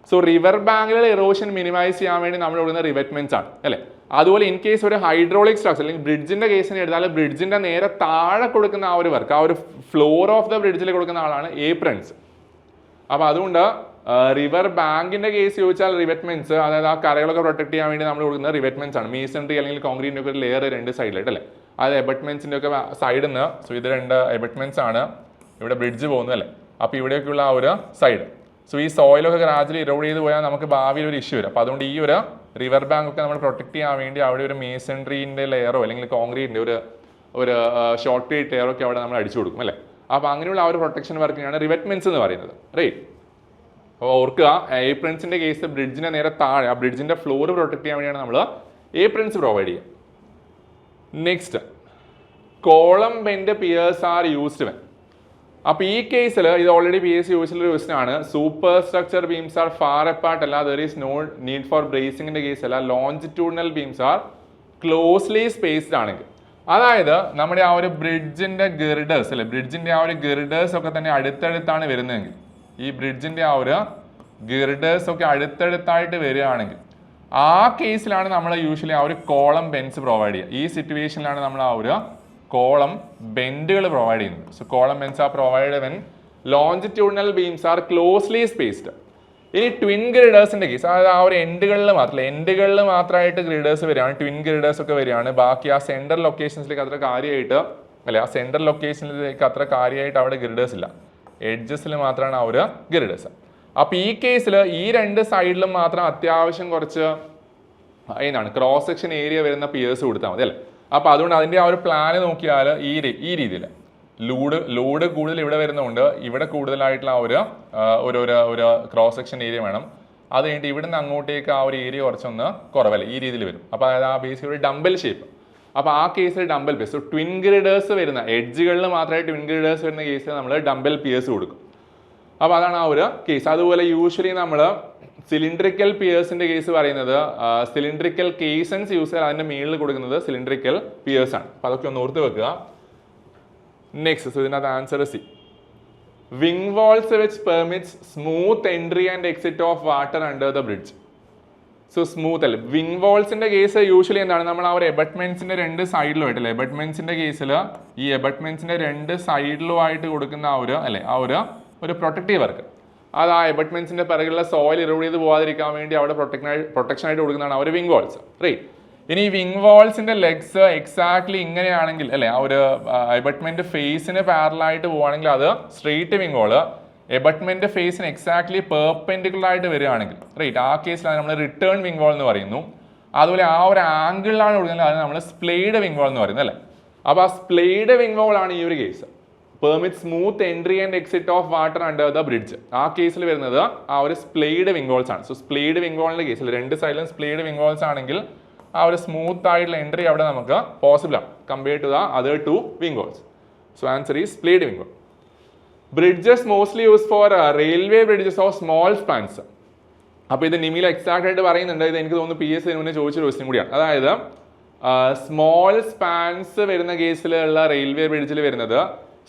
So river ബാങ്കിലെ erosion minimise ചെയ്യാൻ വേണ്ടി നമ്മൾ കൊടുക്കുന്ന revetments ആണ് അല്ലേ. അതുപോലെ ഇൻ കേസ് ഒരു ഹൈഡ്രോളിക് സ്ട്രക്ചർ അല്ലെങ്കിൽ ബ്രിഡ്ജിന്റെ കേസിന് എടുത്താൽ ബ്രിഡ്ജിന്റെ നേരെ താഴെ കൊടുക്കുന്ന ആ ഒരു വർക്ക്, ആ ഒരു ഫ്ലോർ ഓഫ് ദ ബ്രിഡ്ജിൽ കൊടുക്കുന്ന ആളാണ് ഏപ്രൺസ്. അപ്പോൾ അതുകൊണ്ട് റിവർ ബാങ്കിന്റെ കേസ് ചോദിച്ചാൽ റിവെറ്റ്മെന്റ്സ്, അതായത് ആ കരകളൊക്കെ പ്രൊട്ടക്ട് ചെയ്യാൻ വേണ്ടി നമ്മൾ കൊടുക്കുന്ന റിവെറ്റ്മെന്റ്സ് ആണ്. മീസൺട്രി അല്ലെങ്കിൽ കോൺക്രീറ്റിന്റെ ഒക്കെ ലെയർ രണ്ട് സൈഡിലായിട്ട് അല്ലേ, അത് എബട്ട്മെന്റ്സിന്റെ ഒക്കെ സൈഡിൽ നിന്ന്. സോ ഇത് രണ്ട് എബട്ട്മെന്റ്സ് ആണ് ഇവിടെ ബ്രിഡ്ജ് പോകുന്നത് അല്ലേ. അപ്പോൾ ഇവിടെയൊക്കെയുള്ള ആ ഒരു സൈഡ്. സോ ഈ സോയിലൊക്കെ ഗ്രാജുവലി ഇറോഡ് ചെയ്ത് പോയാൽ നമുക്ക് ഭാവിയിൽ ഒരു ഇഷ്യൂ വരും. അപ്പോൾ അതുകൊണ്ട് ഈ ഒരു റിവർ ബാങ്ക് ഒക്കെ നമ്മൾ പ്രൊട്ടക്ട് ചെയ്യാൻ വേണ്ടി അവിടെ ഒരു മേസൺട്രീൻ്റെ ലെയറോ അല്ലെങ്കിൽ കോൺക്രീറ്റിൻ്റെ ഒരു ഷോർട്ട് ലെയറോ ഒക്കെ അവിടെ നമ്മൾ അടിച്ചു കൊടുക്കും അല്ലേ. അപ്പോൾ അങ്ങനെയുള്ള ആ ഒരു പ്രൊട്ടക്ഷൻ വർക്കിനാണ് റിവെറ്റ്മെന്റ്സ് എന്ന് പറയുന്നത്. റൈറ്റ്. അപ്പോൾ ഓർക്കുക, ഏപ്രൺസിന്റെ കേസ് ബ്രിഡ്ജിന്റെ നേരെ താഴെ ആ ബ്രിഡ്ജിന്റെ ഫ്ലോർ പ്രൊട്ടക്ട് ചെയ്യാൻ വേണ്ടിയാണ് നമ്മൾ ഏപ്രൺസ് പ്രൊവൈഡ് ചെയ്യുക. Next, column bent piers are used when. അപ്പോൾ ഈ കേസിൽ ഇത് ഓൾറെഡി PSC യൂസ്ഡുള്ള ക്വസ്റ്റൻ ആണ്. Superstructure beams are far apart അല്ല, there is no need for ബ്രേസിംഗിന്റെ കേസ് അല്ല, longitudinal beams are closely spaced ആണെങ്കിൽ. അതായത് നമ്മുടെ ആ ഒരു ബ്രിഡ്ജിന്റെ ഗിർഡേഴ്സ് അല്ലെ, ബ്രിഡ്ജിന്റെ ആ ഒരു ഗിർഡേഴ്സ് ഒക്കെ തന്നെ അടുത്തടുത്താണ് വരുന്നതെങ്കിൽ, ഈ ബ്രിഡ്ജിന്റെ ആ ഒരു ഗിർഡേഴ്സ് ഒക്കെ അടുത്തടുത്തായിട്ട് വരികയാണെങ്കിൽ ആ കേസിലാണ് നമ്മൾ യൂഷ്വലി ആ ഒരു കോളം ബെൻസ് പ്രൊവൈഡ് ചെയ്യുക. ഈ സിറ്റുവേഷനിലാണ് നമ്മൾ ആ ഒരു കോളം ബെൻഡുകൾ പ്രൊവൈഡ് ചെയ്യുന്നത്. So column bents are provide when longitudinal beams are closely spaced. ഇനി ട്വിൻ ഗ്രിഡേഴ്സിന്റെ കേസ്, അതായത് ആ ഒരു എൻഡുകളിൽ മാത്രമായിട്ട് ഗ്രിഡേഴ്സ് വരികയാണ്, ട്വിൻ ഗ്രിഡേഴ്സ് ഒക്കെ വരികയാണ്. ബാക്കി ആ സെൻട്രൽ ലൊക്കേഷൻസിലേക്ക് അത്ര കാര്യമായിട്ട് ആ സെൻട്രൽ ലൊക്കേഷനിലേക്ക് അത്ര കാര്യമായിട്ട് അവിടെ ഗ്രിഡേഴ്സ് ഇല്ല, എഡ്ജസിൽ മാത്രമാണ് ആ ഒരു ഗ്രിഡേഴ്സ്. അപ്പോൾ ഈ കേസിൽ ഈ രണ്ട് സൈഡിലും മാത്രം അത്യാവശ്യം കുറച്ച് എന്താണ് ക്രോസ് സെക്ഷൻ ഏരിയ വരുന്ന പിയേഴ്സ് കൊടുത്താൽ മതി അല്ലേ. അപ്പോൾ അതുകൊണ്ട് അതിൻ്റെ ആ ഒരു പ്ലാന് നോക്കിയാൽ ഈ രീതിയിൽ ലോഡ് കൂടുതൽ ഇവിടെ വരുന്നതുകൊണ്ട് ഇവിടെ കൂടുതലായിട്ടുള്ള ആ ഒരു ക്രോസ് സെക്ഷൻ ഏരിയ വേണം. അത് കഴിഞ്ഞിട്ട് ഇവിടെ നിന്ന് അങ്ങോട്ടേക്ക് ആ ഒരു ഏരിയ കുറച്ചൊന്ന് കുറവല്ലേ, ഈ രീതിയിൽ വരും. അപ്പോൾ അതായത് ആ ബേസിക്കലി ഒരു ഡംബൽ ഷേപ്പ്. അപ്പോൾ ആ കേസിൽ ഡംബൽ പിയേഴ്സ്, ട്വിൻ ഗ്രിഡേഴ്സ് വരുന്ന എഡ്ജുകളിൽ മാത്രമായിട്ട് ട്വിൻ ഗ്രിഡേഴ്സ് വരുന്ന കേസിൽ നമ്മൾ ഡംബൽ പിയേഴ്സ് കൊടുക്കും. അപ്പോൾ അതാണ് ആ ഒരു കേസ്. അതുപോലെ യൂഷ്വലി നമ്മൾ സിലിണ്ട്രിക്കൽ പിയേഴ്സിന്റെ കേസ് പറയുന്നത് സിലിണ്ട്രിക്കൽ കേസൻസ് യൂസ് ചെയ്യാൻ അതിന്റെ മേളിൽ കൊടുക്കുന്നത് സിലിണ്ട്രിക്കൽ പിയേഴ്സ് ആണ്. അപ്പോൾ അതൊക്കെ ഒന്ന് ഓർത്ത് വെക്കുക. നെക്സ്റ്റ്, സോ ഇതിനകത്ത് answer C. Wing walls which permits smooth entry and exit of water under the bridge. So smooth അല്ല. വിങ് വാൾസിന്റെ കേസ് യൂഷ്വലി എന്താണ്, നമ്മൾ ആ ഒരു എബട്ട്മെന്റ്സിന്റെ രണ്ട് സൈഡിലും ആയിട്ടല്ലേ, എബട്ട്മെന്റ്സിന്റെ കേസിൽ ഈ എബട്ട്മെന്റ്സിന്റെ രണ്ട് സൈഡിലുമായിട്ട് കൊടുക്കുന്ന ആ ഒരു പ്രൊട്ടക്റ്റീവ് വർക്ക്, അത് ആ എബട്ട്മെന്റ്സിന്റെ പിറകിലുള്ള സോയിൽ ഇറോഡ് ചെയ്ത് പോകാതിരിക്കാൻ വേണ്ടി അവിടെ പ്രൊട്ടക്ഷൻ ആയിട്ട് കൊടുക്കുന്നതാണ് ആ ഒരു വിങ് വാൾസ്, റൈറ്റ്. ഇനി വിങ് വാൾസിന്റെ ലെഗ്സ് എക്സാക്ട്ലി ഇങ്ങനെയാണെങ്കിൽ അല്ലെ, ആ ഒരു എബട്ട്മെന്റ് ഫേസിന് പാരലായിട്ട് പോവുകയാണെങ്കിൽ അത് സ്ട്രെയിറ്റ് വിങ് വാള്, എബട്ട്മെന്റ് ഫേസിന് എക്സാക്ട്ലി പെർപെൻഡിക്കുലർ ആയിട്ട് വരികയാണെങ്കിൽ റൈറ്റ്, ആ കേസിലാണ് നമ്മൾ റിട്ടേൺ വിങ് വാൾ എന്ന് പറയുന്നു. അതുപോലെ ആ ഒരു ആംഗിളിലാണ് കൊടുക്കുന്നത്, അത് നമ്മൾ സ്പ്ലേഡ് വിങ് വാൾ എന്ന് പറയുന്നത് അല്ലേ. അപ്പോൾ ആ സ്പ്ലേഡ് വിങ് വാൾ ആണ് ഈ ഒരു case. Permit smooth entry and exit of water under the bridge. ആ കേസിൽ വരുന്നത് ആ ഒരു സ്പ്ലേഡ് വിങ് വാൾസ് ആണ്. സോ സ്പ്ലേഡ് വിങ് വാളിന്റെ കേസിൽ രണ്ട് സൈഡിലും സ്പ്ലേഡ് വിങ് വാൾസ് ആണെങ്കിൽ ആ ഒരു സ്മൂത്ത് ആയിട്ടുള്ള എൻട്രി അവിടെ നമുക്ക് പോസിബിൾ ആണ് compared to the other two wing walls. So answer is splayed wing wall. Bridges mostly use for railway bridges of small spans. അപ്പോൾ ഇത് നിമിയിൽ എക്സാക്ട് ആയിട്ട് പറയുന്നുണ്ട്. ഇത് എനിക്ക് തോന്നുന്നു PSC മുന്നേ ചോദിച്ചൊരു ക്വസ്റ്റ്യൻ കൂടിയാണ്. അതായത് സ്മോൾ സ്പാൻസ് വരുന്ന കേസിലുള്ള റെയിൽവേ ബ്രിഡ്ജിൽ വരുന്നത്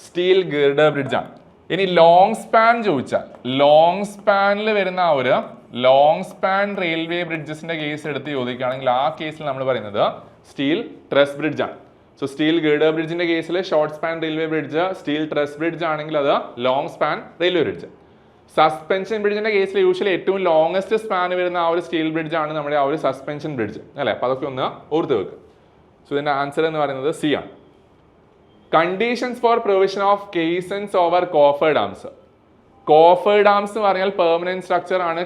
സ്റ്റീൽ ഗിർഡർ ബ്രിഡ്ജ് ആണ്. ഇനി ലോങ് സ്പാൻ ചോദിച്ചാൽ ലോങ് സ്പാനിൽ വരുന്ന ആ ഒരു ലോങ് സ്പാൻ റെയിൽവേ ബ്രിഡ്ജസിന്റെ കേസ് എടുത്ത് ചോദിക്കുകയാണെങ്കിൽ ആ കേസിൽ നമ്മൾ പറയുന്നത് സ്റ്റീൽ ട്രസ് ബ്രിഡ്ജ് ആണ്. സോ സ്റ്റീൽ ഗിർഡർ ബ്രിഡ്ജിന്റെ കേസിൽ short span railway bridge, steel truss bridge ആണെങ്കിൽ അത് long span railway bridge. Suspension ബ്രിഡ്ജിന്റെ കേസിൽ യൂഷ്വലി ഏറ്റവും ലോങ്സ്റ്റ് സ്പാൻ വരുന്ന ആ ഒരു സ്റ്റീൽ ബ്രിഡ്ജ് ആണ് നമ്മുടെ ആ ഒരു സസ്പെൻഷൻ ബ്രിഡ്ജ് അല്ലേ. അപ്പോൾ അതൊക്കെ ഒന്ന് ഓർത്ത് വെക്കുക. സോ ഇതിന്റെ ആൻസർ എന്ന് പറയുന്നത് സി ആണ്. Conditions for provision of caissons over coffer dams. Coffer dams എന്ന് പറഞ്ഞാൽ പെർമനന്റ് സ്ട്രക്ചർ ആണ്,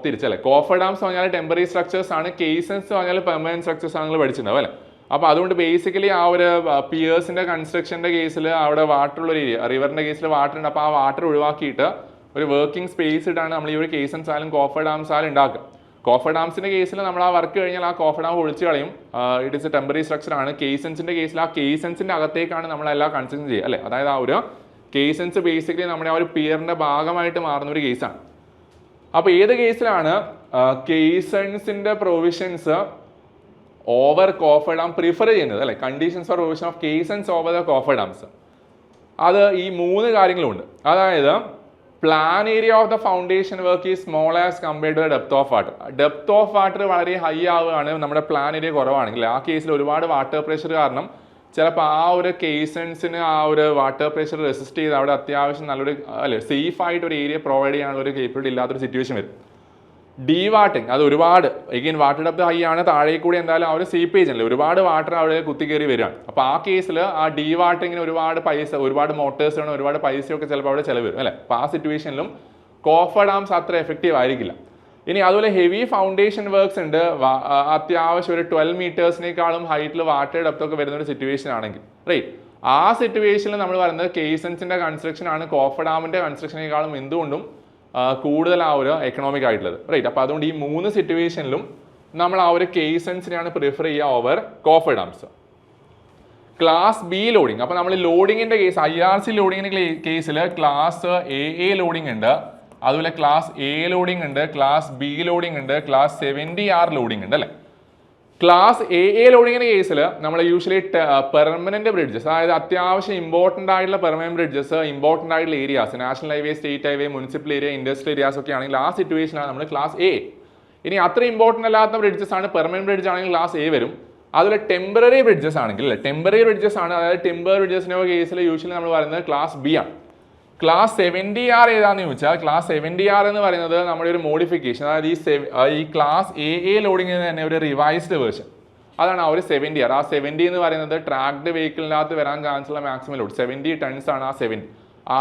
തിരിച്ചല്ലേ. കോഫർ ഡാംസ് പറഞ്ഞാൽ ടെമ്പററി സ്ട്രക്ചേഴ്സ് ആണ്, കേസൻസ് പറഞ്ഞാൽ പെർമനന്റ് സ്ട്രക്ചേഴ്സ് ആണ് പഠിച്ചിട്ടുണ്ടാവും അല്ലേ. അപ്പോൾ അതുകൊണ്ട് ബേസിക്കലി ആ ഒരു പിയേഴ്സിന്റെ കൺസ്ട്രക്ഷന്റെ കേസിൽ അവിടെ വാട്ടർ ഉള്ള ഒരു ഏരിയ, റിവറിന്റെ കേസിൽ വാട്ടർ ഉണ്ട്. അപ്പോൾ ആ വാട്ടർ ഒഴിവാക്കിയിട്ട് ഒരു വർക്കിംഗ് സ്പേസ് ഇട്ടാണ് നമ്മൾ ഈ ഒരു കേസൻസ് ആയാലും കോഫർ ഡാംസ് ആയാലും ഉണ്ടാക്കുക. കോഫർ ഡാംസിന്റെ കേസിൽ നമ്മൾ ആ വർക്ക് കഴിഞ്ഞാൽ ആ കോഫർ ഡാം ഒഴിച്ചു കളയും, it is A temporary structure ആണ്. കേസൻസിന്റെ കേസിൽ ആ കേസൻസിന്റെ അകത്തേക്കാണ് നമ്മളെല്ലാം കൺസ്ട്രക്ഷൻ ചെയ്യുക അല്ലേ. അതായത് ആ ഒരു കേസൻസ് ബേസിക്കലി നമ്മുടെ ആ ഒരു പിയറിന്റെ ഭാഗമായിട്ട് മാറുന്ന ഒരു കേസാണ്. അപ്പോൾ ഏത് കേസിലാണ് കേസൻസിന്റെ provisions over coffer dam prefer ചെയ്യുന്നത് അല്ലെ, conditions for provision of caissons over the coffer dams, അത് ഈ മൂന്ന് കാര്യങ്ങളുണ്ട്. അതായത് plan area of the foundation work is small as compared to the depth of water. Depth of water വളരെ high ആവുകയാണ് നമ്മുടെ പ്ലാൻ ഏരിയ കുറവാണെങ്കിൽ, ആ കേസിൽ ഒരുപാട് വാട്ടർ പ്രഷർ കാരണം ചിലപ്പോൾ ആ ഒരു കേസൻസിന് ആ ഒരു വാട്ടർ പ്രഷർ റെസിസ്റ്റ് ചെയ്ത് അവിടെ അത്യാവശ്യം നല്ലൊരു സേഫ് ആയിട്ട് ഒരു ഏരിയ പ്രൊവൈഡ് ചെയ്യാനുള്ള ഒരു കേപ്പബിലിറ്റി ഇല്ലാത്തൊരു സിറ്റുവേഷൻ വരും. ഡീവാട്ടിങ്, അത് ഒരുപാട് എഗെയിൻ വാട്ടർ ഡെപ്ത് ഹൈ ആണ്, താഴെ കൂടി എന്തായാലും ആ ഒരു സീപ്പേജ് അല്ലേ, ഒരുപാട് വാട്ടർ അവിടെ കുത്തിക്കയറി വരികയാണ്. അപ്പോൾ ആ കേസിൽ ആ ഡീവാട്ടിങ്ങിന് ഒരുപാട് പൈസ, ഒരുപാട് മോട്ടേഴ്സ് വേണം, ഒരുപാട് പൈസയൊക്കെ ചിലപ്പോൾ അവിടെ ചിലവ് വരും അല്ലേ. അപ്പോൾ ആ സിറ്റുവേഷനിലും കോഫർ ഡാംസ് അത്ര എഫക്റ്റീവ് ആയിരിക്കില്ല. ഇനി അതുപോലെ ഹെവി ഫൗണ്ടേഷൻ വർക്ക്സ് ഉണ്ട്, അത്യാവശ്യം ഒരു 12 മീറ്റേഴ്സിനേക്കാളും ഹൈറ്റിൽ വാട്ടർ ഡെപ്ത് ഒക്കെ വരുന്ന ഒരു സിറ്റുവേഷൻ ആണെങ്കിൽ റൈറ്റ്, ആ സിറ്റുവേഷനിൽ നമ്മൾ പറയുന്നത് കേസൻസിന്റെ കൺസ്ട്രക്ഷൻ ആണ് കോഫർ ഡാമിന്റെ കൺസ്ട്രക്ഷനേക്കാളും എന്തുകൊണ്ടും കൂടുതൽ ആ ഒരു എക്കണോമിക് ആയിട്ടുള്ളത് റൈറ്റ്. അപ്പോൾ അതുകൊണ്ട് ഈ മൂന്ന് സിറ്റുവേഷനിലും നമ്മൾ ആ ഒരു കേസൻസിനെയാണ് പ്രിഫർ ചെയ്യുക over coffer dams. Class B loading, അപ്പോൾ നമ്മൾ ലോഡിങ്ങിന്റെ കേസ് IRC ലോഡിങ്ങിന്റെ കേസിൽ ക്ലാസ് AA ലോഡിംഗ് ഉണ്ട്, അതുപോലെ ക്ലാസ് A ലോഡിംഗ് ഉണ്ട്, ക്ലാസ് B ലോഡിംഗ് ഉണ്ട്, ക്ലാസ് 70R ലോഡിംഗ് ഉണ്ട് അല്ലേ. ക്ലാസ് AA ലോഡിങ്ങിന്റെ കേസിൽ നമ്മൾ യൂഷ്വലി പെർമനന്റ് ബ്രിഡ്ജസ്, അതായത് അത്യാവശ്യം ഇമ്പോർട്ടൻ്റ് ആയിട്ടുള്ള പെർമനന്റ് ബ്രിഡ്ജസ്, ഇമ്പോർട്ടൻ്റ് ആയിട്ടുള്ള areas, national highway, state highway, municipal area, industrial areas ഒക്കെ ആണെങ്കിൽ ആ സിറ്റുവേഷനാണ് നമ്മൾ ക്ലാസ് A. ഇനി അത്ര ഇമ്പോർട്ടൻ്റ് അല്ലാത്ത ബ്രിഡ്ജസ് ആണ് പെർമനന്റ് ബ്രിഡ്ജ് ആണെങ്കിൽ ക്ലാസ് എ വരും. അതുപോലെ ടെമ്പററി ബ്രിഡ്ജസ് ആണെങ്കിൽ ടെമ്പററി ബ്രിഡ്ജസ് ആണ്, അതായത് ടെമ്പററി ബ്രിഡ്ജസിൻ്റെ കേസിൽ യൂഷ്വലി നമ്മൾ പറയുന്നത് ക്ലാസ് ബി ആണ്. ക്ലാസ് 70R ഏതാണെന്ന് ചോദിച്ചാൽ ക്ലാസ് 70R എന്ന് പറയുന്നത് നമ്മുടെ ഒരു മോഡിഫിക്കേഷൻ, അതായത് ഈ ക്ലാസ് എ ലോഡിങ്ങിന് തന്നെ ഒരു റിവൈസ്ഡ് വേർഷൻ, അതാണ് ആ ഒരു 70R. ആ 70 എന്ന് പറയുന്നത് ട്രാക്ഡ് വെഹിക്കിളിനകത്ത് വരാൻ ചാൻസ് ഉള്ള മാക്സിമം ലോഡ് 70 ടൺസ് ആണ്. ആ 70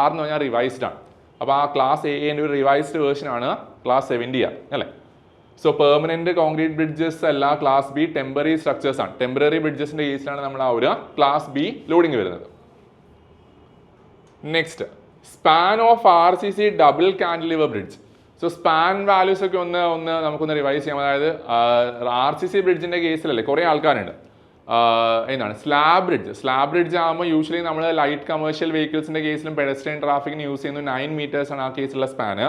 R എന്ന് പറഞ്ഞാൽ റിവൈസ്ഡ് ആണ്. അപ്പോൾ ആ ക്ലാസ് എന്റെ ഒരു റിവൈസ്ഡ് വേർഷൻ ആണ് ക്ലാസ് 70R അല്ലേ. സോ പെർമനന്റ് കോൺക്രീറ്റ് ബ്രിഡ്ജസ് അല്ല, ക്ലാസ് ബി ടെമ്പററി സ്ട്രക്ചേഴ്സ് ആണ്. ടെമ്പററി ബ്രിഡ്ജസിന്റെ കേസിലാണ് നമ്മൾ ആ ഒരു ക്ലാസ് ബി ലോഡിങ് വരുന്നത്. Next, span of RCC double cantilever bridge. So span values ഒക്കെ ഒന്ന് നമുക്കൊന്ന് റിവൈസ് ചെയ്യാം. അതായത് RCC ബ്രിഡ്ജിന്റെ കേസിലല്ലേ കുറേ ആൾക്കാരുണ്ട് എന്താണ് സ്ലാബ് ബ്രിഡ്ജ് ആകുമ്പോൾ യൂഷ്വലി നമ്മൾ ലൈറ്റ് കമേഴ്ഷ്യൽ വെഹിക്കിൾസിന്റെ കേസിലും പെഡസ്ട്രിയൻ ട്രാഫിക്കിന് യൂസ് ചെയ്യുന്നു 9 meters ആണ് ആ കേസിലുള്ള സ്പാന്.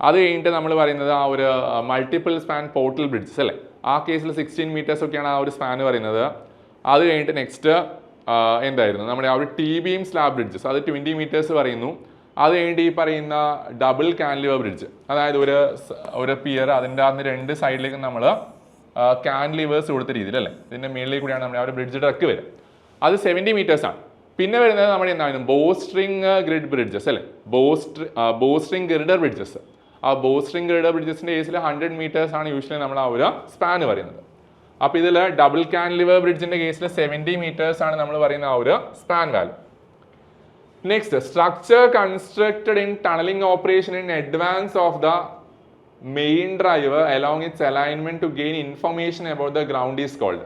അത് കഴിഞ്ഞിട്ട് നമ്മൾ പറയുന്നത് ആ ഒരു മൾട്ടിപ്പിൾ സ്പാൻ പോർട്ടൽ ബ്രിഡ്ജസ് അല്ലേ, ആ കേസിൽ 16 meters ഒക്കെയാണ് ആ ഒരു സ്പാൻ പറയുന്നത്. അത് കഴിഞ്ഞിട്ട് നെക്സ്റ്റ് എന്തായിരുന്നു നമ്മുടെ ആ ഒരു T-beam സ്ലാബ് ബ്രിഡ്ജസ്, അത് 20 meters പറയുന്നു. അത് കഴിഞ്ഞിട്ട് ഈ പറയുന്ന ഡബിൾ കാൻഡിലിവർ ബ്രിഡ്ജ്, അതായത് ഒരു പിയർ അതിൻ്റെ അകത്ത് 2 സൈഡിലേക്കും നമ്മൾ കാൻഡിലിവേഴ്സ് കൊടുത്ത രീതിയിൽ അല്ലേ, ഇതിൻ്റെ മേളിലേക്ക് കൂടിയാണ് നമ്മുടെ ആ ഒരു ബ്രിഡ്ജ് ട്രക്ക് വരിക. അത് 70 meters ആണ്. പിന്നെ വരുന്നത് നമ്മുടെ എന്തായാലും ബോസ്ട്രിങ് ഗ്രിഡ് ബ്രിഡ്ജസ് അല്ലേ, ബോസ്ട്രിങ് ഗിർഡർ ബ്രിഡ്ജസ്. ആ ബോസ്ട്രിങ് ഗിർഡർ ബ്രിഡ്ജസിൻ്റെ കേസിൽ 100 meters ആണ് യൂഷ്വലി നമ്മൾ ആ ഒരു സ്പാൻ പറയുന്നത്. അപ്പോൾ ഇതിൽ ഡബിൾ കാൻഡിലിവർ ബ്രിഡ്ജിന്റെ കേസിൽ 70 meters ആണ് നമ്മൾ പറയുന്ന ആ ഒരു span value. Next, structure constructed in tunnelling operation in advance of the main driver along its alignment to gain information about the ground is called.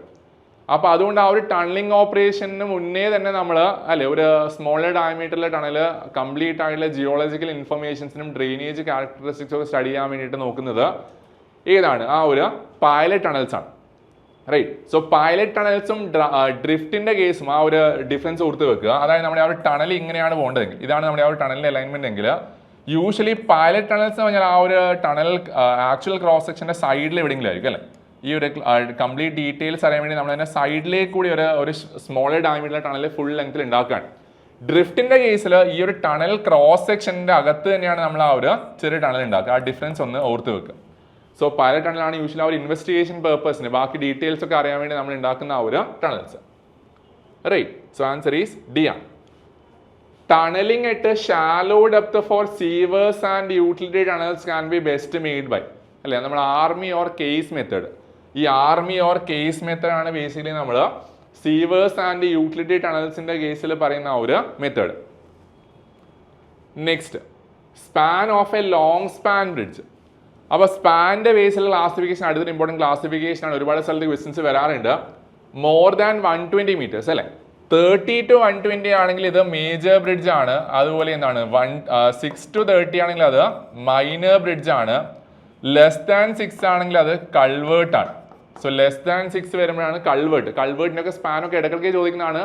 അപ്പോൾ അതുകൊണ്ട് ആ ഒരു ടണലിംഗ് ഓപ്പറേഷന് മുന്നേ തന്നെ നമ്മൾ അല്ലെ ഒരു സ്മോളർ ഡയമീറ്ററിലെ ടണല് കംപ്ലീറ്റ് ആയിട്ടുള്ള ജിയോളജിക്കൽ ഇൻഫർമേഷൻസിനും ഡ്രെയിനേജ് ക്യാരക്ടറിസ്റ്റിക്സും ഒക്കെ സ്റ്റഡി ചെയ്യാൻ വേണ്ടിയിട്ട് നോക്കുന്നത് ഏതാണ്, ആ ഒരു പൈലറ്റ് ടണൽസ് ആണ്. റൈറ്റ്. സോ പൈലറ്റ് ടണൽസും ഡ്രിഫ്റ്റിന്റെ കേസും ആ ഒരു ഡിഫറൻസ് ഓർത്ത് വെക്കുക. അതായത് നമ്മുടെ ആ ഒരു ടണൽ ഇങ്ങനെയാണ് പോകേണ്ടതെങ്കിൽ, ഇതാണ് നമ്മുടെ ആ ഒരു ടണലിന്റെ അലൈൻമെന്റ് എങ്കിൽ യൂഷ്വലി പൈലറ്റ് ടണൽസ് എന്ന് പറഞ്ഞാൽ ആ ഒരു ടണൽ ആക്ച്വൽ ക്രോസ് സെക്ഷന്റെ സൈഡിൽ എവിടെയെങ്കിലും ആയിരിക്കും അല്ലേ. ഈ ഒരു കംപ്ലീറ്റ് ഡീറ്റെയിൽസ് അറിയാൻ വേണ്ടി നമ്മൾ തന്നെ സൈഡിലേക്ക് കൂടി ഒരു സ്മോളർ ഡയമീറ്ററിലെ ടണൽ ഫുൾ ലെങ്ത്തിൽ ഉണ്ടാക്കുകയാണ്. ഡ്രിഫ്റ്റിന്റെ കേസിൽ ഈ ഒരു ടണൽ ക്രോസ് സെക്ഷന്റെ അകത്ത് തന്നെയാണ് നമ്മൾ ആ ഒരു ചെറിയ ടണൽ ഉണ്ടാക്കുക. ആ ഡിഫറൻസ് ഒന്ന് ഓർത്ത് വെക്കുക. സോ പൈലറ്റ് ടണലാണ് യൂഷ്വലി ആ ഒരു ഇൻവെസ്റ്റിഗേഷൻ പേർപ്പസിന് ബാക്കി ഡീറ്റെയിൽസ് ഒക്കെ അറിയാൻ വേണ്ടി നമ്മൾ ഉണ്ടാക്കുന്ന ആ ഒരു tunnels. Right. So answer is D ആണ്. Tunnelling at shallow depth for sewers and utility tunnels can be best made by അല്ലേ, നമ്മൾ ആർമി ഓർ കേസ് മെത്തേഡ്. ഈ ആർമി ഓർ കേസ് മെത്തേഡ് ആണ് ബേസിക്കലി നമ്മൾ സീവേഴ്സ് ആൻഡ് യൂട്ടിലിറ്റി ടണൽസിന്റെ കേസിൽ പറയുന്ന ആ ഒരു method. Next, span of a long span bridge. അപ്പോൾ സ്പാൻ്റെ ബേസിൽ ക്ലാസിഫിക്കേഷൻ അടുത്തൊരു ഇമ്പോർട്ടൻറ്റ് ക്ലാസിഫിക്കേഷൻ ആണ്. ഒരുപാട് സ്ഥലത്ത് ക്വസ്റ്റ്യൻസ് വരാറുണ്ട്. മോർ ദാൻ 120 meters അല്ലേ, 30 to 120 ആണെങ്കിൽ ഇത് മേജർ ബ്രിഡ്ജ് ആണ്. അതുപോലെ എന്താണ് 6 to 30 ആണെങ്കിൽ അത് മൈനർ ബ്രിഡ്ജ് ആണ്. ലെസ് ദാൻ 6 ആണെങ്കിൽ അത് കൾവേർട്ട് ആണ്. സോ ലെസ് ദാൻ 6 വരുമ്പോഴാണ് കൾവേർട്ട്. കൾവേർട്ടിനൊക്കെ സ്പാനൊക്കെ ഇടയ്ക്കിടയ്ക്ക് ചോദിക്കുന്നതാണ്.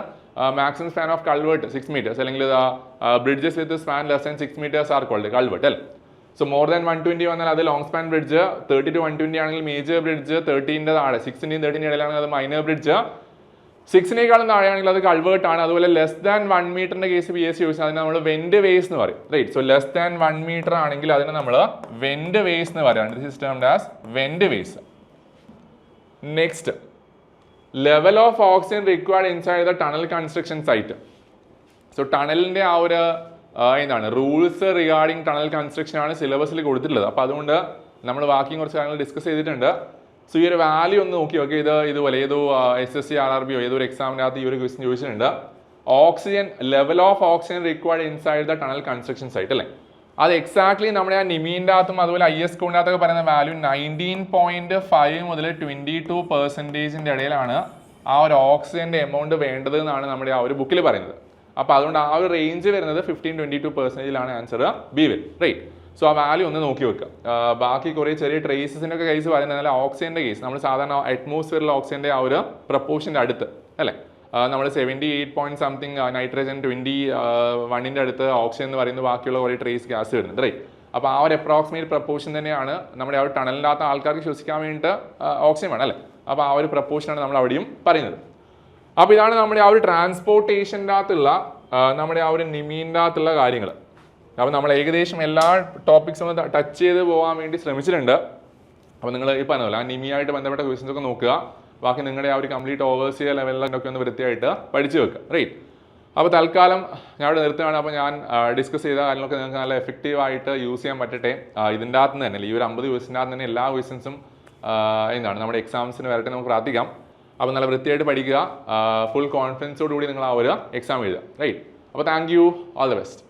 Maximum span of culvert 6 meters അല്ലെങ്കിൽ bridges with span less than 6 meters are called culvert അല്ലേ. സോ മോർ ദാൻ 120 വന്നാൽ അത് ലോങ് സ്പാൻ ബ്രിഡ്ജ്, 30 to 120 ആണെങ്കിൽ മേജർ ബ്രിഡ്ജ്, 30ന്റെ താഴെ 6ന്റെയും 30ന്റെയും ഇടയിലാണെങ്കിൽ അത് മൈനർ ബ്രിഡ്ജ്, 6നേക്കാളും താഴെയാണെങ്കിൽ അത് കൾവേർട്ട് ആണ്. അതുപോലെ ലെസ് ദാൻ 1 meterന്റെ കേസ് PSC ചോദിച്ചാൽ അതിന് നമ്മൾ വെന്റ് വേസ് എന്ന് പറയും. Right. So less than 1 meter ആണെങ്കിൽ അതിന് നമ്മൾ വെന്റ് വേസ് എന്ന് പറയാണ്. This is termed as vent ways. Next, level of oxygen required inside the tunnel construction site. So ടണലിന്റെ ആ ഒരു എന്താണ് റൂൾസ് റിഗാർഡിങ് ടണൽ കൺസ്ട്രക്ഷൻ ആണ് സിലബസിൽ കൊടുത്തിട്ടുള്ളത്. അപ്പോൾ അതുകൊണ്ട് നമ്മൾ ബാക്കി കുറച്ച് കാര്യങ്ങൾ ഡിസ്കസ് ചെയ്തിട്ടുണ്ട്. സോ ഈ ഒരു വാല്യൂ ഒന്ന് നോക്കി നോക്കി, ഇതുപോലെ ഏതോ SSC RRB ഏതോ ഒരു എക്സാമിനകത്ത് ഈ ഒരു ക്വസ്റ്റ്യൻ ചോദിച്ചിട്ടുണ്ട്. Oxygen level of oxygen required inside the tunnel construction site അല്ലേ. അത് എക്സാക്ട്ലി നമ്മുടെ ആ നിമീൻ്റെ അകത്തും അതുപോലെ IS കോഡിൻ്റെ അകത്തൊക്കെ പറയുന്ന വാല്യൂ 19.5 മുതൽ 22% ഇടയിലാണ് ആ ഒരു ഓക്സിജന്റെ എമൗണ്ട് വേണ്ടത് എന്നാണ് നമ്മുടെ ആ ഒരു ബുക്കിൽ പറയുന്നത്. അപ്പോൾ അതുകൊണ്ട് ആ ഒരു റേഞ്ച് വരുന്നത് 15-22% ആൻസർ ബി വരും. റൈറ്റ്. സോ ആ വാല്യൂ ഒന്ന് നോക്കി വെക്കുക. ബാക്കി കുറേ ചെറിയ ട്രേസസിൻ്റെ ഒക്കെ കേസ് പറയുന്നത് ഓക്സിജൻ്റെ കേസ് നമ്മൾ സാധാരണ അറ്റ്മോസ്ഫിയറിലെ ഓക്സിജൻ്റെ ആ ഒരു പ്രപ്പോർഷൻ്റെ അടുത്ത് അല്ലേ, നമ്മൾ 78 നൈട്രജൻ 21ന്റെ അടുത്ത് ഓക്സിജൻ എന്ന് പറയുന്നത് ബാക്കിയുള്ള കുറേ ട്രേസ് ഗ്യാസ് വരുന്നുണ്ട്. റൈറ്റ്. അപ്പോൾ ആ ഒരു അപ്രോക്സിമേറ്റ് പ്രപ്പോർഷൻ തന്നെയാണ് നമ്മുടെ ആ ഒരു ടണലിനകത്ത ആൾക്കാർക്ക് ശ്വസിക്കാൻ വേണ്ടിയിട്ട് ഓക്സിജൻ വേണം അല്ലേ. അപ്പോൾ ആ ഒരു പ്രപ്പോർഷനാണ് നമ്മൾ അവിടെയും പറയുന്നത്. അപ്പോൾ ഇതാണ് നമ്മുടെ ആ ഒരു ട്രാൻസ്പോർട്ടേഷൻ്റെ അകത്തുള്ള നമ്മുടെ ആ ഒരു നിമീൻ്റെ അകത്തുള്ള കാര്യങ്ങൾ. അപ്പോൾ നമ്മൾ ഏകദേശം എല്ലാ ടോപ്പിക്സും ഒന്ന് ടച്ച് ചെയ്ത് പോകാൻ വേണ്ടി ശ്രമിച്ചിട്ടുണ്ട്. അപ്പോൾ നിങ്ങൾ ഈ പറഞ്ഞല്ലോ ആ നിമിയായിട്ട് ബന്ധപ്പെട്ട ക്വസ്റ്റൻസ് ഒക്കെ നോക്കുക. ബാക്കി നിങ്ങളുടെ ആ ഒരു കംപ്ലീറ്റ് ഓവർസിയർ ലെവലിലൊക്കെ ഒന്ന് വൃത്തിയായിട്ട് പഠിച്ചു വെക്കുക. റൈറ്റ്. അപ്പോൾ തൽക്കാലം ഞാൻ ഇവിടെ നിർത്തുകയാണ്. അപ്പോൾ ഞാൻ ഡിസ്കസ് ചെയ്ത കാര്യങ്ങളൊക്കെ നിങ്ങൾക്ക് നല്ല എഫക്റ്റീവായിട്ട് യൂസ് ചെയ്യാൻ പറ്റട്ടെ. ഇതിൻ്റെ അകത്ത് നിന്ന് തന്നെ ഈ ഒരു 50 ക്വസ്റ്റിൻ്റെ അകത്ത് തന്നെ എല്ലാ ക്വസ്റ്റൻസും എന്താണ് നമ്മുടെ എക്സാംസിന് വരട്ടെ നമുക്ക് പ്രാർത്ഥിക്കാം. അപ്പോൾ നല്ല വൃത്തിയായിട്ട് പഠിക്കുക. ഫുൾ കോൺഫിഡൻസോടുകൂടി നിങ്ങൾ ആ ഒരു എക്സാം എഴുതുക. റൈറ്റ്. അപ്പോൾ thank you. All the best.